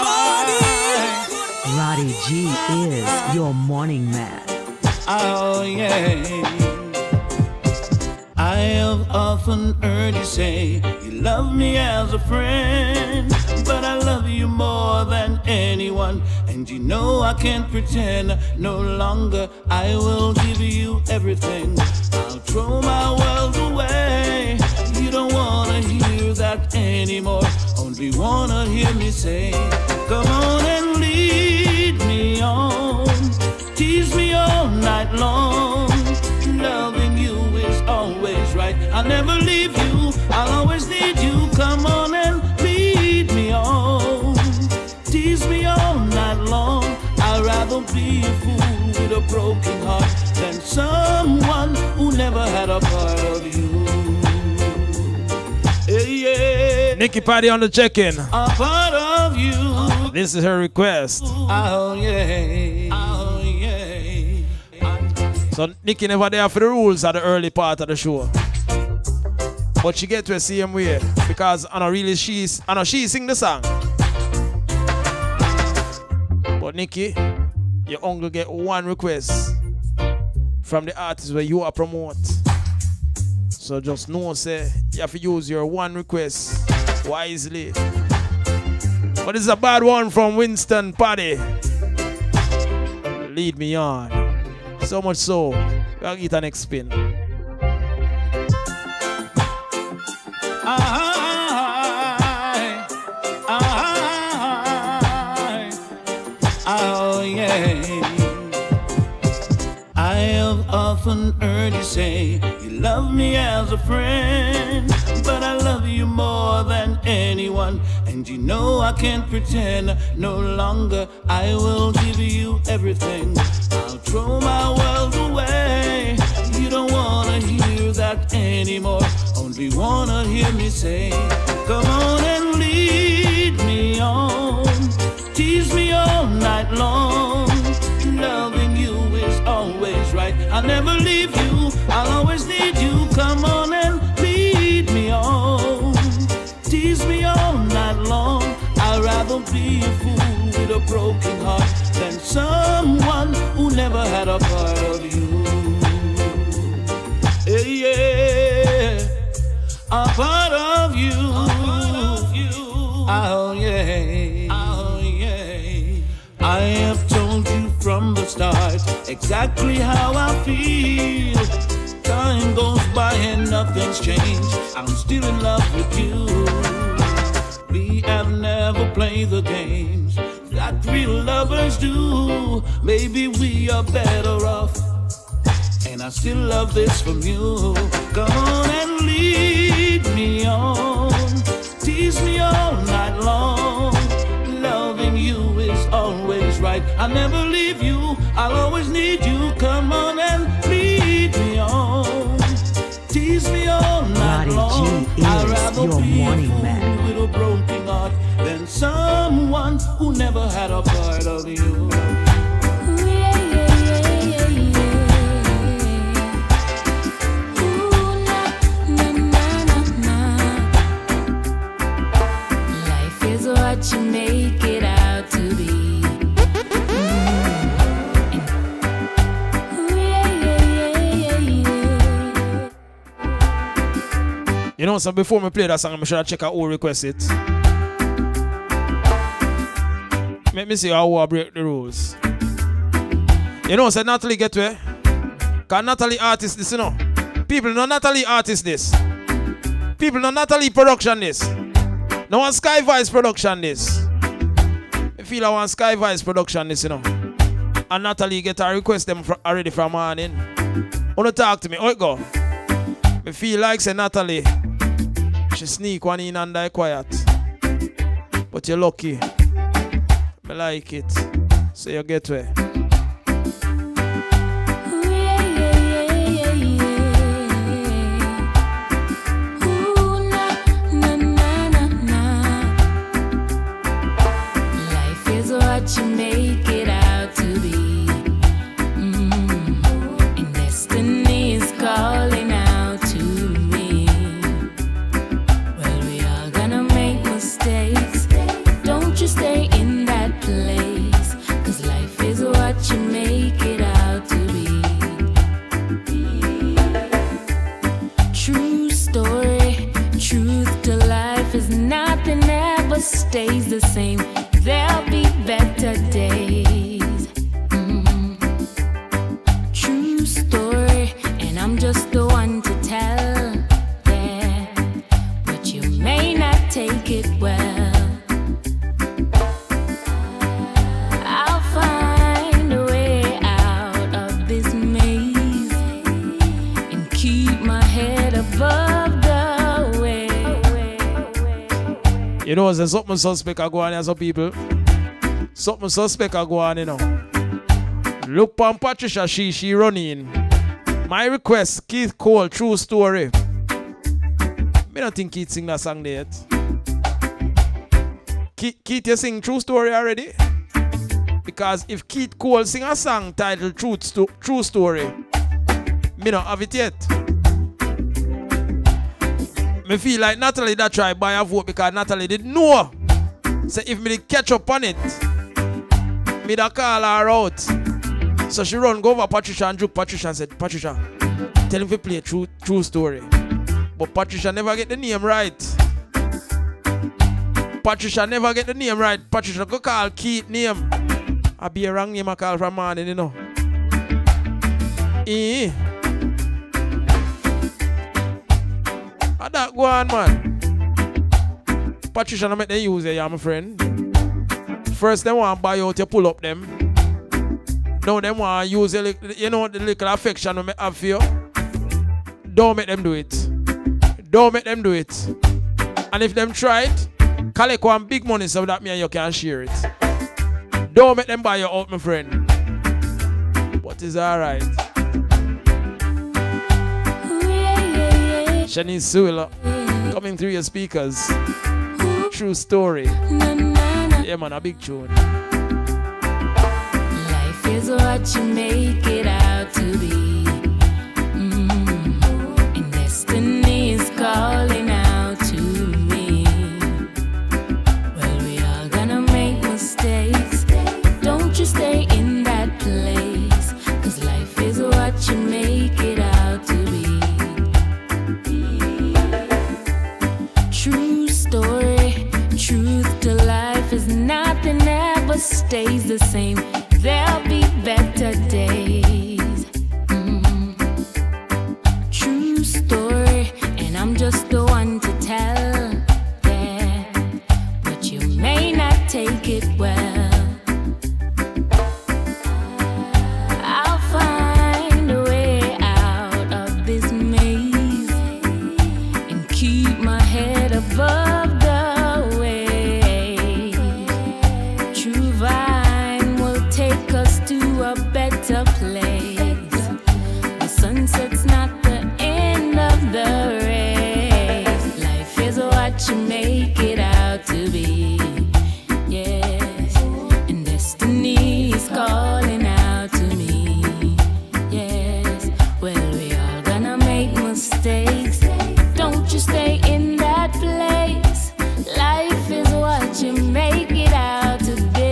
morning. Roddy G is your morning man. Oh yeah. I have often heard you say you love me as a friend, but I love you more than anyone, and you know I can't pretend no longer. I will give you everything. I'll throw my world away. You don't wanna hear that anymore. Only wanna hear me say, come on and lead me on. Tease me all night long. Loving you is always right. I'll never leave you. I'll always need you. Come on and lead me on. Tease me all night long. I'd rather be a fool with a broken heart than someone who never had a part of you. Yeah. Nikki Patty on the check-in. A part of you. This is her request. Oh yeah. Oh yeah. So Nikki never there for the rules at the early part of the show, but she get to a same way because I know really she sing the song. But Nikki, you only get one request from the artist where you are promote. So just know, say you have to use your one request wisely. But it's a bad one from Winston Paddy. Lead me on. So much so, we'll get an next spin. Oh yeah. I have often heard you say you love me as a friend, but I love you more than anyone, and you know I can't pretend no longer. I will give you everything. I'll throw my world away. You don't wanna hear that anymore. Only wanna hear me say, come on and lead me on. Tease me all night long. Loving you is always right. I'll never leave you. I'll always need you. Come on and lead me on. Tease me all night long. I'd rather be a fool with a broken heart than someone who never had a part of you. Yeah, a part of you. Oh yeah. Oh yeah. I have told you from the start exactly how I feel. Time goes by and nothing's changed. I'm still in love with you. We have never played the games that real lovers do. Maybe we are better off, and I still love this from you. Come on and lead me on. Tease me all night long. Loving you is always right. I'll never leave you. I'll always need you. Come on and lead me on. Tease me all night long. I'd rather be a fool with a broken heart than someone who never had a part of you. Life is what you make it out to be. You know, so before me play that song, I should check out who request it. Let me see how I break the rules. You know, so Natalie get where? Can Natalie artist this, you know? People know Natalie artist this. People know Natalie production this. No one Sky Vice production this. I feel I want Sky Vice production this, you know. And Natalie get a request them already from morning. Wanna talk to me? How it go? I feel like say Natalie, she sneak one in and die quiet. But you're lucky. I like it. So you get where. what you make it out to be. And destiny is calling out to me. Well, we all gonna make mistakes. Don't you stay in that place, 'cause life is what you make it out to be. True story, truth to life is nothing ever stays the same. There'll be better days. True story, and I'm just the one to tell. Yeah, but you may not take it well. I'll find a way out of this maze and keep my head above the waves. You know, there's something suspect I go on here, some people. Something suspect I go on, you know. Look on Patricia, she running. My request, Keith Cole, True Story. Me don't think Keith sing that song there yet. Keith, you sing True Story already? Because if Keith Cole sing a song titled True Story, me don't have it yet. Me feel like Natalie that try buy a vote because Natalie didn't know. So if me did catch up on it, me da call her out. So she run go over Patricia and juke Patricia and said, Patricia, tell him to play True Story. But Patricia never get the name right. Patricia never get the name right. Patricia go call Keith name. I be a wrong name I call from morning, you know. How that go on, man? Patricia no make them use it, yeah, my friend. First, they want to buy out, you pull up them. Now, they want to use the little affection we have for you. Don't make them do it. Don't make them do it. And if them try it, collect one big money so that me and you can share it. Don't make them buy you out, my friend. But it's alright. Shanice Sewell coming through your speakers. True Story. Yeah, man, a big tune. Life is what you make it out to be. And destiny is calling out to me. Well, we all gonna make mistakes. Don't you stay in that place, 'cause life is what you make it out to be. True story, truth to life is nothing ever stays the same. There'll be better days. True story, and I'm just the one to tell. Yeah, but you may not take it well. I'll find a way out of this maze and keep my head above the waves. True vine will take us to a better place. The sunset's not the end of the race. Life is what you make it out to be. Yes, and destiny is calling out to me. Yes, well, we all gonna make mistakes. Don't you stay in that place. Life is what you make it out to be.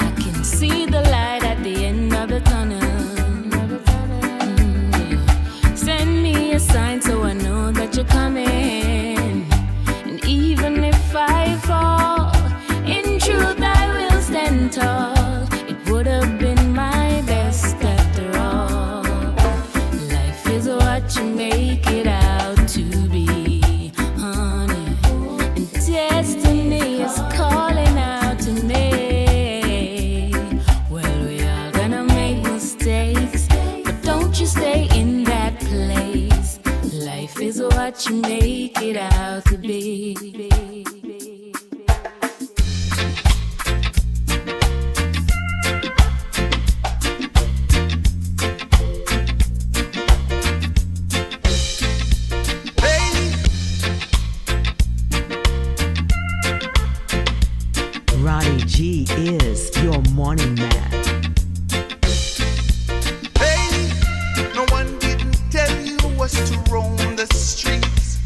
I can see the light at the end of the tunnel. Send me a sign so I know that you're coming. And even if I fall, in truth I will stand tall. It would have been my best after all. Life is what you make it out to be, honey. And destiny is calling out to me. Well, we are gonna make mistakes, but don't you stay in that place. Life is what you make it out to be. G is your morning man. Hey, no one didn't tell you was to roam the streets.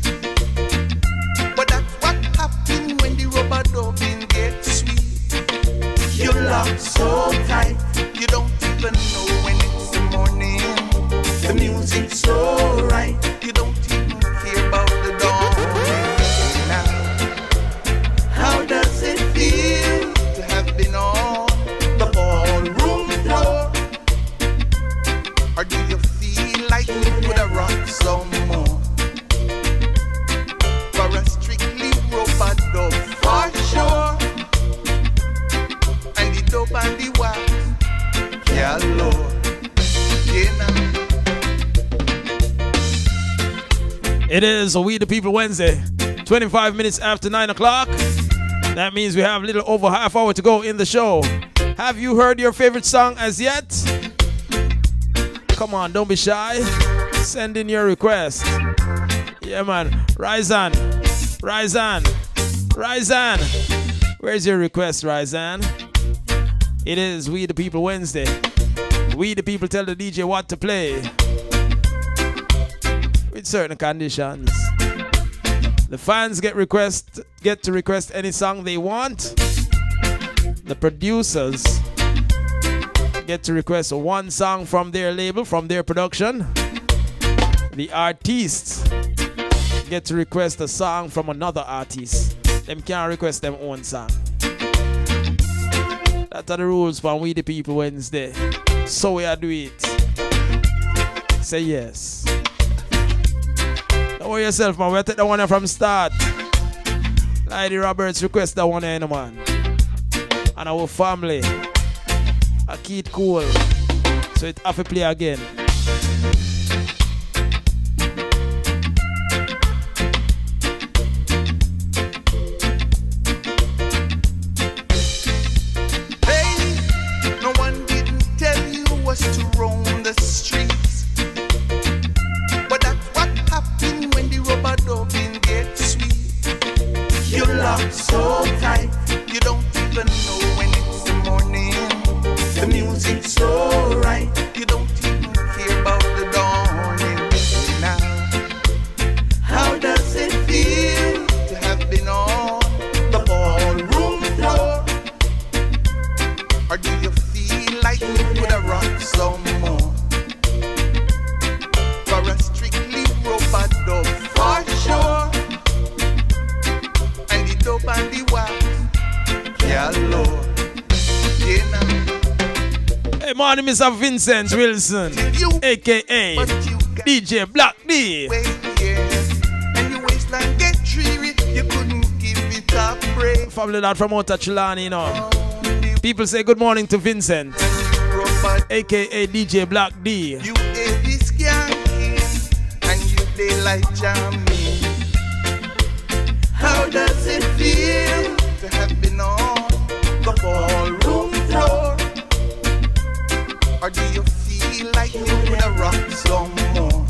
But that's what happened when the rubber dubbing gets sweet. You lock so tight, you don't even know when it's the morning. The music's so right, you don't even care about the dawn. Now, how does it feel to have been on the ballroom floor? Or do you feel like you could have rocked some more? For a strictly rubber dub for sure. And the dope and the wax, yeah Lord, yeah now. It is a We the People Wednesday, 25 minutes after 9 o'clock. That means we have a little over half hour to go in the show. Have you heard your favorite song as yet? Come on, don't be shy. Send in your request. Yeah, man. Rise on. Rise on. Rise on. Where's your request, Rise on? It is We the People Wednesday. We the people tell the DJ what to play. With certain conditions. The fans get to request any song they want. The producers get to request one song from their label, from their production. The artists get to request a song from another artist. Them can't request them own song. That's the rules for We the People Wednesday. So we are do it. Say yes. Don't worry yourself, man. We'll take that one from start. Lady Roberts request that one in, man. And our family. I keep it cool. So it have to play again. Hey, no one didn't tell you was to roam the streets. But that's what happened when the rubber dubbing gets sweet. You lock so tight, you don't even know when it's the morning. The music's so right, you don't even care about the dawning. Now, how does it feel to have been on the ballroom floor? Or do you feel like you could have rocked some more? For a strictly rubber dub for sure. And the dope and the wax, yeah Lord, yeah now. Hey, my name is Vincent Wilson, a.k.a. DJ Black D. And your waistline get dreary, you couldn't give it a break. Family that from Outer Chilani, you know. People say good morning to Vincent, a.k.a. DJ Black D. You ate this skanking, and you daylight jamming. How does it feel to have been on the ballroom floor? Or do you feel like you would have rocked some more?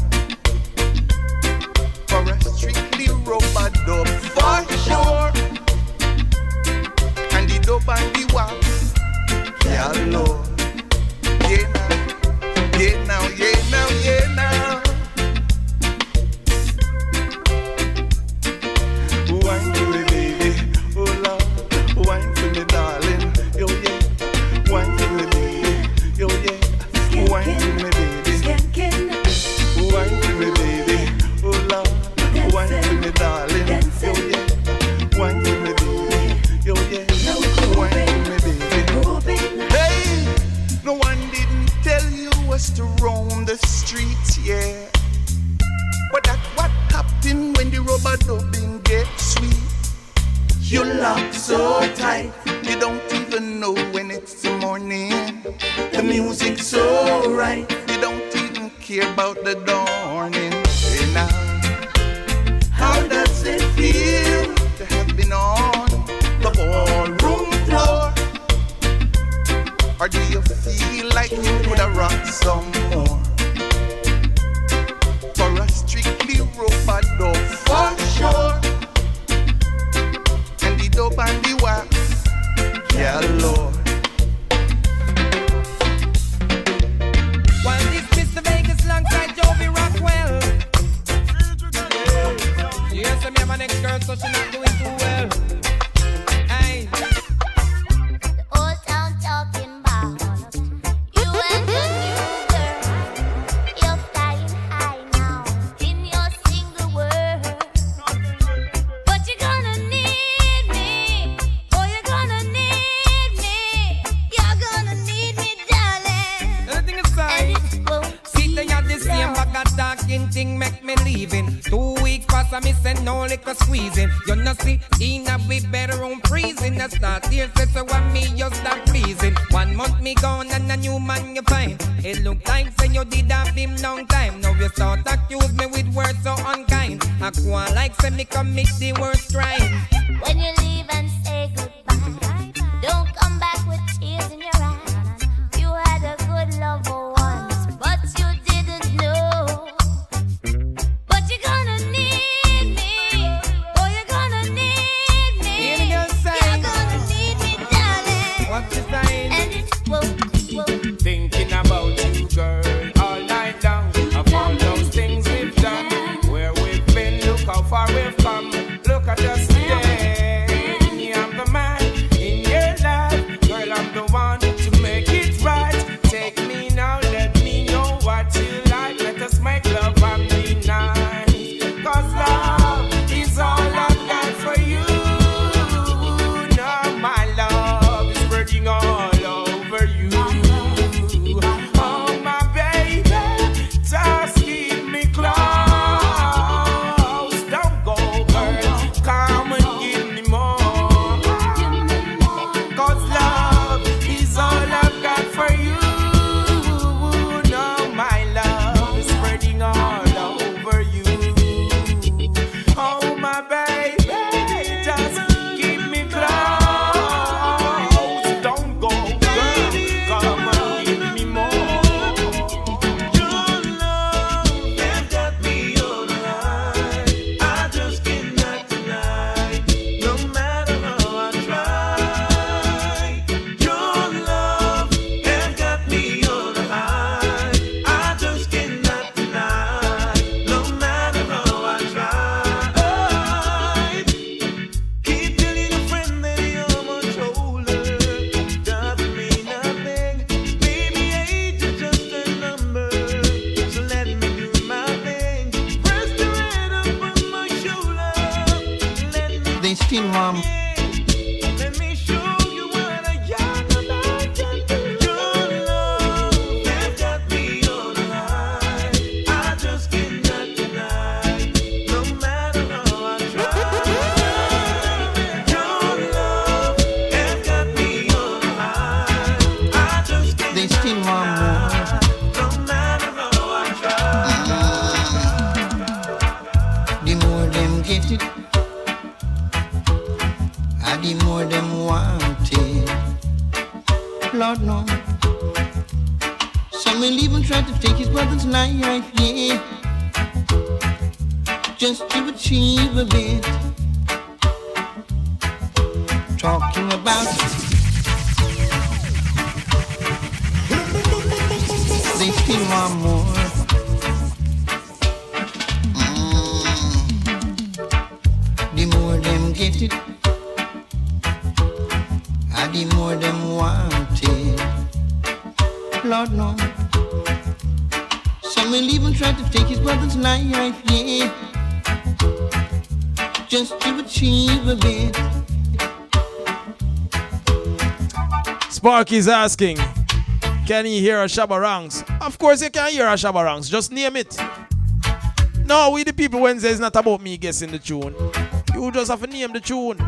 For a strictly rubber dub for sure. And the dope and the wax, yeah Lord, yeah now, yeah now, yeah now, yeah now. Wine for me, baby, oh Lord, wine for me, darling, yo yeah. Wine for me, baby, yo yeah. Wine for me, baby, wine for me, baby, oh Lord, wine for me, darling, yo yeah. Wine for me, baby, yo yeah. Wine for me, baby. Hey, no one didn't tell you was to roam the streets, yeah. But that's what happened when the rubber dubbing gets sweet. You lock so tight, you don't even know when it's the morning. The music's so right, you don't even care about the dawning. Hey now, how does it feel to have been on the ballroom floor? Or do you feel like you would have rocked some more? For a strictly rubber dub for sure. And the dope and the wax, yeah not doing too well. Hey. The old town talking about you and your new girl. You're flying high now in your single world. But you're gonna need me. Oh, you're gonna need me. You're gonna need me, darling. Everything is fine. See, they are the same bag of talking thing make me leaving. 2 weeks pass and me send no liquor squeezing. You know see, in a we bedroom freezing. I start here, so what me just start pleasing. 1 month me gone and a new man you find. It look like say you did have him long time. Now you start accuse me with words so unkind. I go on like say me commit the worst crime. When you leave and say goodbye, don't come back with tears in your eyes. You had a good lover once, but you didn't know. But you're gonna need me. Oh, you're gonna need me. Hear the girl say, You're gonna need me, darling. what's the sign? And it's whoa. Thinking about you, girl, all night long. Of all those things we've done, where we've been, look how far we've come. Look at us today. I'm the man in your life, girl. I'm the one to make it right. Take me now, let me know what you like. Let us make love and be nice. 'Cause love is all I've got for you. Now my love is spreading all over you. Oh my baby, just keep me close. Don't go, girl, come and give me more. 'Cause love is all I've got for you. Now my love is spreading all over you. Oh my baby, just keep me close. Don't go, girl, come and give me more. Your love has got me all right. I just cannot deny, no matter how I try. Your love has got me all right. I just cannot deny, no matter how I try. Keep telling a friend that you're my shoulder. Doesn't mean nothing. Baby, age is just a number. So let me do my thing. Press the head up on my shoulder. Let me They still want let me show you what a young man can do. Your love has got me all right. I just cannot deny, no matter how I try. Your love has got me all right. I just they cannot still want more. no matter how I try. The more them get it, and the more them want it. Lord no. Some will even try to take his brother's life, yeah, just to achieve a bit. Talking about they still want more. The more them get it, and the more them want it. Lord no. Some will even try to take his brother's life, yeah, just to achieve a bit. Sparky's asking, can you hear a Shabba Ranks? Of course you can hear a Shabba Ranks, just name it. No, we the people Wednesday is not about me guessing the tune. You just have to name the tune.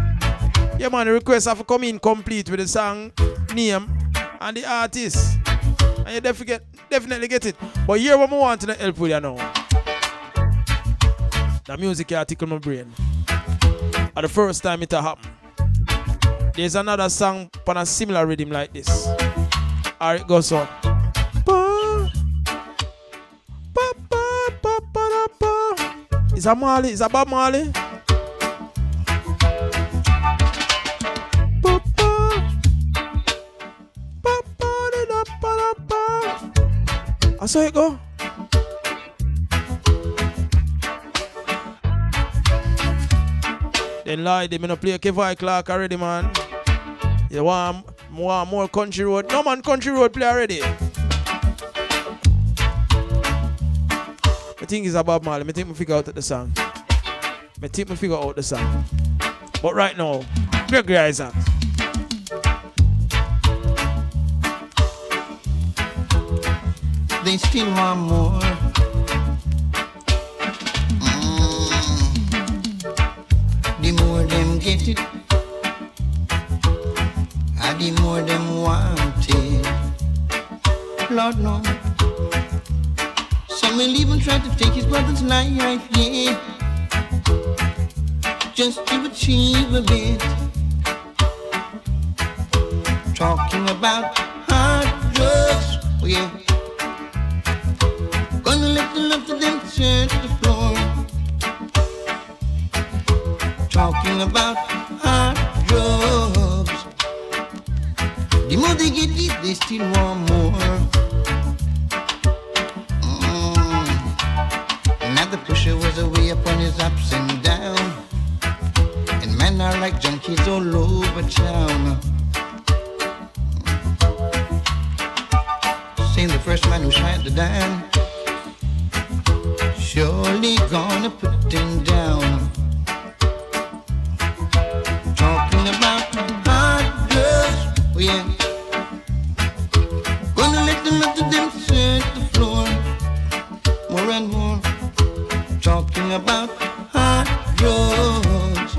Yeah man, the request have to come in complete with the song, name, and the artist. And you definitely get it. But here what I want to help with you now. The music here tickle my brain. At the first time it happened. There's another song on a similar rhythm like this. Alright, it goes so. Is a Marley? Is a Bob Marley? I saw it go. In Lloyd, I'm gonna play Kevin Clark already, man. You want more country road? No, man, country road play already. I think it's about Marley. I think we figure out the song. But right now, Gregory Isaac. They still want more. The more them get it, and the more them want it. Lord no. Some will even try to take his brother's life, yeah, just to achieve a bit. Talking about hard drugs, oh yeah. Gonna let the love to them search the floor. Talking about hard drugs. The more they get it, they still want more. Now the pusher was away upon his ups and downs, and men are like junkies all over town. Saying the first man who shot the down, surely gonna put him down. Talking about hard drugs, oh yeah. Gonna let them up to them search the floor more and more. Talking about hard drugs.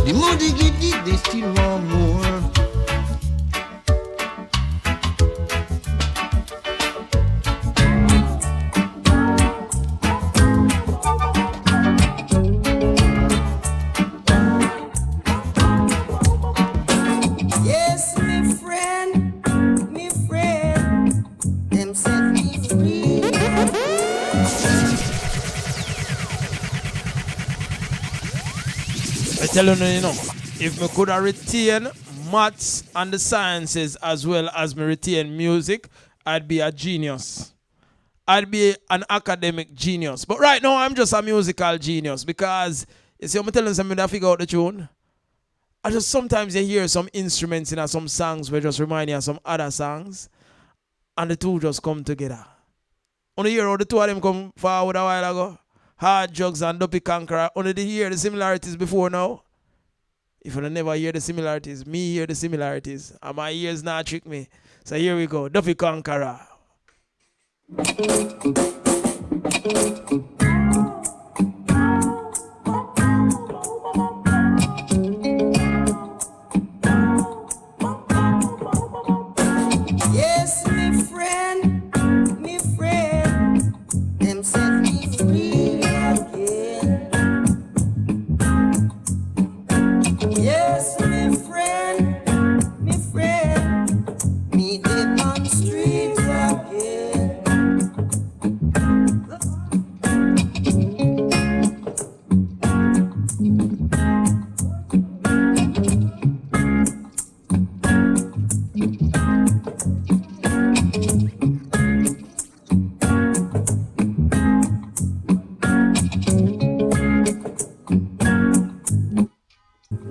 The more they get it, they still want more. Telling you, if me could have retain maths and the sciences as well as me retain music, I'd be a genius. I'd be an academic genius. But right now, I'm just a musical genius because, you see, I'm telling something that figure out the tune. I just sometimes you hear some instruments in some songs where just remind you of some other songs, and the two just come together. Only hear how the two of them come forward a while ago. Hard Drugs and Dopey Conqueror. Only they hear the similarities before now. If you never hear the similarities, me hear the similarities. And my ears not trick me. So here we go. Dopey Conqueror. Yes, me friend, them set me free again. Yes, me friend, me did on streets again.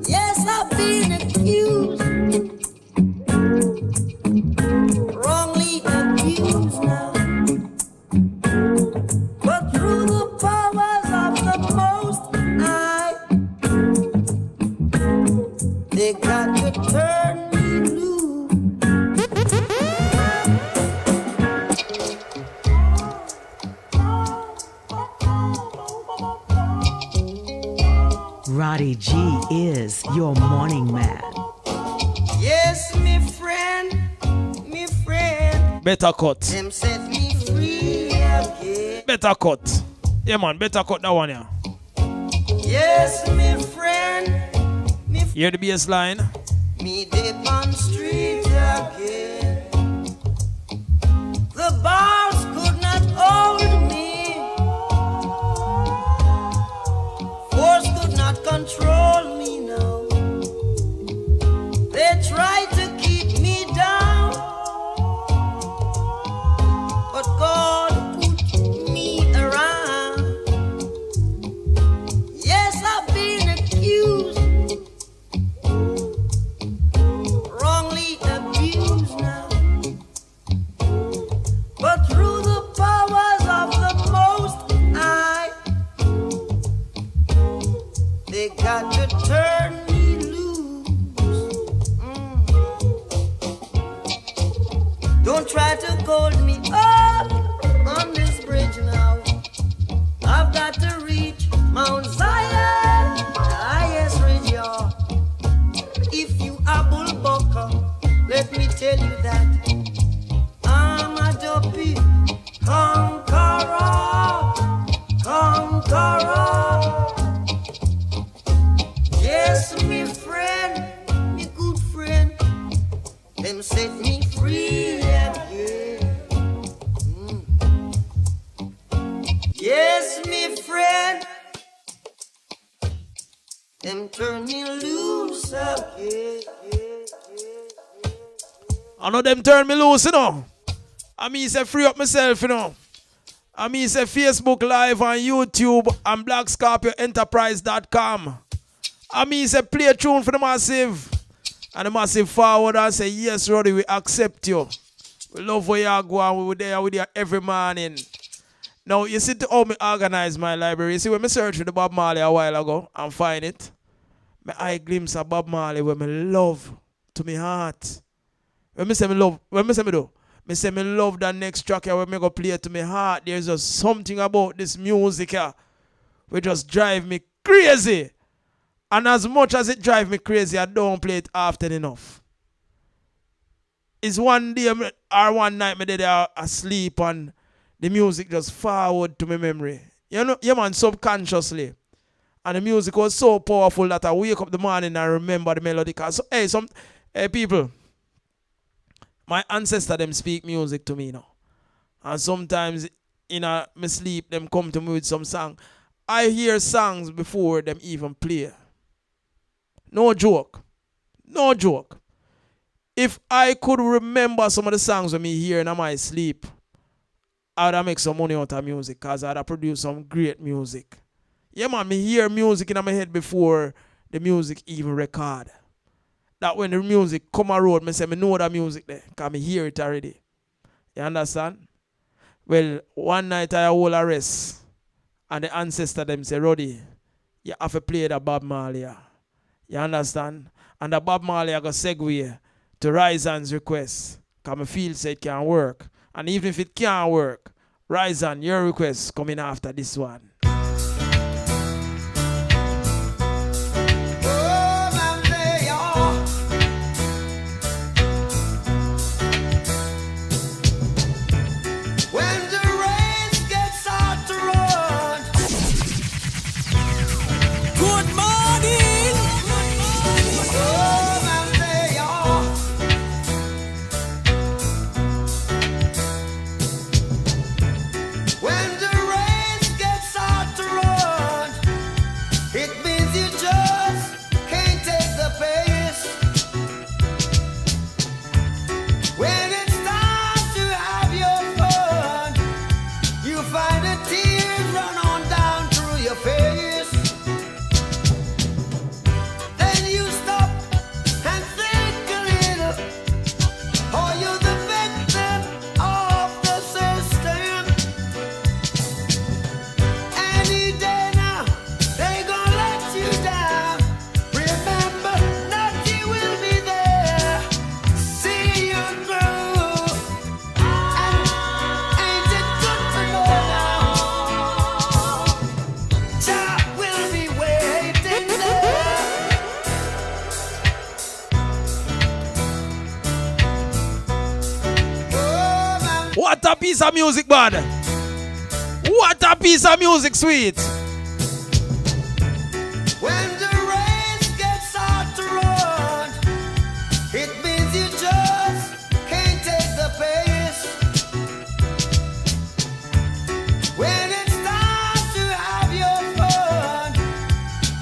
Yes, I've been accused, wrongly abused now. But through the powers of the Most High, they got to turn me loose. Roddy G is your morning man. Yes, me friend, Better cut. them set me free again. Better cut. Yeah, man. Better cut that one, yeah. Yes, me friend, Hear the bass line? me dip on street again. The bars could not hold me. Force could not control me now. They tried to keep me down, but God put me around. Yes, I've been accused. turn me loose. Don't try to hold me up on this bridge now. I've got to reach Mount Zion, the highest ridge, y'all. If you are Bullbucker, let me tell you that I'm a dopey conqueror, conqueror. Yes, me friend, me good friend, them set me free, yeah. Yes, me friend, them turn me loose up, yeah. I know them turn me loose, you know. I mean, say free up myself, you know. I mean, say Facebook Live on YouTube and BlackScorpionEnterprise.com. I mean, say play a tune for the massive. And the massive forward and say, yes, Roddy, we accept you. We love where you go and we were there with you every morning. Now, you see how me organize my library. You see, when I search for the Bob Marley a while ago and find it, my eye glimpse of Bob Marley where me love to me heart. When me say me love, when me say me do, me say me love that next track here where me go play to my heart. There's just something about this music here which just drive me crazy. And as much as it drive me crazy, I don't play it often enough. It's one day or one night me there asleep and the music just forward to my memory. You know, yeah man, subconsciously. And the music was so powerful that I wake up the morning and remember the melody. So, hey, people, my ancestors them speak music to me now. And sometimes in my sleep, them come to me with some song. I hear songs before them even play. No joke. No joke. If I could remember some of the songs when me hear in my sleep, I would make some money out of music because I would produce some great music. Yeah, man, me hear music in my head before the music even record. That when the music come a road, me say, me know that music there because me hear it already. You understand? Well, one night I hold a rest and the ancestor them say, Roddy, you have to play the Bob Marley. You understand? And the Bob Marley I go segue to Ryzan's request because I feel say it can work. And even if it can't work, Ryzan, your request coming after this one. What a piece of music, bud. What a piece of music, sweet. When the race gets hard to run, it means you just can't take the pace. When it's time to have your fun,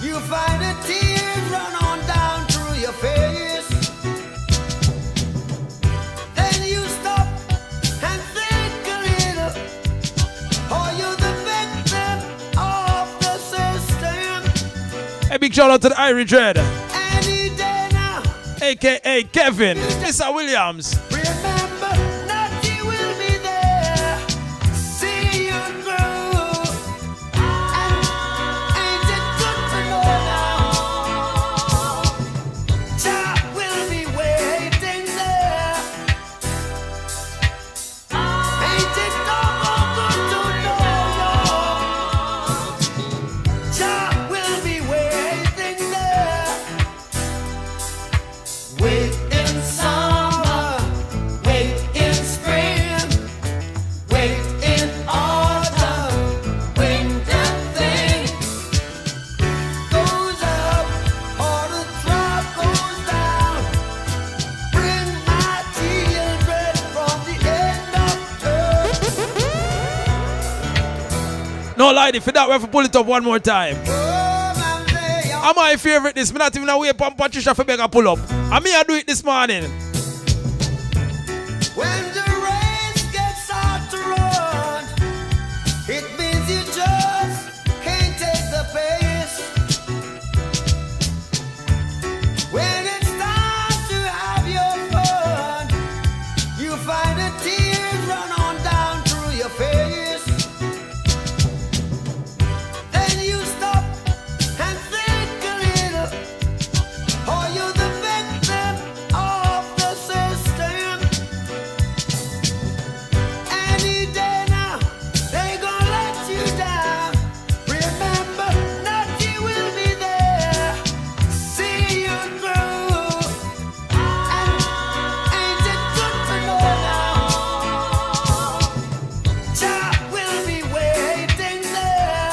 you find the tears run on down through your face. Then you stop and think a little. Are you the victim of the system? A big shout out to the Irish Dread, Any day now, aka Kevin, Mr. Williams. remember, nothing will be there. See you through. And ain't it good to know now? lie, for that we have to pull it up one more time. I'm my favorite this. Me not even away from Patricia for beg pull up. And me I do it this morning. When the race gets hard to run, it means you just can't take the pace. When it's time to have your fun, you find the tears run on down through your face. Then you stop and think a little, or you're the victim of the system. Any day now, they gon' let you down. Remember, nothing will be there. See you through. And ain't it good to know now? Jah will be waiting there.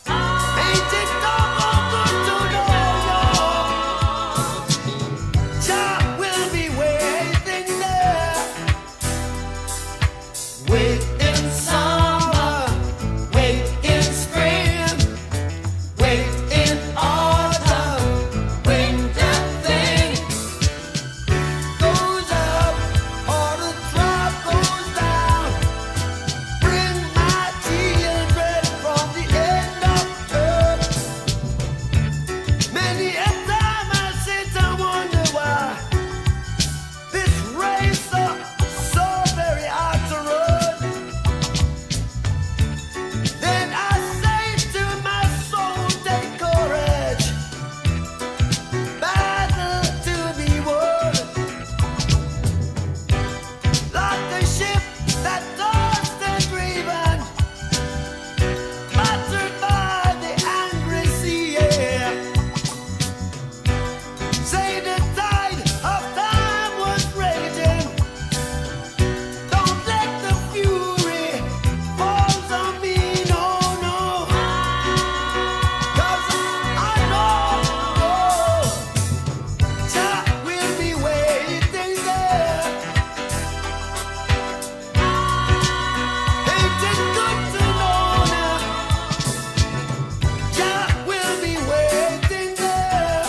Ain't it all good to know? Jah will be waiting there. Wait in summer, wait in spring, wait in autumn, when that thing goes up or the drop goes down. Bring my children from the end of earth. Many a time I sit and wonder why this race so very hard to run. Then I say to my soul, take courage, battle to be won. Like a ship that tossed and driven, battered by the angry sea. Yeah. Say the tide of time was raging. Don't let the fury fall on me, no, no. 'Cause I know Jah will be waiting there. Ain't it good to know now? Jah will be waiting there.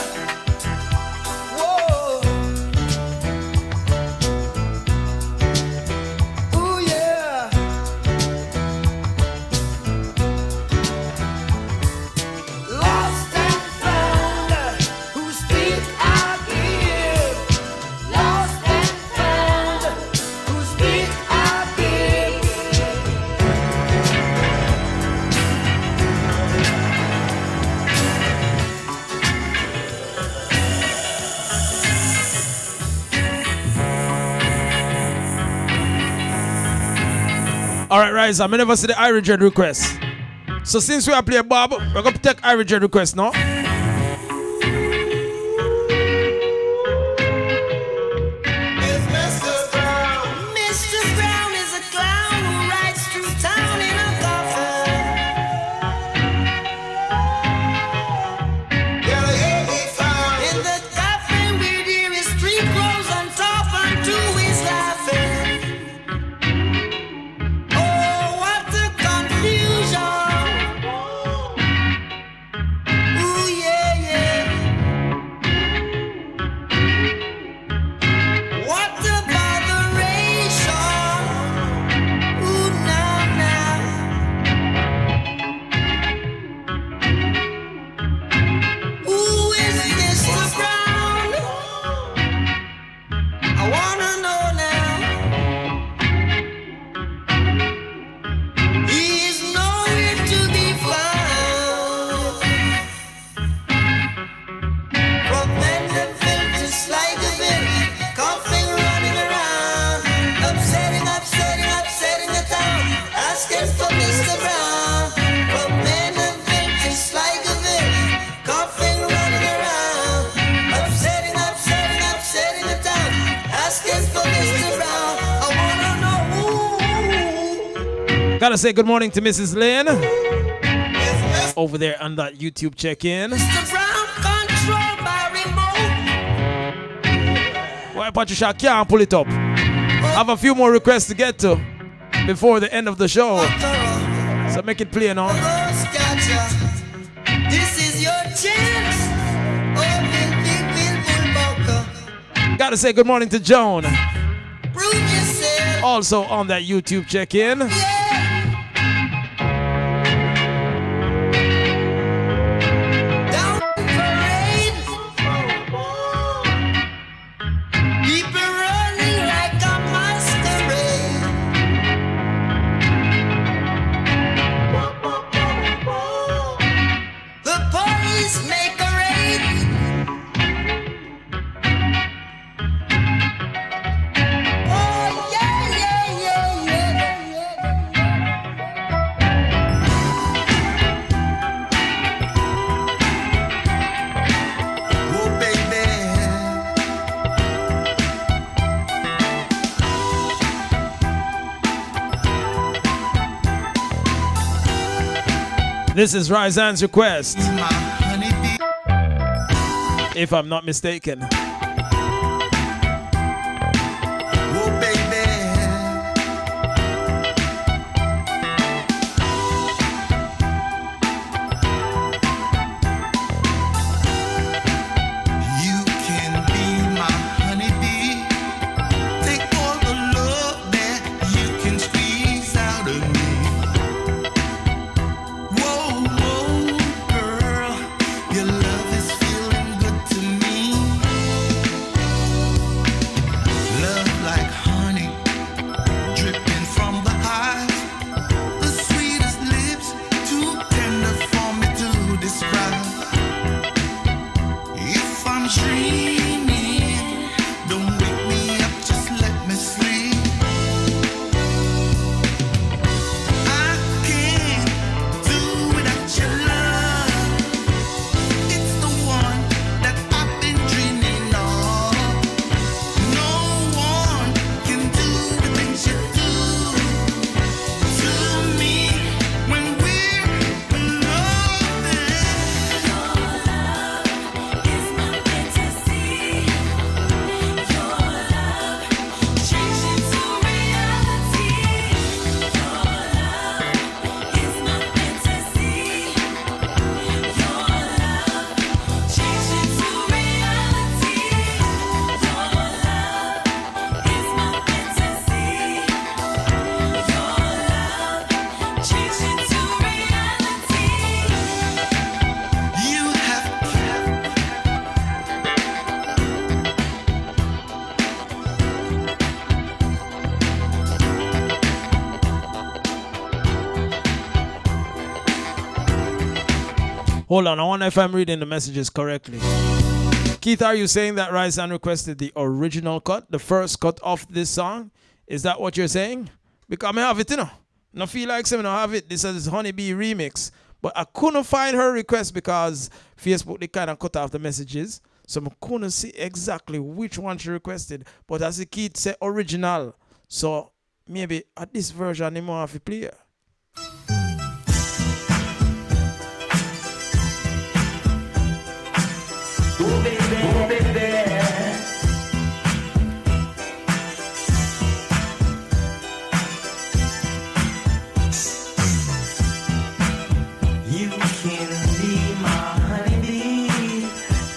Whoa. Ooh, yeah. Lost and found, whose feet I give. Lost and found, whose feet I give. Alright, Rise, I never see the Irish Dread request. So since we are playing Bob, we're going to take Irish Dread request now. Mr. Brown is a clown who rides through town in a coffin. In the coffin we hear his street clothes on top unto his laughing. Oh, what a confusion. Ooh, yeah, yeah. What a botheration. Ooh, now, now. Who is Mr. Brown? I wanna know now. He's nowhere to be found. From Mandeville to Sliderville, coughing, running around, upsetting, upsetting, upsetting the town, asking for Mr. Brown. From Mandeville to Sliderville, coughing, running around, upsetting, upsetting, upsetting the town, asking for Mr. Brown. I wanna know who. Gotta say good morning to Mrs. Lynn over there on that YouTube check-in. Mr. Brown controlled by remote. Why Patricia can't pull it up? I have a few more requests to get to before the end of the show. So make it play now. This is your chance. Oh, Bill, Gotta say good morning to Joan. prove yourself. Also on that YouTube check-in. Down the parade. People running like a masquerade. The police make a raid. Oh, yeah, yeah, yeah, yeah, yeah. Oh, baby. This is Ryzan's request. If I'm not mistaken. Oh, baby. You can be my honeybee. Take all the love that you can squeeze out of me. Whoa, whoa, girl, your love is feeling good to me. Love like honey, dripping from the eyes. The sweetest lips, too tender for me to describe. If I'm dreaming, don't wake me up, just let me sleep. I can't do without your love. It's the one that I've been dreaming of. No one can do the things you do to me when we're loving. Your love is my fantasy. Your love changing to reality. Your love is my fantasy. Your love changing to reality. Your love is my fantasy. Your love changing to reality. You have Hold on, I wonder if I'm reading the messages correctly. Keith, are you saying that Ryzan requested the original cut, the first cut of this song? Is that what you're saying? Because I have it, you know. No feel like saying I have it. This is Honeybee remix. But I couldn't find her request because Facebook, they kind of cut off the messages. So I couldn't see exactly which one she requested. But as the Keith said, original. So maybe at this version, they more have to play. You can be my honeybee.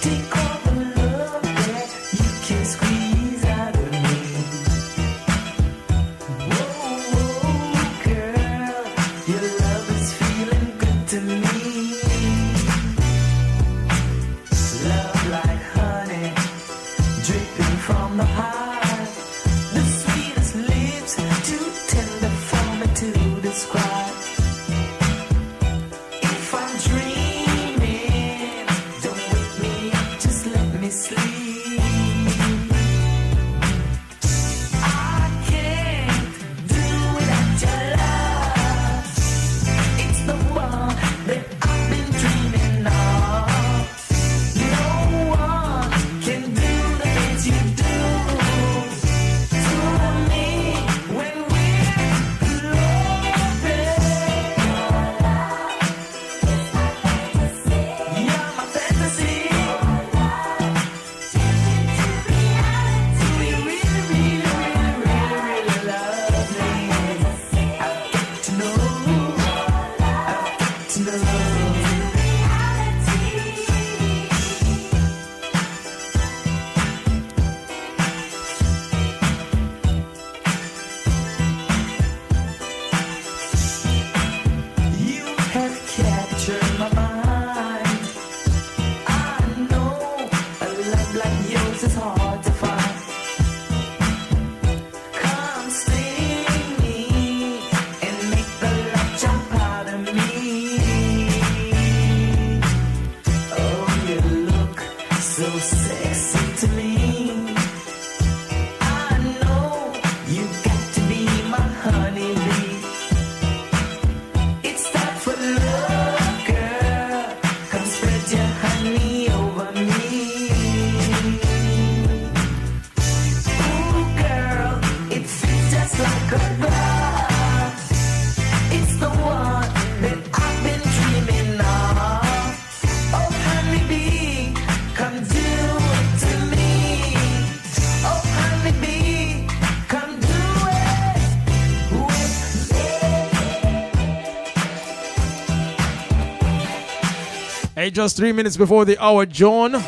Take all the love that you can squeeze out of me. Whoa, whoa, girl, your love is feeling good to me. Love like honey. so sexy to me. I know you got to be my honeybee. It starts with love, girl. Come spread your honey over me. Ooh, girl, it feels just like a glove. It's the one that I've been dreaming of. Oh, honeybee, come do it to me. Oh, honeybee, come do it with me. Hey, just 3 minutes before the hour, John.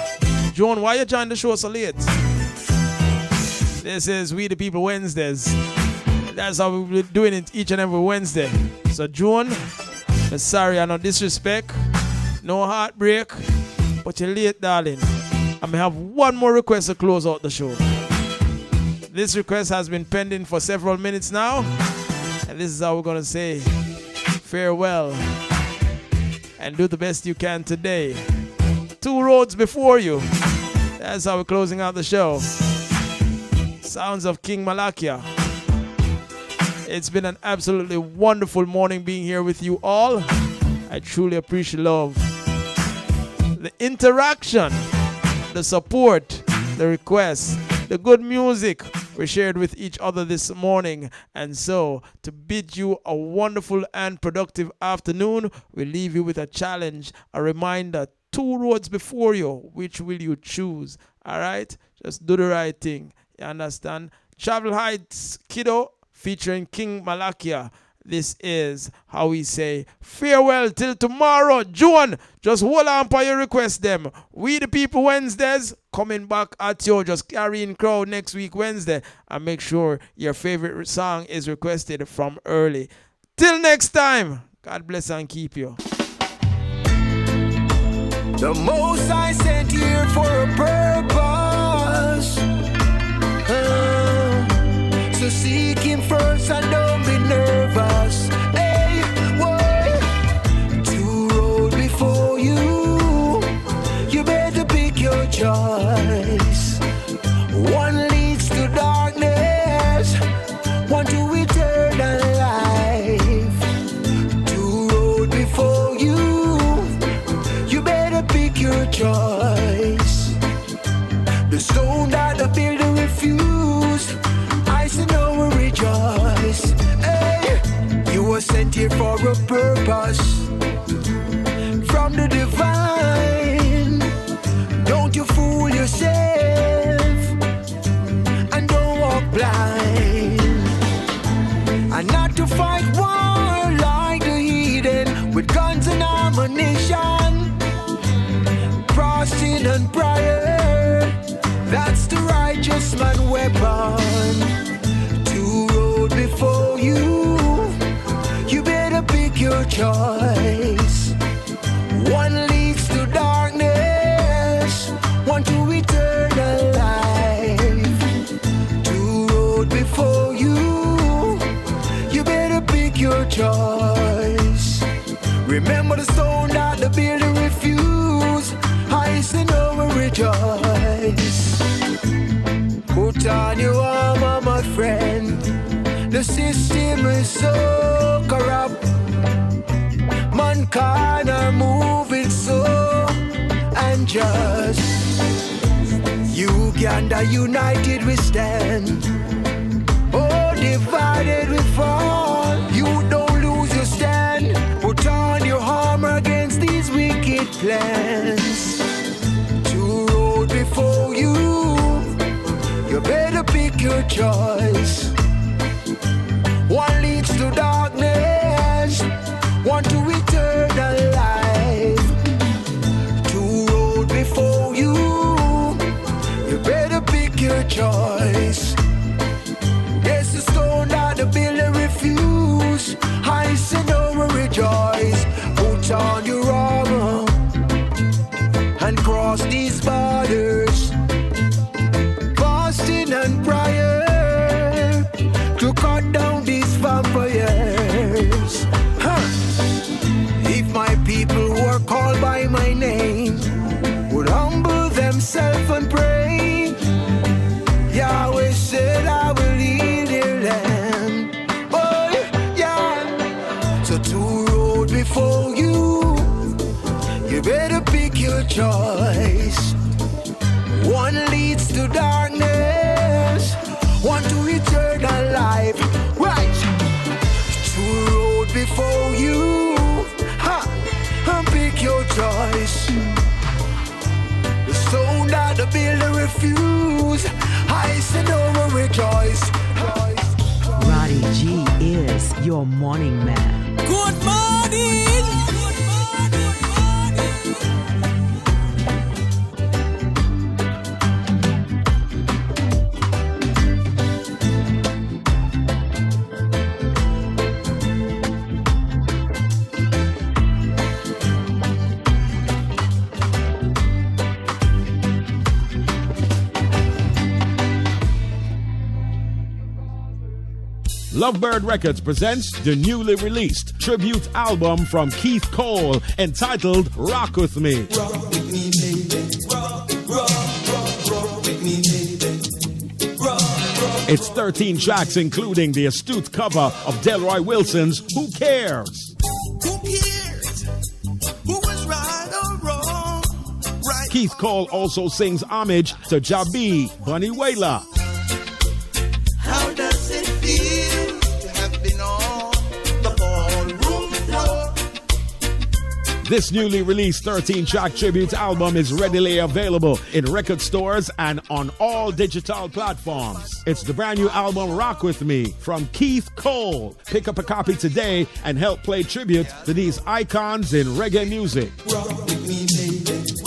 John, why you joining the show so late? This is We the People Wednesdays. That's how we're doing it each and every Wednesday. So, John, I'm sorry, I no disrespect, no heartbreak, but you're late, darling. I may have one more request to close out the show. This request has been pending for several minutes now, and this is how we're going to say farewell and do the best you can today. 2 roads before you. That's how we're closing out the show. Sounds of King Malakia. It's been an absolutely wonderful morning being here with you all. I truly appreciate love, the interaction, the support, the requests, the good music we shared with each other this morning. And so, to bid you a wonderful and productive afternoon, we leave you with a challenge, a reminder. 2 roads before you. Which will you choose? All right? Just do the right thing. You understand? Travel Heights, kiddo, featuring King Malakia. This is how we say farewell till tomorrow. June, just hold on for your request them. We the People Wednesdays coming back at you. Just carrying crowd next week Wednesday. And make sure your favorite song is requested from early. Till next time, God bless and keep you. The Most I sent here for a purpose. So seek Him first and don't be nervous. Hey, boy, 2 roads before you. You better pick your choice. One leads to darkness, one to eternal life. 2 roads before you. You better pick your choice. The stone that the builder refused, I say no, we rejoice. Hey, you were sent here for a purpose from the divine. Don't you fool yourself and don't walk blind. And not to fight war like the heathen with guns and ammunition, crossing and prayer. That's the righteous man weapon. 2 roads before you. You better pick your choice. One leads to darkness, one to eternal life. 2 roads before you. You better pick your choice. Remember the stone that the builder refused. I say no, we rejoice. Put on your armor, my friend. The system is so corrupt. Mankind are moving so unjust. Uganda united we stand. Oh, divided we fall. You don't lose your stand. Put on your armor against these wicked plans. 2 roads before you. You better pick your choice. One leads to darkness, one to eternal life. 2 roads before you. You better pick your choice. There's a stone that the builder refused. I say no, we rejoice. Put on your armor and cross these borders. Fasting and prayer to cut down these vampires. If my people who are called by my name would humble themselves choice. One leads to darkness, one to eternal life. Right, true road before you. And pick your choice. The sound that the builder refuse, I say no more rejoice. Roddy G is your morning man. Good morning. Lovebird Records presents the newly released tribute album from Keith Cole entitled Rock With Me. Rock with me, baby. Rock, rock, rock, rock with me, baby. Rock, rock. It's 13 tracks including the astute cover of Delroy Wilson's Who Cares? Who cares? Who was right or wrong? Right. Keith Cole also sings homage to Jabi Bunny Wailer. How does it feel to have been on the ballroom floor? This newly released 13-track tribute album is readily available in record stores and on all digital platforms. It's the brand new album Rock With Me from Keith Cole. Pick up a copy today and help play tribute to these icons in reggae music. Rock with me, baby.